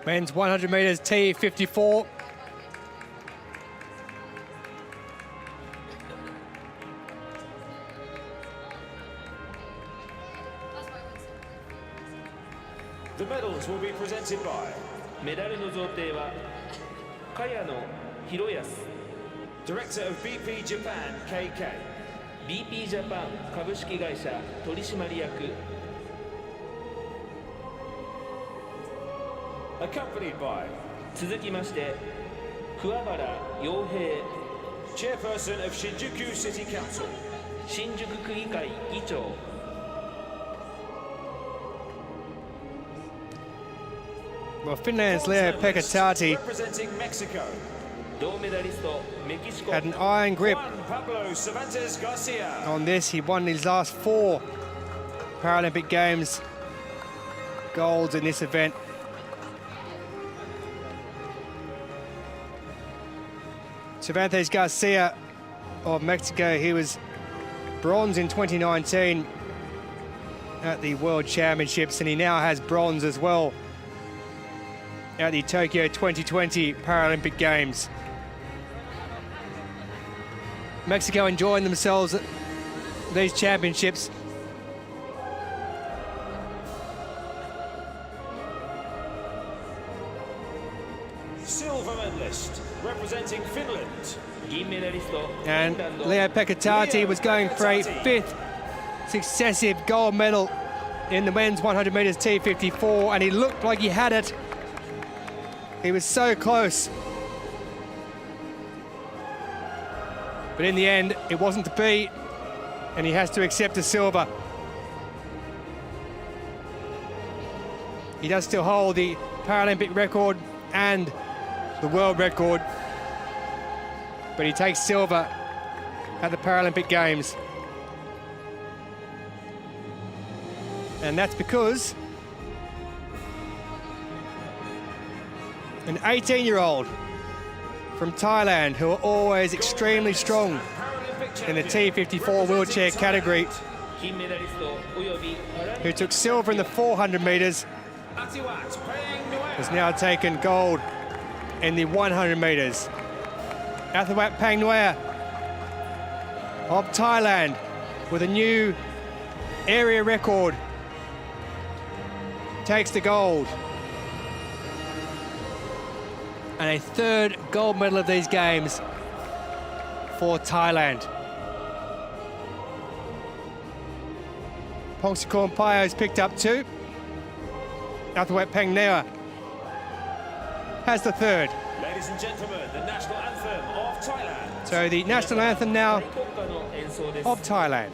Men's 100 metres T54. The medals will be presented by メダルの贈呈は茅野博康 Director of BP Japan KK, BP ジャパン株式会社取締役 accompanied by 続きまして桑原洋平 Chairperson of Shinjuku City Council, 新宿区議会議長 Well, Finland's Leo Pekatati representing Mexico, 銅メダリストメキシコ had an iron grip Juan Pablo Cervantes Garcia. on this. He won his last 4 Paralympic Games golds in this event. Cervantes Garcia of Mexico. He was bronze in 2019 at the World Championships, and he now has bronze as well at the Tokyo 2020 Paralympic Games. Mexico enjoying themselves at these championships. Silver medalist representing Finland. And Leo Pekatati was going for a 5th successive gold medal in the men's 100 metres T54, and he looked like he had it. He was so close. But in the end, it wasn't to be, and he has to accept a silver. He does still hold the Paralympic record and the world record, but he takes silver at the Paralympic Games. And that's because an 18-year-old from Thailand, who are always extremely strong in the T54 wheelchair category, who took silver in the 400 metres, has now taken gold in the 100 metres. Athawat Pangnoea of Thailand with a new area record takes the gold. And a 3rd gold medal of these games for Thailand. Pongsakorn Payo's picked up 2. Athawat Pangnoea has the 3rd. Ladies and gentlemen, the national anthem of Thailand. So the national anthem now of Thailand.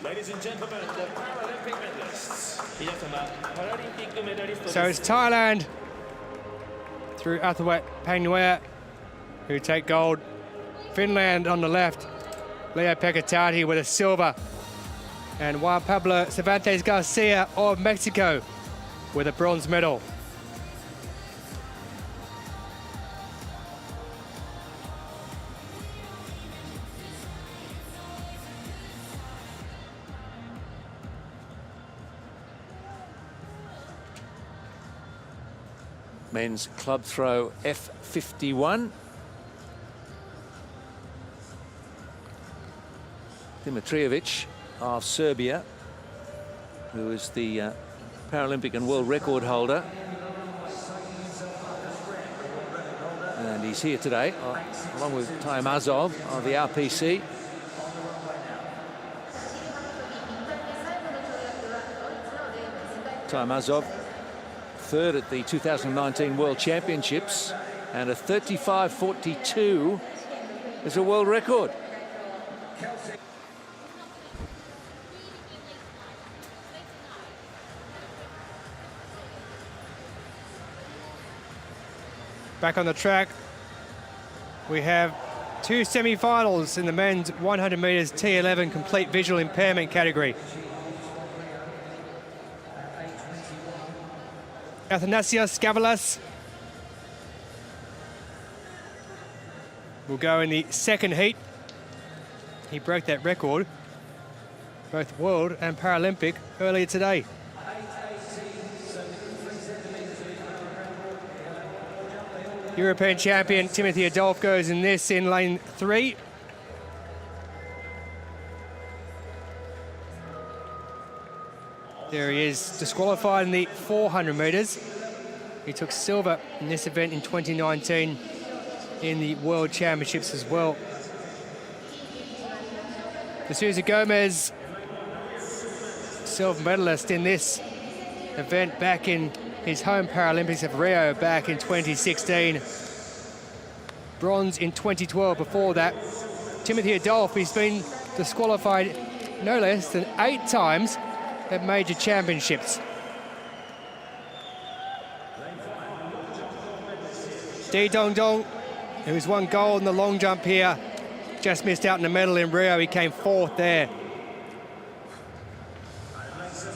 Ladies and gentlemen, the Paralympic medalists. So it's Thailand through Athawat Pangnoea, who take gold. Finland on the left, Leo Pekatati with a silver. And Juan Pablo Cervantes Garcia of Mexico with a bronze medal. Men's club throw F51. Dimitrijevic of Serbia, who is the Paralympic and world record holder. And he's here today, along with Taimazov of the RPC. Taimazov, 3rd at the 2019 World Championships, and a 35.42 is a world record. Back on the track, we have 2 semi-finals in the men's 100 metres T11 complete visual impairment category. Athanasios Skavalas will go in the 2nd heat. He broke that record, both world and Paralympic, earlier today. European champion Timothy Adolphe goes in this in lane 3. There he is, disqualified in the 400 metres. He took silver in this event in 2019 in the World Championships as well. De Sousa Gomez, silver medalist in this event back in his home Paralympics of Rio back in 2016. Bronze in 2012 before that. Timothy Adolphe, he's been disqualified no less than 8 times at major championships. Di Dong Dong, who's won gold in the long jump here, just missed out on the medal in Rio. He came 4th there.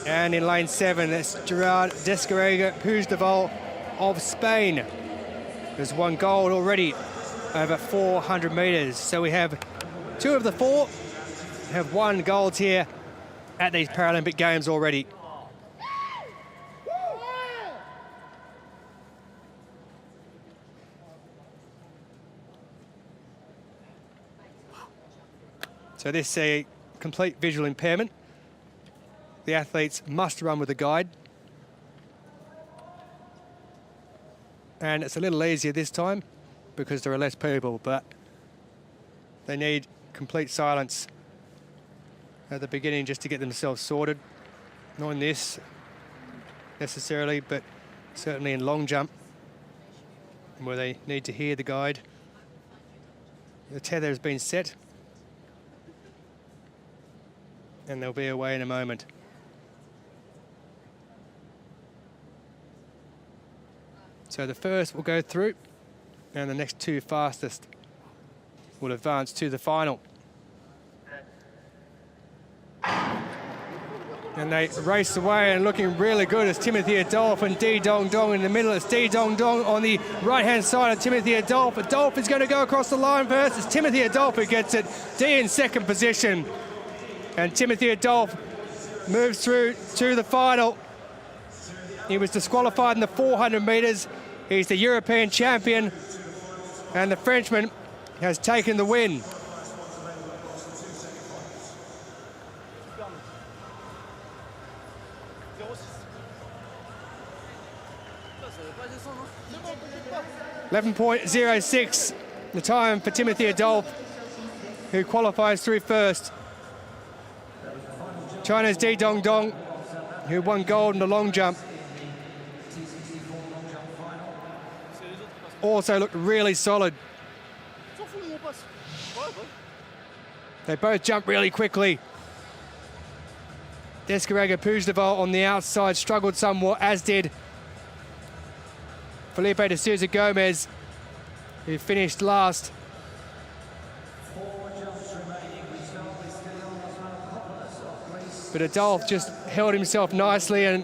And in lane 7, that's Gerard Descarrega Puigdevall of Spain, who's won gold already over 400 metres. So we have 2 of the 4 have won golds here at these Paralympic Games already. So this is a complete visual impairment. The athletes must run with a guide. And it's a little easier this time because there are less people, but they need complete silence at the beginning just to get themselves sorted. Not in this necessarily, but certainly in long jump, where they need to hear the guide. The tether has been set, and they'll be away in a moment. So the first will go through, and the next 2 fastest will advance to the final. And they race away, and looking really good is Timothy Adolphe and Di Dong Dong in the middle. It's Di Dong Dong on the right-hand side of Timothy Adolphe. Adolphe is going to go across the line first. It's Timothy Adolphe who gets it. Di in second position. And Timothy Adolphe moves through to the final. He was disqualified in the 400 metres. He's the European champion, and the Frenchman has taken the win. .11.06, the time for Timothy Adolphe, who qualifies through first. China's Di Dong Dong, who won gold in the long jump, also looked really solid. They both jumped really quickly. Descarrega Puigdevall on the outside struggled somewhat, as did Felipe de Sousa Gomez, who finished last. But Adolphe just held himself nicely, and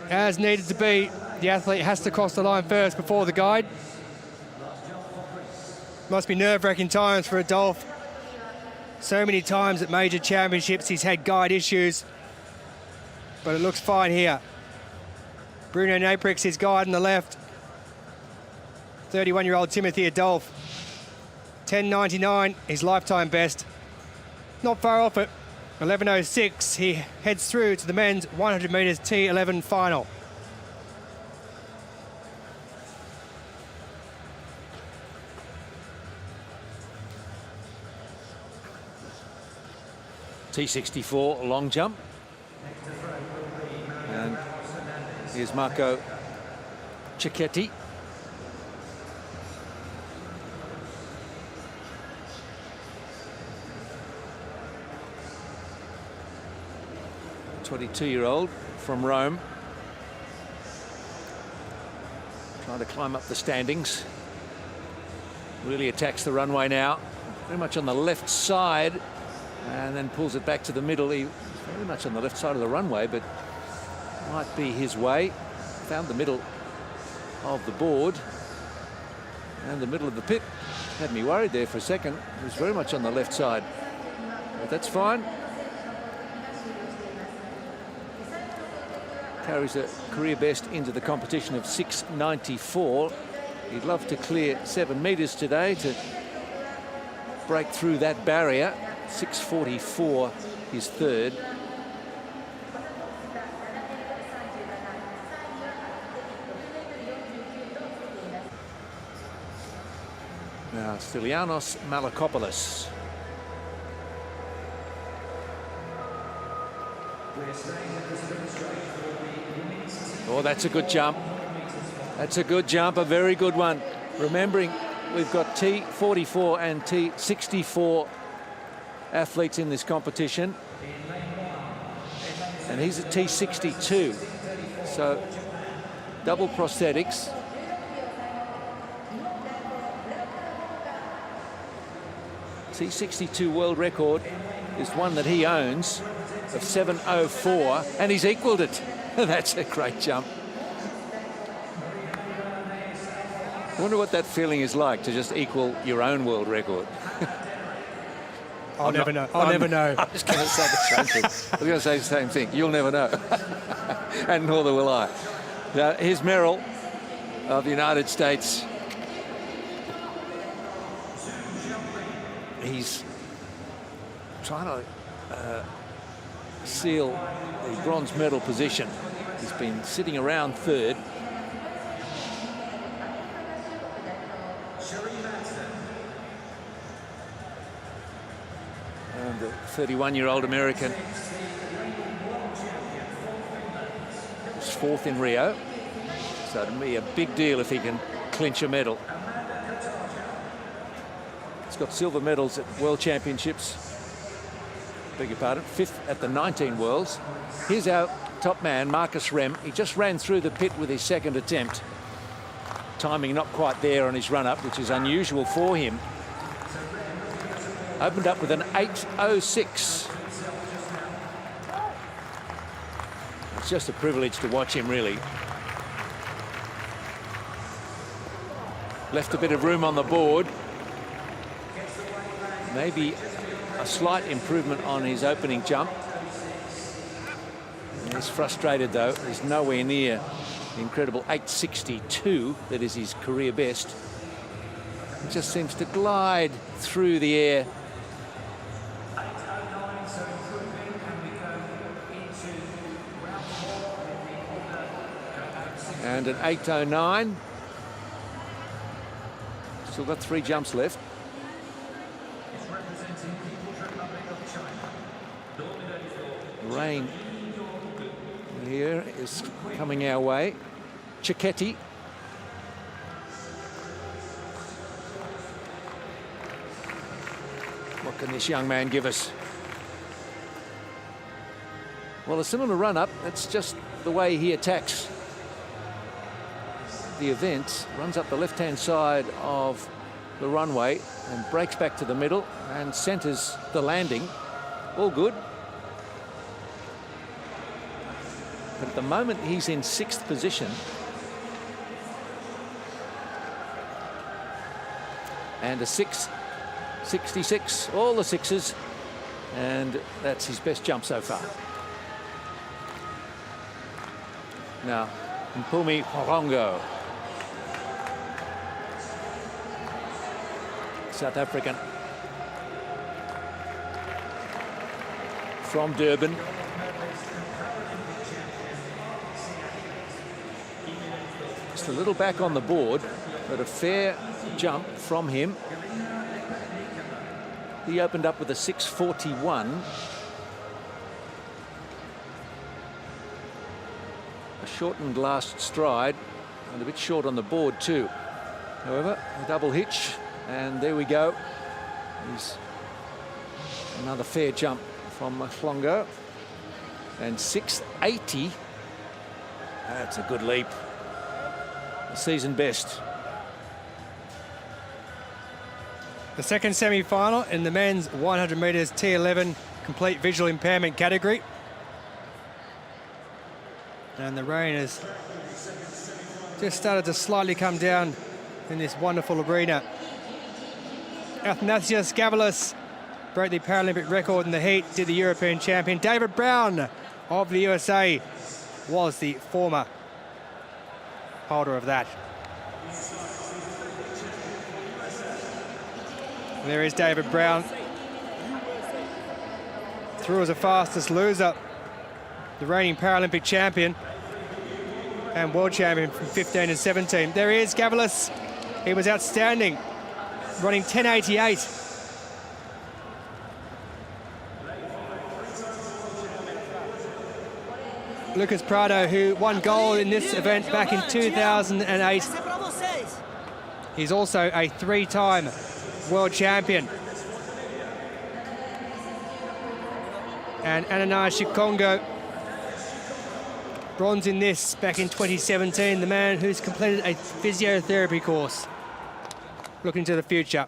as needed to be, the athlete has to cross the line first before the guide. Must be nerve-wracking times for Adolphe. So many times at major championships he's had guide issues, but it looks fine here. Bruno Naprix, his guide on the left. 31-year-old Timothy Adolphe. 10.99, his lifetime best. Not far off it. 11.06, he heads through to the men's 100 metres T11 final. T64 long jump. And here's Marco Cicchetti. A 22-year-old from Rome. Trying to climb up the standings. Really attacks the runway now. Very much on the left side. And then pulls it back to the middle. He's very much on the left side of the runway, but might be his way. Found the middle of the board and the middle of the pit. Had me worried there for a second. He was very much on the left side, but that's fine. Carries a career best into the competition of 6.94. He'd love to clear 7 metres today to break through that barrier. 6.44, his third. Now, Stylianos Malakopoulos. Oh, that's a good jump. That's a good jump, a very good one. Remembering we've got T44 and T64 athletes in this competition. And he's at T62. So double prosthetics. T62 world record is one that he owns of 7:04, and he's equaled it. That's a great jump. I wonder what that feeling is like, to just equal your own world record. I'll never know. I'll never know. I was going to say the same thing. I was going to say the same thing. You'll never know. And nor will I. Now, here's Merrill of the United States. He's trying to seal the bronze medal position. He's been sitting around third. And the 31-year-old American was fourth in Rio. So it'll be a big deal if he can clinch a medal. He's got silver medals at World Championships. Beg your pardon, fifth at the 19 Worlds. Here's our top man, Marcus Rem. He just ran through the pit with his second attempt. Timing not quite there on his run-up, which is unusual for him. Opened up with an 8:06. It's just a privilege to watch him, really. Left a bit of room on the board. Maybe a slight improvement on his opening jump. He's frustrated, though. He's nowhere near the incredible 8:62 that is his career best. He just seems to glide through the air. And an 8:09. Still got 3 jumps left. Rain here is coming our way. Cicchetti. What can this young man give us? Well, a similar run-up. That's just the way he attacks the event. Runs up the left-hand side of the runway and breaks back to the middle and centers the landing. All good. But at the moment, he's in 6th position. And a 6:66, all the 6s. And that's his best jump so far. Now, Mpumi Porongo. South African. From Durban. Just a little back on the board, but a fair jump from him. He opened up with a 6:41. A shortened last stride and a bit short on the board too. However, a double hitch, and there we go. Here's another fair jump from Mhlongo. And 6:80. That's a good leap. A season best. The second semi-final in the men's 100 metres T11 complete visual impairment category. And the rain has just started to slightly come down in this wonderful arena. Athanasios Gavalis broke the Paralympic record in the heat, did the European champion. David Brown of the USA was the former holder of that. And there is David Brown. Through as a fastest loser, the reigning Paralympic champion and world champion from 15 and 17. There he is, Gavalis. He was outstanding. running 10.88. Lucas Prado, who won gold in this event back in 2008. He's also a 3-time world champion. And Ananias Shikongo, bronze in this back in 2017, the man who's completed a physiotherapy course. Looking to the future.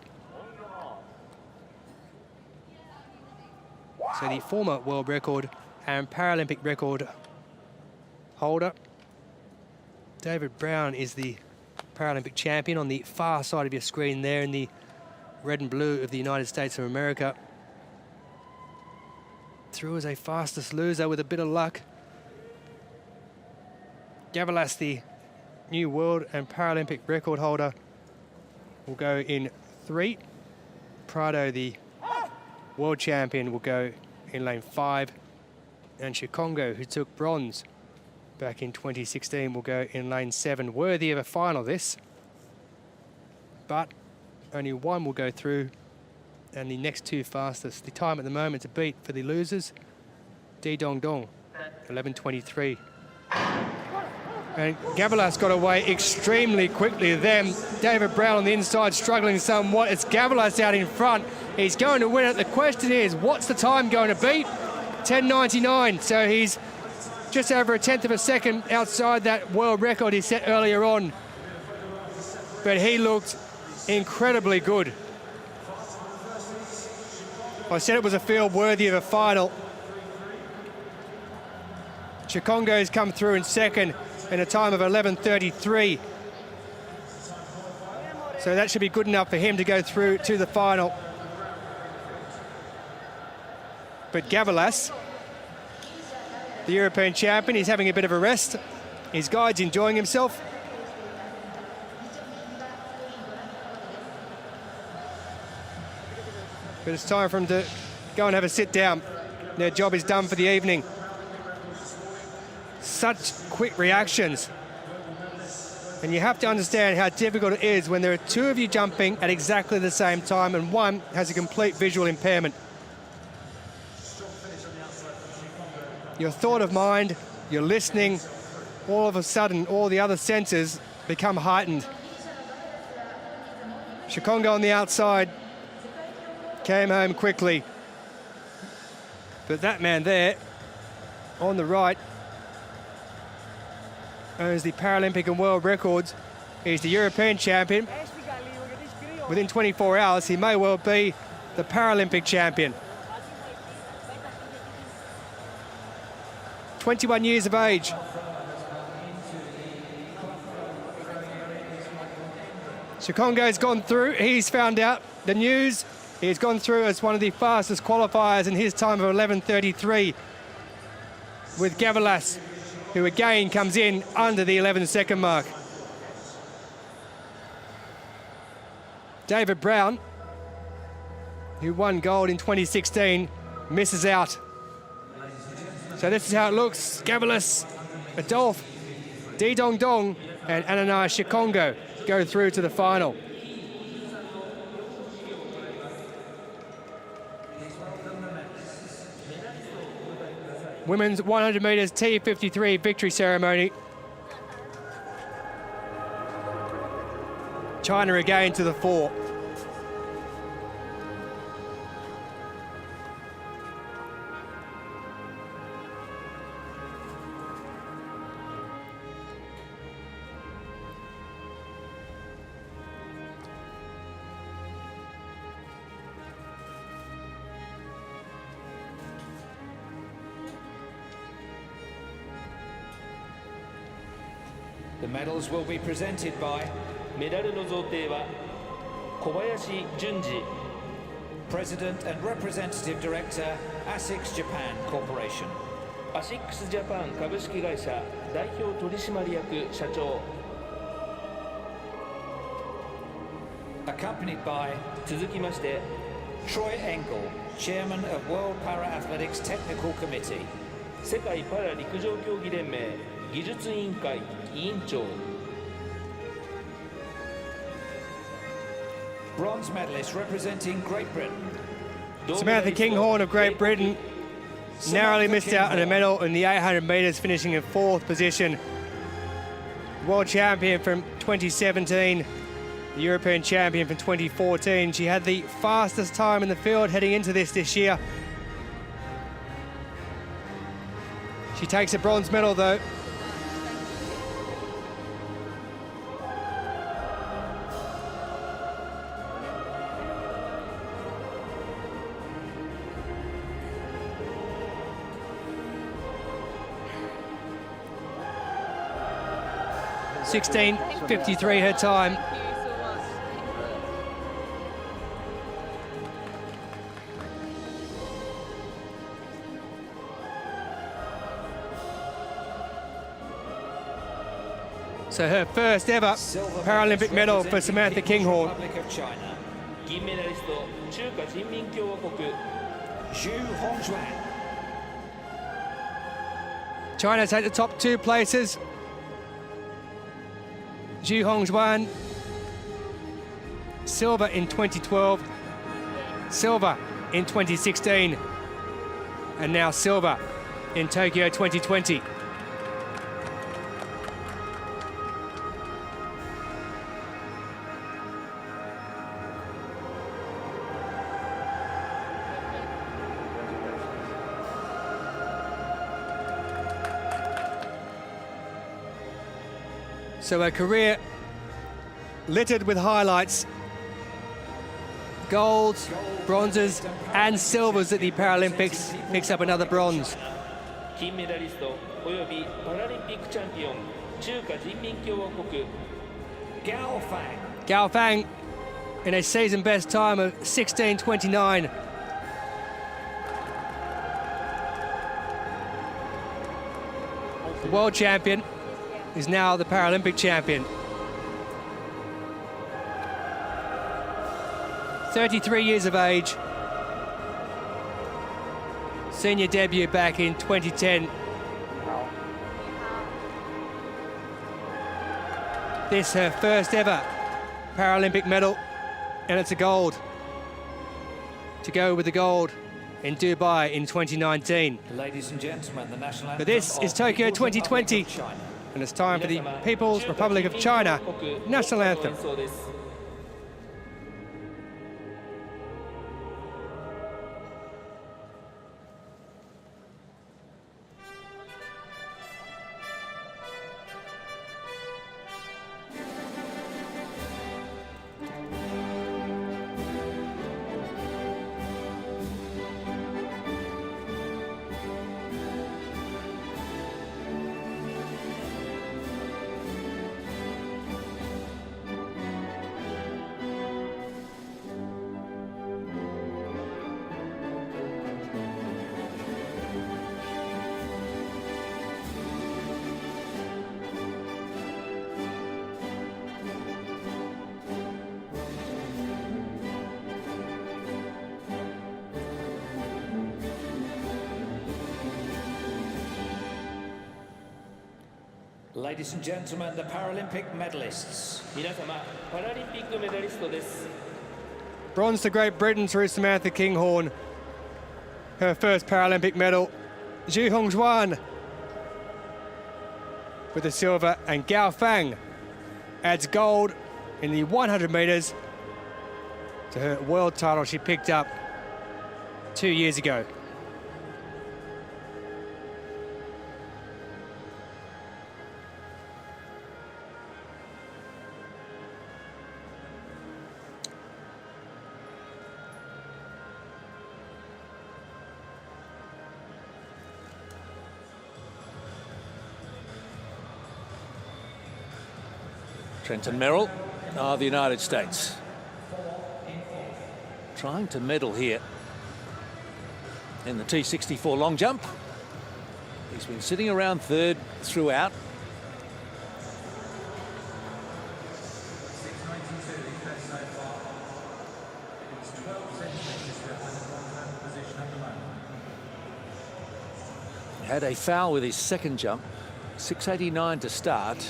So the former world record and Paralympic record holder, David Brown, is the Paralympic champion on the far side of your screen there in the red and blue of the United States of America. Through as a fastest loser with a bit of luck. Gavalas, the new world and Paralympic record holder, will go in 3. Prado, the world champion, will go in lane 5. And Shikongo, who took bronze back in 2016, will go in lane 7. Worthy of a final, this. But only one will go through, and the next 2 fastest. The time at the moment to beat for the losers, Di Dong Dong, 11.23. And Gavalas got away extremely quickly then. David Brown on the inside struggling somewhat. It's Gavalas out in front. He's going to win it. The question is, what's the time going to beat? 10.99, so he's just over a tenth of a second outside that world record he set earlier on. But he looked incredibly good. I said it was a field worthy of a final. Shikongo's come through in second in a time of 11.33. So that should be good enough for him to go through to the final. But Gavalas, the European champion, he's having a bit of a rest. His guide's enjoying himself. But it's time for him to go and have a sit down. Their job is done for the evening. Such quick reactions. And you have to understand how difficult it is when there are 2 of you jumping at exactly the same time and one has a complete visual impairment. Your thought of mind, your listening, all of a sudden, all the other senses become heightened. Shikongo on the outside came home quickly. But that man there, on the right, owns the Paralympic and world records. He's the European champion. Within 24 hours, he may well be the Paralympic champion. 21 years of age. Shikongo's gone through. He's found out the news. He's gone through as one of the fastest qualifiers in his time of 11.33 with Gavalas, who again comes in under the 11-second mark. David Brown, who won gold in 2016, misses out. So this is how it looks. Gavalas, Adolphe, Di Dong Dong, and Ananias Shikongo go through to the final. Women's 100 metres T53 victory ceremony. China again to the fore. The medals will be presented by メダルの贈呈は小林淳二 President and Representative Director, ASICS Japan Corporation. アシックスジャパン株式会社代表取締役社長 Accompanied by 続きまして Troy Engel, Chairman of World Para-Athletics Technical Committee. 世界パラ陸上競技連盟技術委員会委員長 bronze medalist representing Great Britain. Samantha Kinghorn of Great Britain narrowly missed out on a medal in the 800 metres, finishing in 4th position. World champion from 2017, the European champion from 2014. She had the fastest time in the field heading into this year. She takes a bronze medal though. (16:53) her time. Thank you so much. So her first ever Silver Paralympic medalist medal for Samantha representing Kinghorn. People's Republic of China. 銀メダリスト中華人民共和国 Zhu Hongzhuang. China take the top 2 places. Zhu Hongzhuang, silver in 2012, silver in 2016, and now silver in Tokyo 2020. So a career littered with highlights, golds, bronzes and silvers at the Paralympics. Picks up another bronze. 金メダリストおよびパラリンピックチャンピオン中華人民共和国 Gao Fang. Gao Fang in a season best time of 16:29. The world champion is now the Paralympic champion. 33 years of age. Senior debut back in 2010. This her first ever Paralympic medal, and it's a gold. To go with the gold in Dubai in 2019. Ladies and gentlemen, the national anthem But this is of Tokyo People's Republic 2020, of China. and it's time for the People's Republic of China national anthem. Ladies and gentlemen, the Paralympic medalists. 皆様パラリンピックメダリストです Bronze to Great Britain through Samantha Kinghorn. Her first Paralympic medal. Zhu Hongzhuang with the silver, and Gao Fang adds gold in the 100 metres to her world title she picked up 2 years ago. Trenton Merrill of the United States. Trying to medal here in the T64 long jump. He's been sitting around third throughout. Had a foul with his second jump. 6:89 to start.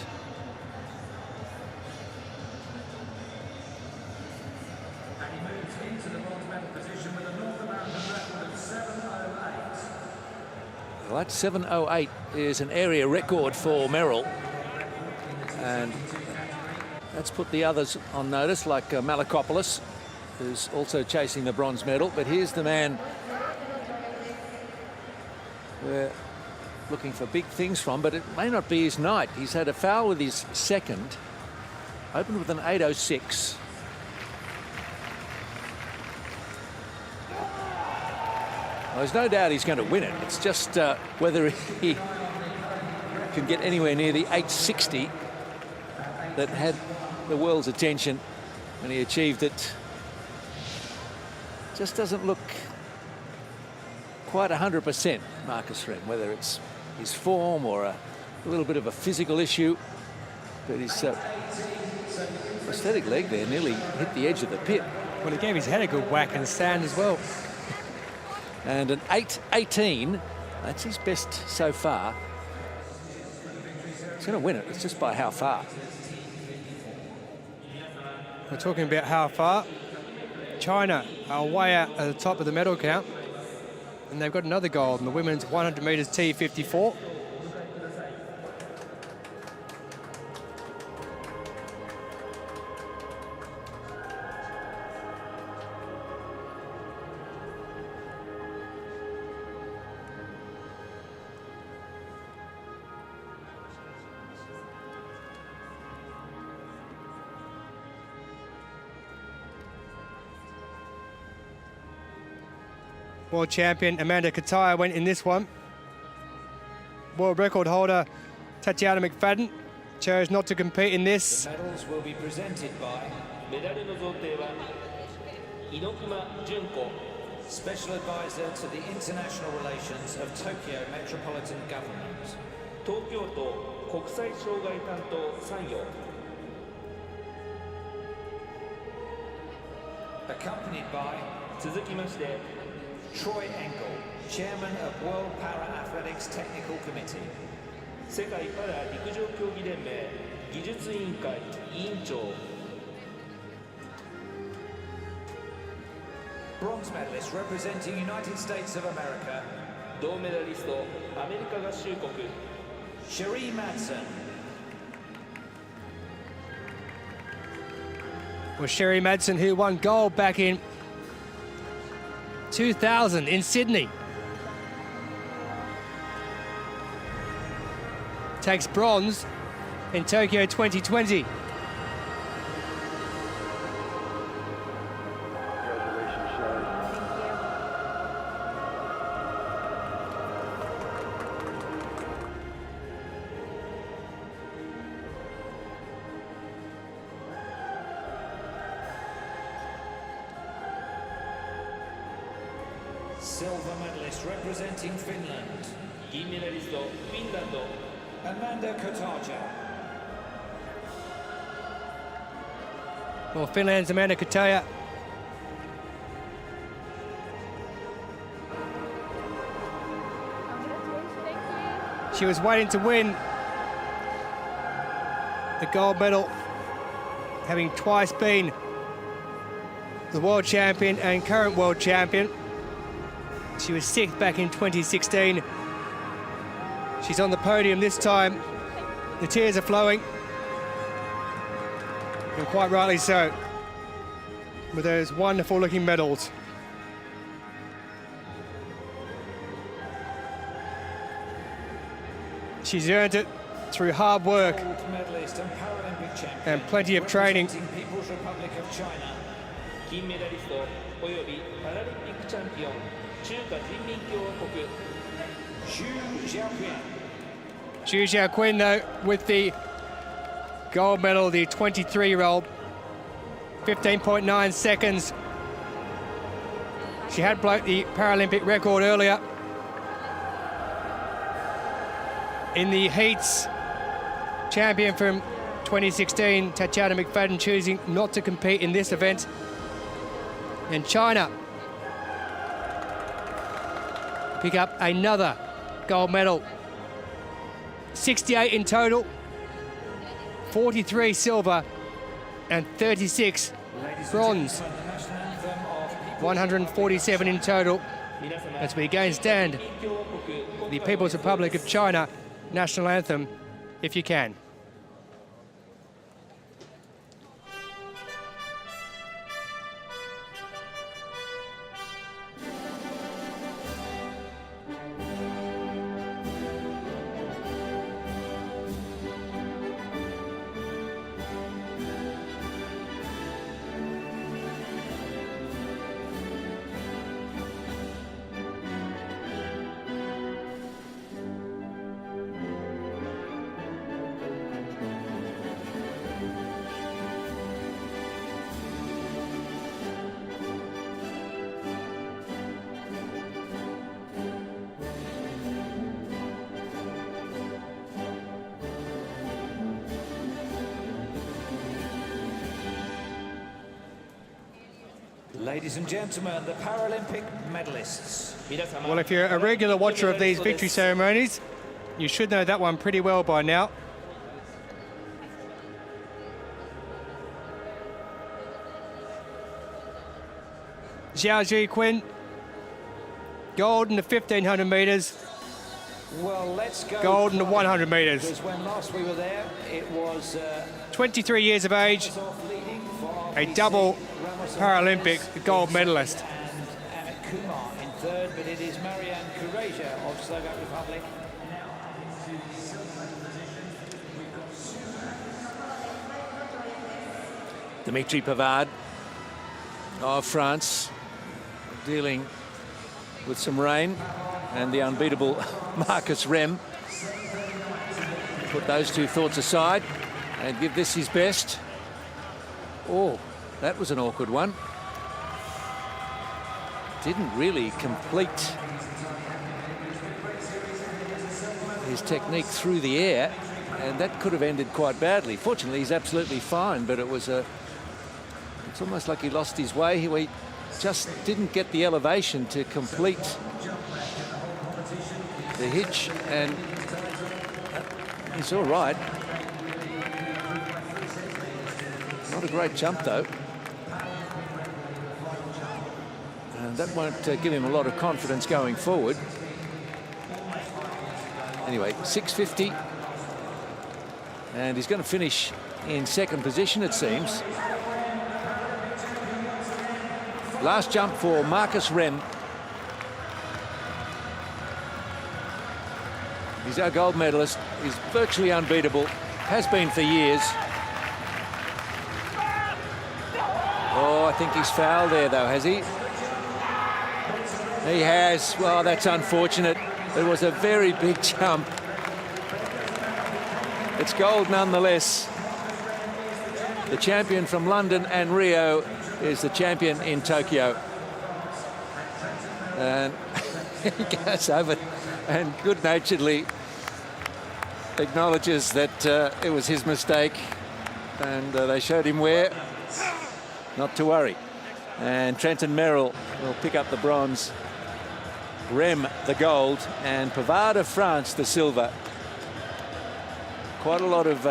Well, that 7:08 is an area record for Merrill. And that's put the others on notice, like Malakopoulos, who's also chasing the bronze medal. But here's the man we're looking for big things from, but it may not be his night. He's had a foul with his second, opened with an 8:06. Well, there's no doubt he's going to win it. It's just whether he can get anywhere near the 8:60 that had the world's attention when he achieved it. Just doesn't look quite 100%, Marcus Ring, whether it's his form or a little bit of a physical issue. But his prosthetic leg there nearly hit the edge of the pit. Well, he gave his head a good whack in the sand as well. And an 8:18, that's his best so far. He's going to win it. It's just by how far. We're talking about how far. China are way out at the top of the medal count. And they've got another gold in the women's 100 metres T54. World champion Amanda Kataya went in this one. World record holder Tatiana McFadden chose not to compete in this. The medals will be presented by メダルの贈呈は猪熊純子 Special Advisor to the International Relations of Tokyo Metropolitan Government. 東京都国際障害担当参与 Accompanied by 続きまして Troy Engel, Chairman of World Para-Athletics Technical Committee. 世界パラ陸上競技連盟技術委員会委員長 Bronze medalist representing United States of America, 銅メダリストアメリカ合衆国 Cherie Madsen. Well, Cherie Madsen, who won gold back in 2000 in Sydney, takes bronze in Tokyo 2020. Silver medalist representing Finland, 銀メダリストフィンランド Amanda Kotarja. Well, Finland's Amanda Kataya she was waiting to win the gold medal, having twice been the world champion and current world champion. She was sixth back in 2016. She's on the podium this time. The tears are flowing, and quite rightly so, with those wonderful looking medals. She's earned it through hard work Gold medalist and Paralympic champion. and plenty of training. Representing People's Republic of China, 金メダリストおよびパラリンピックチャンピオン中華人民共和国 Xu Xiaoqian. Xu Xiaoqin, though, with the gold medal, the 23-year-old, 15.9 seconds. She had broke the Paralympic record earlier. In the heats, champion from 2016, Tatiana McFadden, choosing not to compete in this event. And China pick up another gold medal. 68 in total, 43 silver and 36 bronze. 147 in total as we again stand the People's Republic of China national anthem if you can. Ladies and gentlemen, the Paralympic medalists. Well, if you're a regular watcher of these victory ceremonies, you should know that one pretty well by now. Xiao Ji-Quinn, gold in the 1500 metres, Well, let's go. gold in the 100 metres. Because when last we were there, it was 23 years of age, a double Paralympic gold medalist. and Amit Kumar in third, but it is Marianne Kureja of Slovak Republic. Dimitri Pavard of France dealing with some rain, and the unbeatable Marcus Rem. Put those two thoughts aside and give this his best. Oh, that was an awkward one. Didn't really complete his technique through the air, and that could have ended quite badly. Fortunately, he's absolutely fine, but it was it's almost like he lost his way. He just didn't get the elevation to complete the hitch, and he's all right. Not a great jump, though. And that won't give him a lot of confidence going forward. Anyway, 650. And he's going to finish in second position, it seems. Last jump for Marcus Rem. He's our gold medalist. He's virtually unbeatable. Has been for years. Oh, I think he's fouled there, though, has he? He has. Well, that's unfortunate. It was a very big jump. It's gold nonetheless. The champion from London and Rio is the champion in Tokyo. And he goes over and good-naturedly acknowledges that it was his mistake, and they showed him where. Not to worry. And Trenton Merrill will pick up the bronze, Rem the gold, and Pavard of France the silver. Quite a lot of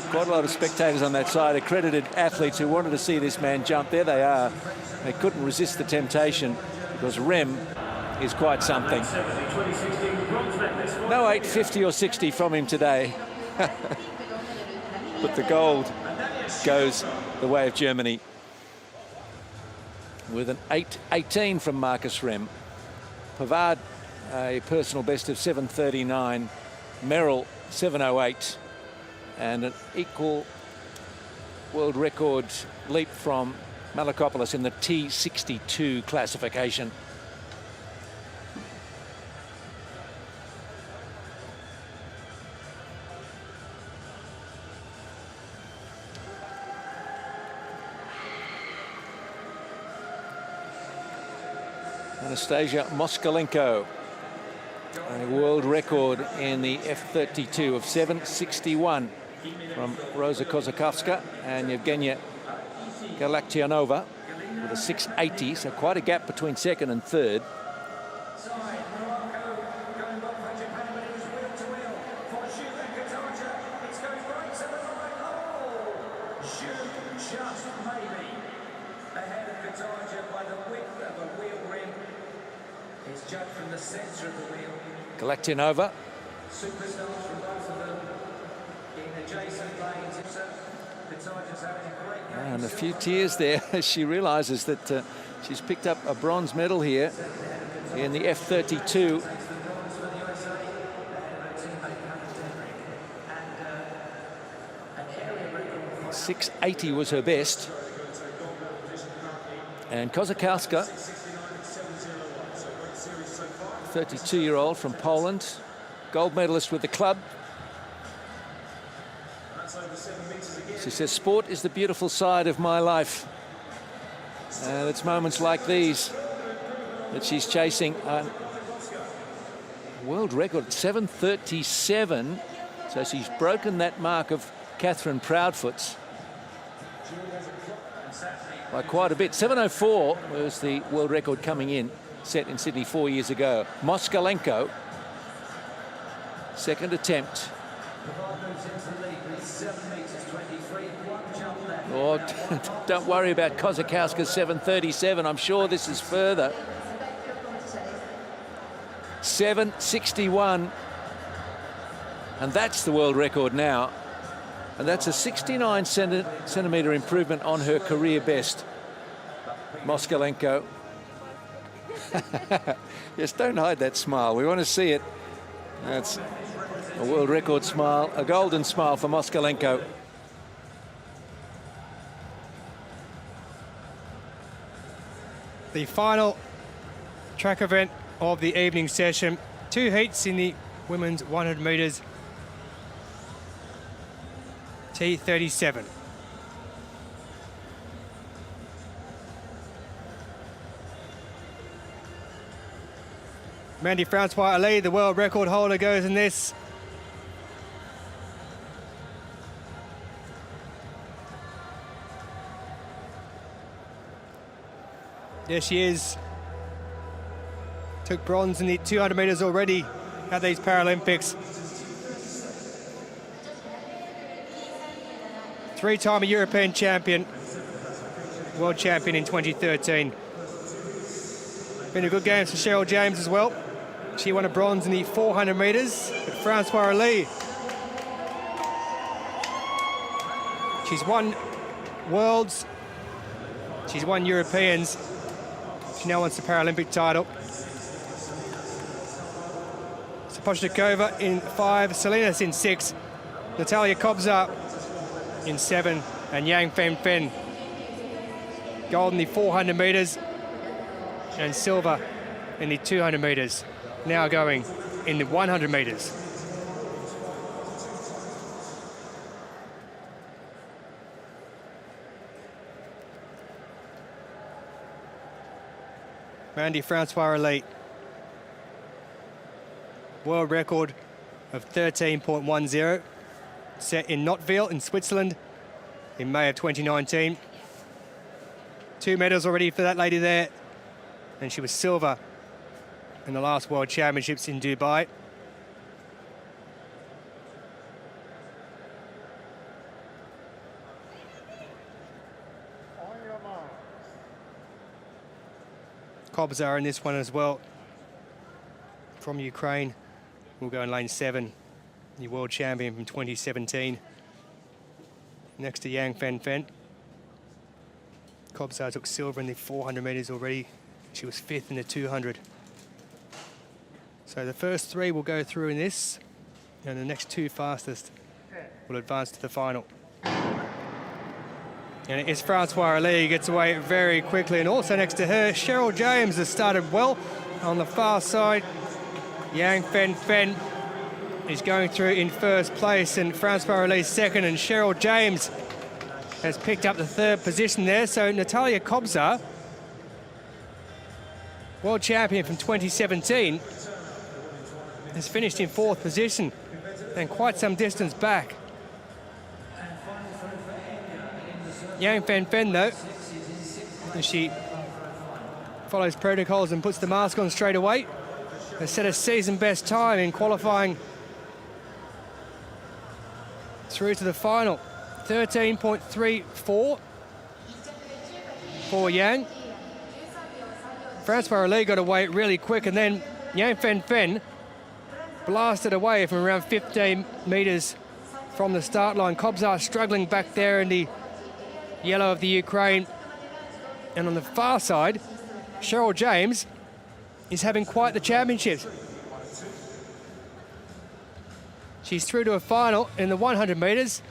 quite a lot of spectators on that side, accredited athletes who wanted to see this man jump. There they are. They couldn't resist the temptation because Rem is quite something. No 850 or 60 from him today. But the gold goes the way of Germany with an 8:18 from Marcus Rem. Pavard, a personal best of 7:39. Merrill, 7:08. And an equal world record leap from Malakopoulos in the T62 classification. Anastasia Moskalenko, a world record in the F32 of 7:61 from Rosa Kozakovska, and Yevgenia Galaktianova with a 6:80, so quite a gap between second and third. It's judged from the centre of the wheel. Galactinova. Superstars from both of them in adjacent lanes. Nataja's having a great game. And a few tears there as she realises that she's picked up a bronze medal here in the F32. 680 was her best. And Kozakowska, 32-year-old from Poland, gold medalist with the club. She says, sport is the beautiful side of my life. And it's moments like these that she's chasing. World record, 7:37. So she's broken that mark of Catherine Proudfoot's by quite a bit. 7:04 was the world record coming in, set in Sydney 4 years ago. Moskalenko, second attempt. Oh, don't worry about Kozakowska's 7:37. I'm sure this is further. 7:61. And that's the world record now. And that's a 69 centimetre improvement on her career best. Moskalenko. Yes, don't hide that smile. We want to see it. That's a world record smile, a golden smile for Moskalenko. The final track event of the evening session. 2 heats in the women's 100 metres. T37. Mandy Francois Ali, the world record holder, goes in this. There she is. Took bronze in the 200 metres already at these Paralympics. 3-time European champion, world champion in 2013. Been a good game for Cheryl James as well. She won a bronze in the 400 metres at Francois Ali. She's won Worlds, she's won Europeans. She now wants the Paralympic title. Sapochnikova in 5, Salinas in 6, Natalia Kobza in 7, and Yang Fen gold in the 400 metres and silver in the 200 metres. Now going in the 100 metres. Mandy Francois Elite. World record of 13.10. Set in Notteville in Switzerland in May of 2019. 2 medals already for that lady there. And she was silver in the last World Championships in Dubai. Kobza in this one as well. From Ukraine, will go in lane 7. The world champion from 2017. Next to Yang Fen. Kobza took silver in the 400 metres already. She was 5th in the 200. So the first 3 will go through in this, and the next 2 fastest will advance to the final. And it is Francois Ali who gets away very quickly, and also next to her, Cheryl James has started well on the far side. Yang Fen is going through in first place, and Francois Ali second, and Cheryl James has picked up the 3rd position there. So Natalia Kobza, world champion from 2017, has finished in 4th position and quite some distance back. Yang Fen though, as she follows protocols and puts the mask on straight away, has set a season best time in qualifying through to the final. 13.34 for Yang. Francois Lee got away really quick, and then Yang Fen Fen blasted away from around 15 metres from the start line. Kobzar struggling back there in the yellow of the Ukraine. And on the far side, Cheryl James is having quite the championships. She's through to a final in the 100 metres,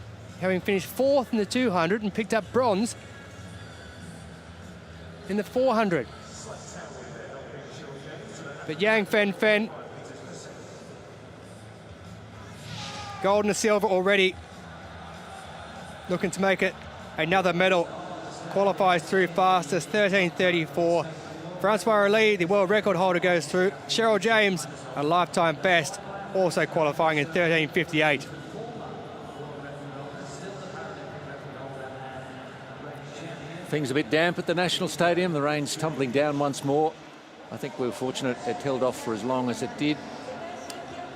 having finished 4th in the 200 and picked up bronze in the 400. But Yang Fen Fen, gold and a silver already, looking to make it another medal. Qualifies through fastest, 13:34. Francois Lee, the world record holder, goes through. Cheryl James, a lifetime best, also qualifying in 13:58. Things a bit damp at the National Stadium. The rain's tumbling down once more. I think we were fortunate it held off for as long as it did.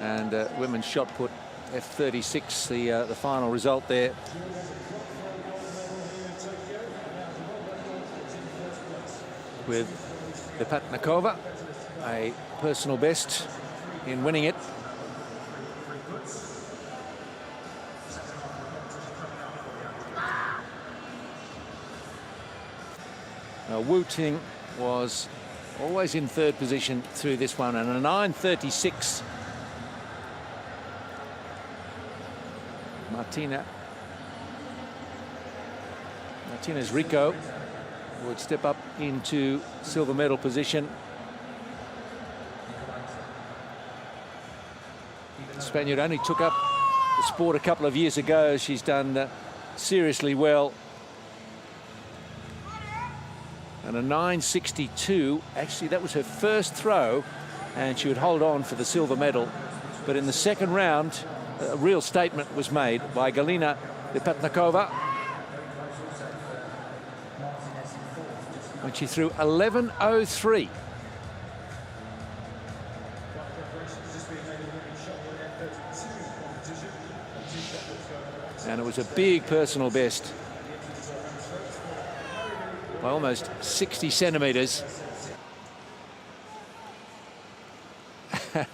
And women's shot put F36, the final result there. With Lepatnikova, a personal best in winning it. Now, Wu Ting was always in third position through this one, and a 9:36. Martinez Rico would step up into silver medal position. The Spaniard only took up the sport a couple of years ago. She's done seriously well. And a 9:62, actually that was her first throw, and she would hold on for the silver medal. But in the second round, a real statement was made by Galina Lepatnikova when she threw 11:03. And it was a big personal best by almost 60 centimetres.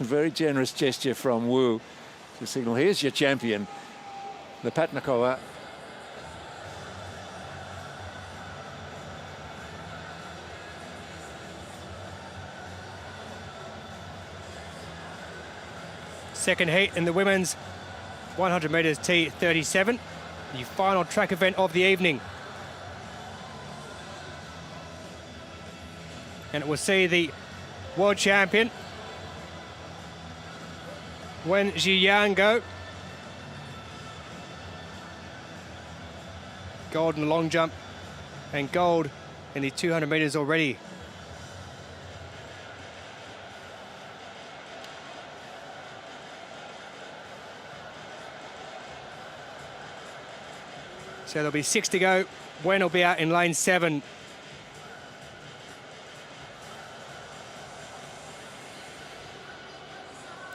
Very generous gesture from Wu to signal, here's your champion, Lepatnikova. Second heat in the women's 100 metres T37, the final track event of the evening. And it will see the world champion Wen Zhiyan go. Gold in the long jump and gold in the 200 metres already. So there'll be 6 to go. Wen will be out in lane 7.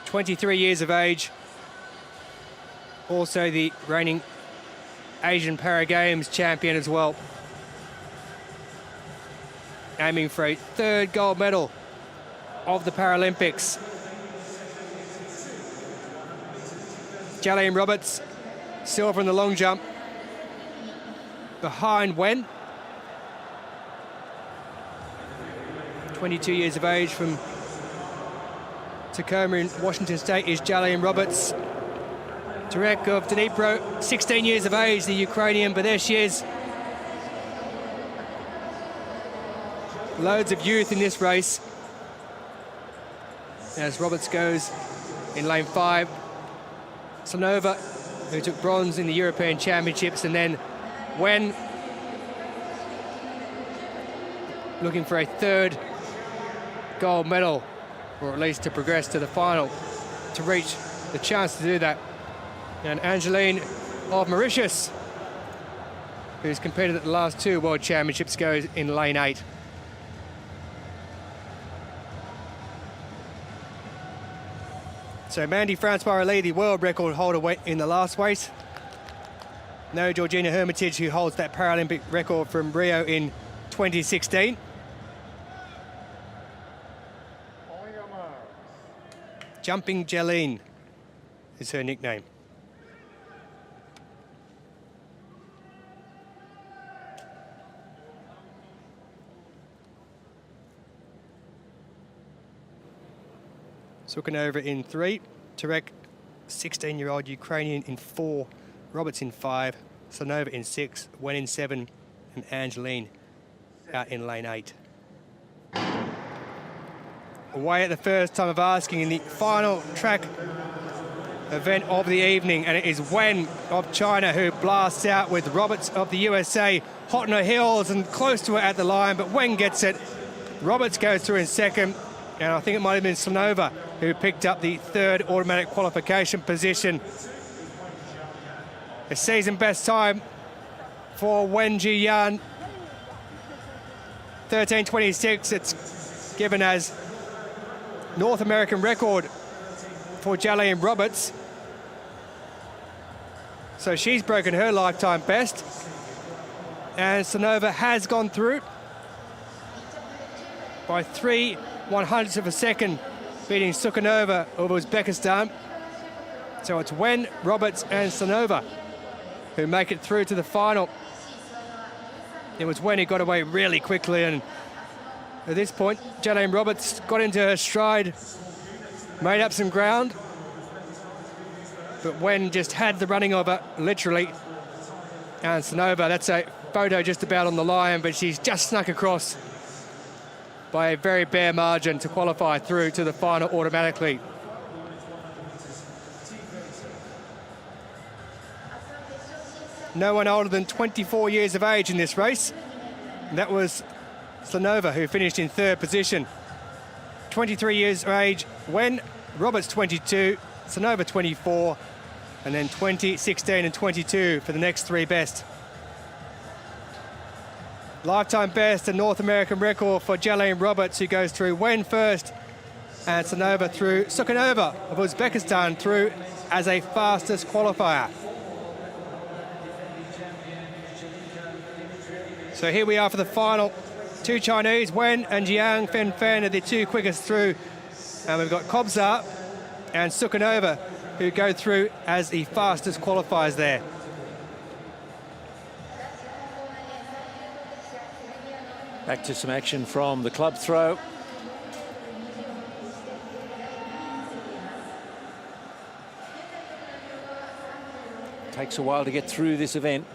(23 years of age). Also the reigning Asian Para Games champion as well. Aiming for a 3rd gold medal of the Paralympics. Javelin Roberts, silver in the long jump. Behind Wen. 22 years of age from Tacoma in Washington State is Javelin Roberts. Turek of Dnipro, 16 years of age, the Ukrainian, but there she is. Loads of youth in this race. As Roberts goes in lane 5. Slanova, who took bronze in the European Championships, and then Wen looking for a 3rd gold medal, or at least to progress to the final, to reach the chance to do that. And Angeline of Mauritius, who's competed at the last 2 World Championships, goes in lane 8. So Mandy Francois Lee, the world record holder in the last weight. No Georgina Hermitage, who holds that Paralympic record from Rio in 2016. Jumping javelin is her nickname. Sukhanova in 3, Turek, 16-year-old Ukrainian in 4, Roberts in 5, Slonova in 6, Wen in 7, and Angeline out in lane 8. Away at the first time of asking in the final track event of the evening, and it is Wen of China who blasts out with Roberts of the USA hot on her heels and close to her at the line, but Wen gets it. Roberts goes through in second, and I think it might have been Slonova who picked up the 3rd automatic qualification position. A season best time for Wen Jiyan, 13:26. It's given as North American record for Jalen Roberts. So she's broken her lifetime best. And Slonova has gone through by 3/100ths of a second, beating Sukhanova of Uzbekistan. So it's Wen, Roberts and Slonova who make it through to the final. It was Wen who got away really quickly, and at this point, Jalen Roberts got into her stride, made up some ground, but Wen just had the running of her, literally. And Slonova, that's a photo just about on the line, but she's just snuck across by a very bare margin to qualify through to the final automatically. No one older than 24 years of age in this race. That was Slonova, who finished in 3rd position. 23 years of age, Wen, Roberts 22, Slonova 24, and then 20, 16 and 22 for the next 3 best. Lifetime best and North American record for Jalen Roberts, who goes through Wen first, and Slonova through Sukhanova of Uzbekistan through as a fastest qualifier. So here we are for the final. 2 Chinese, Wen and Jiang Fenfen are the 2 quickest through. And we've got Kobzar and Sukhanova who go through as the fastest qualifiers there. Back to some action from the club throw. Takes a while to get through this event.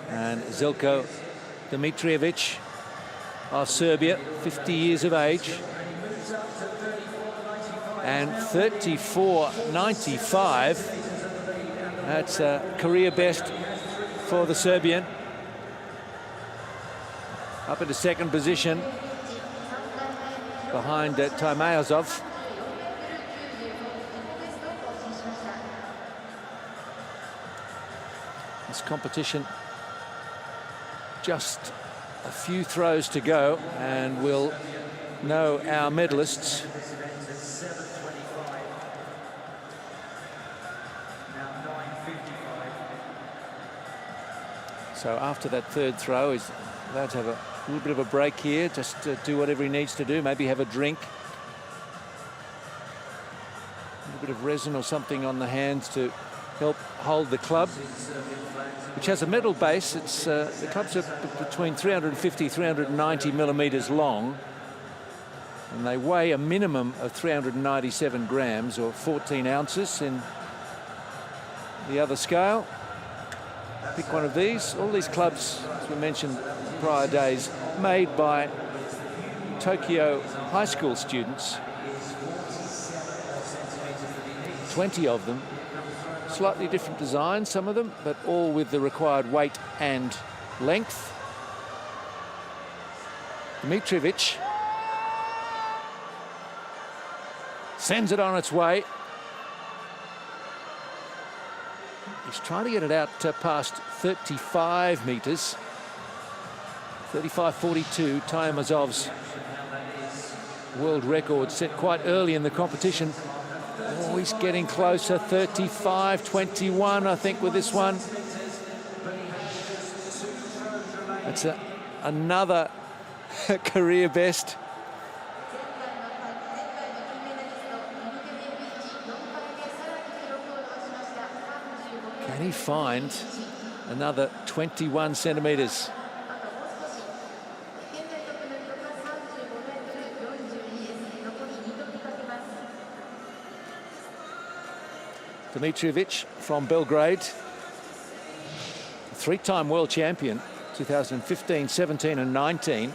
And Zeljko Dimitrijevic of Serbia, 50 years of age. And 34.95. That's a career best for the Serbian. Up into 2nd position behind Taimayazov. This competition, just a few throws to go, and we'll know our medalists. So after that 3rd throw, he's allowed to have a little bit of a break here, just to do whatever he needs to do, maybe have a drink. A little bit of resin or something on the hands to help hold the club, which has a metal base. It's the clubs are between 350, 390 millimeters long, and they weigh a minimum of 397 grams or 14 ounces in the other scale. Pick one of these. All these clubs, as we mentioned in prior days, made by Tokyo high school students. 20 of them. Slightly different designs, some of them, but all with the required weight and length. Dimitrijevic sends it on its way. He's trying to get it out past 35 metres. 35.42, Taimayazov's world record set quite early in the competition. Oh, he's getting closer, 35.21, I think, with this one. It's a another career best. Can he find another 21 centimetres? Dimitrijevic from Belgrade, three-time world champion, 2015, 17 and 19.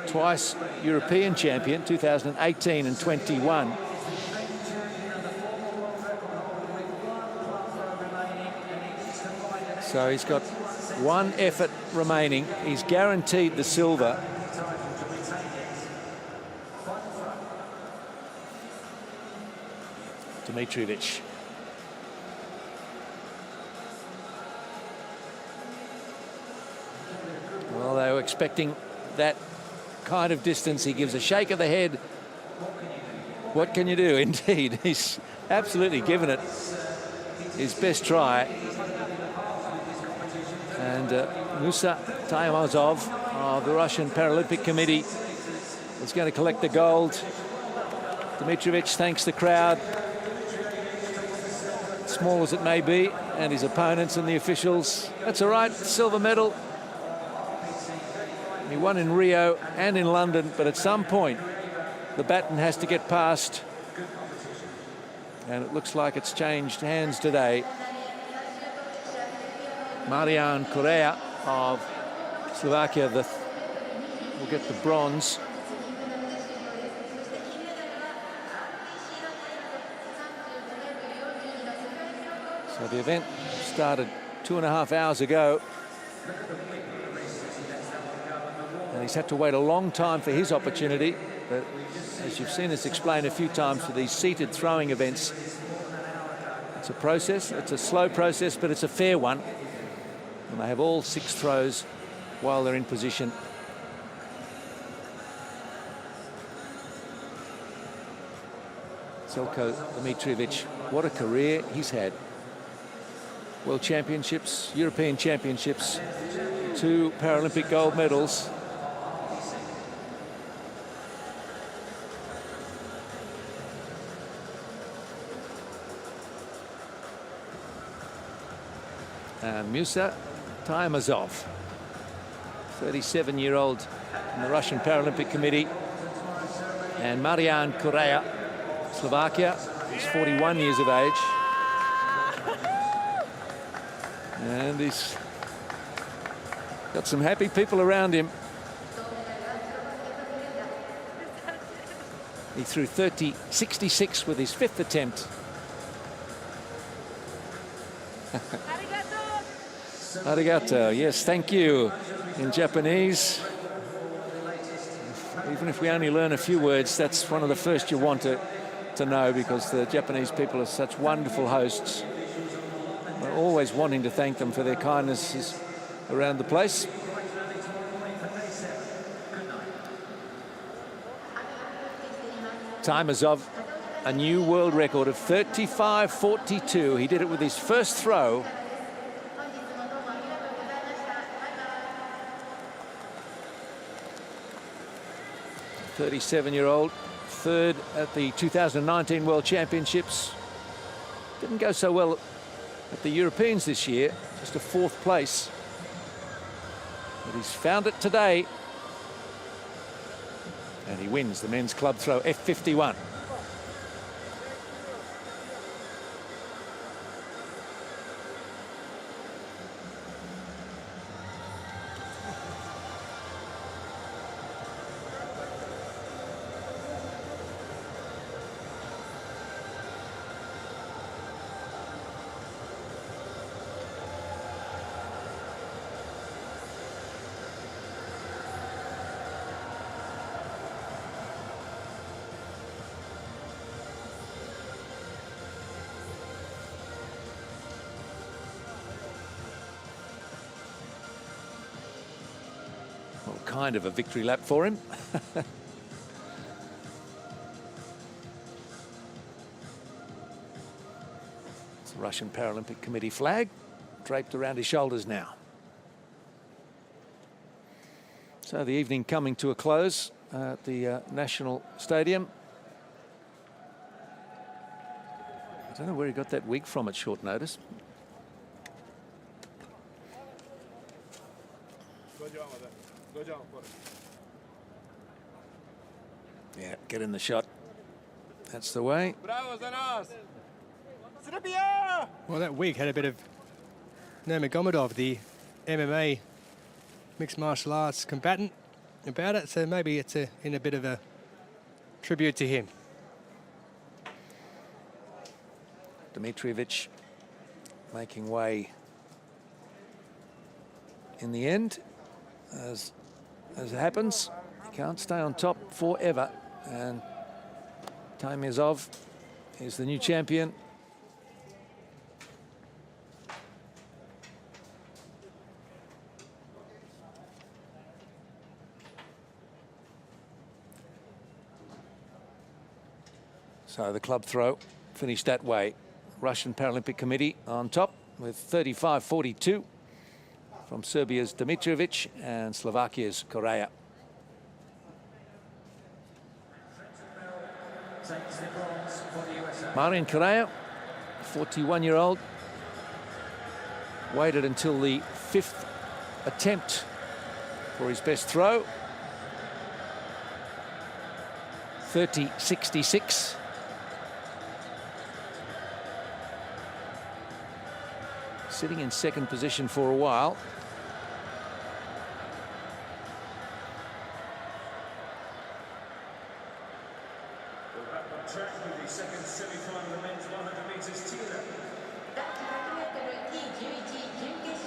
Twice European champion, 2018 and 21. So he's got one effort remaining. He's guaranteed the silver. Dimitrijevic. Well, they were expecting that kind of distance. He gives a shake of the head. What can you do? Indeed, he's absolutely given it his best try. And Musa Taymazov of the Russian Paralympic Committee is going to collect the gold. Dimitrijevic thanks the crowd, small as it may be, and his opponents and the officials. That's all right, silver medal. He won in Rio and in London, but at some point the baton has to get passed, and it looks like it's changed hands today. Marian Correa of Slovakia will get the bronze. So the event started 2.5 hours ago, and he's had to wait a long time for his opportunity. But as you've seen us explain a few times for these seated throwing events, it's a process, it's a slow process, but it's a fair one. And they have all 6 throws while they're in position. Zelko Dimitrijevic, what a career he's had. World Championships, European Championships, 2 Paralympic gold medals. And Musa Taymazov, 37-year-old in the Russian Paralympic Committee. And Marian Correa, Slovakia, he's 41 years of age. And he's got some happy people around him. He threw 30.66 with his 5th attempt. Arigato, yes, thank you in Japanese. Even if we only learn a few words, that's one of the first you want to know, because the Japanese people are such wonderful hosts. We're always wanting to thank them for their kindnesses around the place. Taymazov, a new world record of 35.42. He did it with his first throw. .37-year-old, 3rd at the 2019 World Championships. Didn't go so well at the Europeans this year, just a 4th place. But he's found it today. And he wins the men's club throw F51. Kind of a victory lap for him. It's the Russian Paralympic Committee flag draped around his shoulders now. So the evening coming to a close at the National Stadium. I don't know where he got that wig from at short notice. Yeah, get in the shot. That's the way. Well, that wig had a bit of Nurmagomedov, the MMA mixed martial arts combatant, about it, so maybe it's in a bit of a tribute to him. Dimitrijevic making way in the end. As it happens, he can't stay on top forever, and Taimazov is the new champion. So the club throw finished that way. Russian Paralympic Committee on top with 35-42 from Serbia's Dimitrijevic and Slovakia's Correa. Marian Correa, 41-year-old, waited until the 5th attempt for his best throw. 30-66. Sitting in second position for a while.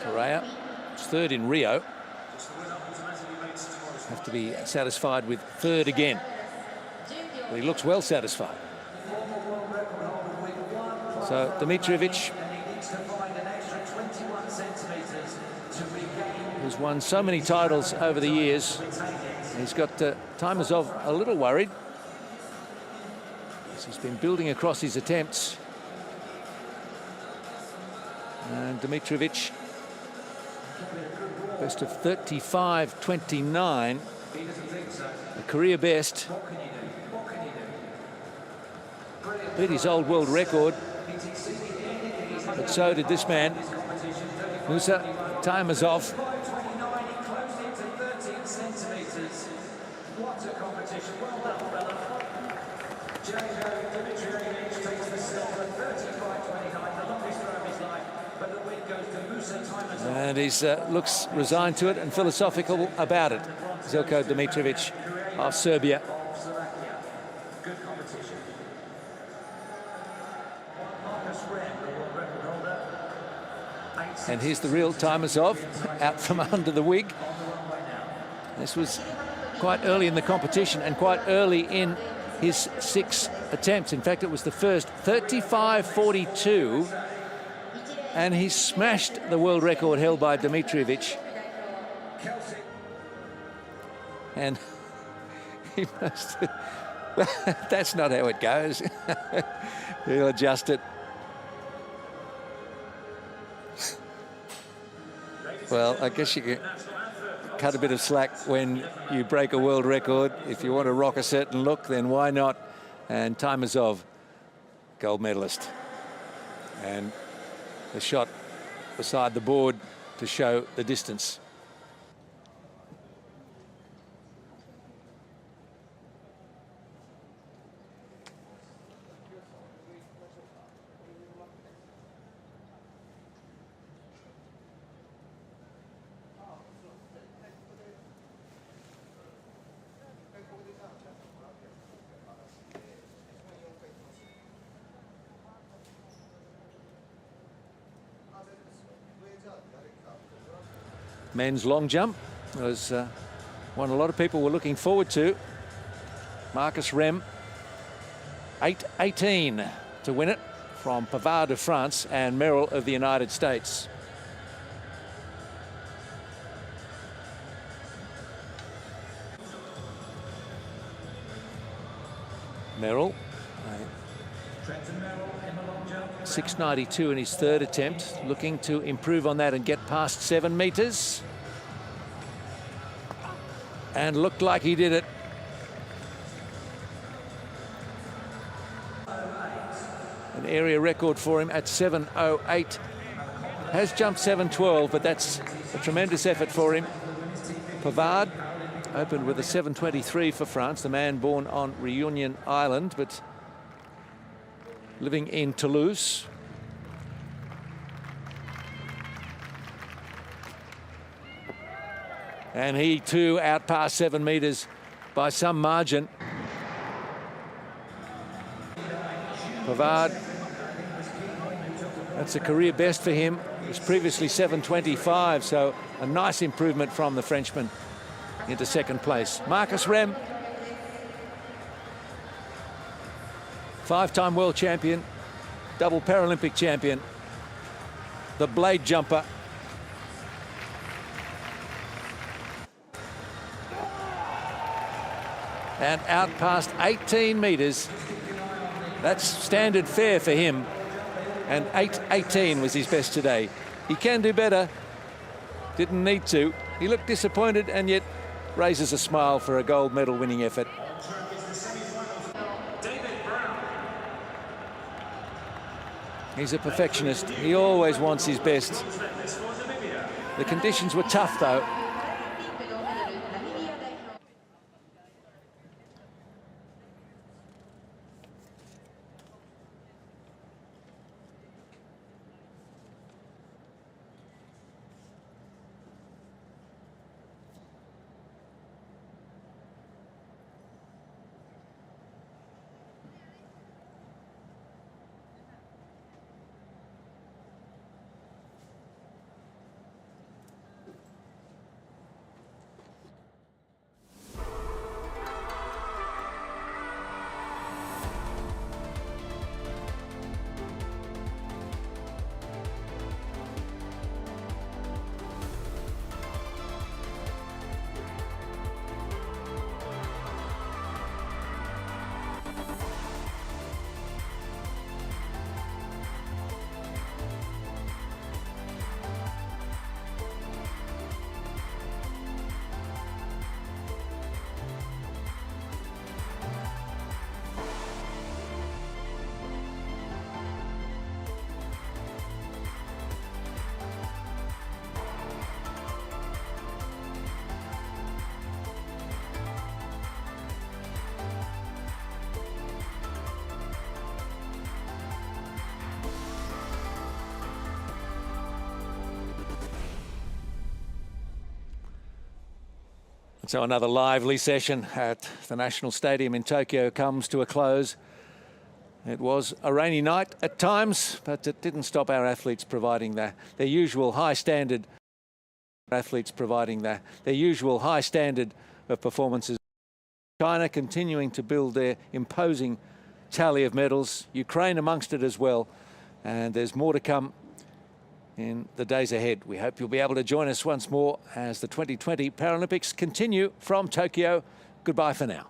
Correa was third in Rio. Have to be satisfied with third again. But he looks well satisfied. So Dimitrijevic, who's won so many titles over the years, he's got Taimazov a little worried. He's been building across his attempts. And Dimitrijevic, best of 35-29, a career best. Beat his old world record, but so did this man, Musa Taimazov. And he looks resigned to it and philosophical about it. Željko Dimitrijevic of Serbia. And here's the real Taimazov out from under the wig. This was quite early in the competition and quite early in his 6 attempts. In fact, it was the first 35-42. And he smashed the world record held by Dimitrijevic. And he must... Well, that's not how it goes. He'll adjust it. Well, I guess you can cut a bit of slack when you break a world record. If you want to rock a certain look, then why not? And Taimazov, gold medalist. And the shot beside the board to show the distance. Men's long jump was one a lot of people were looking forward to. Marcus Rem, 8:18 to win it from Pavard of France and Merrill of the United States. Merrill, 6:92 in his third attempt, looking to improve on that and get past 7 meters. and looked like he did it. An area record for him at 7:08. Has jumped 7:12, but that's a tremendous effort for him. Pavard opened with a 7:23 for France, the man born on Reunion Island, but living in Toulouse. And he too outpassed 7 metres by some margin. Pavard, that's a career best for him. It was previously 7:25, so a nice improvement from the Frenchman into second place. Marcus Rem, 5-time world champion, double Paralympic champion, the blade jumper. And out past 18 metres. That's standard fare for him. And 8:18 was his best today. He can do better. Didn't need to. He looked disappointed and yet raises a smile for a gold medal winning effort. He's a perfectionist. He always wants his best. The conditions were tough though. So another lively session at the National Stadium in Tokyo comes to a close. It was a rainy night at times, but it didn't stop our athletes providing their usual high standard. Of performances. China continuing to build their imposing tally of medals. Ukraine amongst it as well, and there's more to come in the days ahead. We hope you'll be able to join us once more as the 2020 Paralympics continue from Tokyo. Goodbye for now.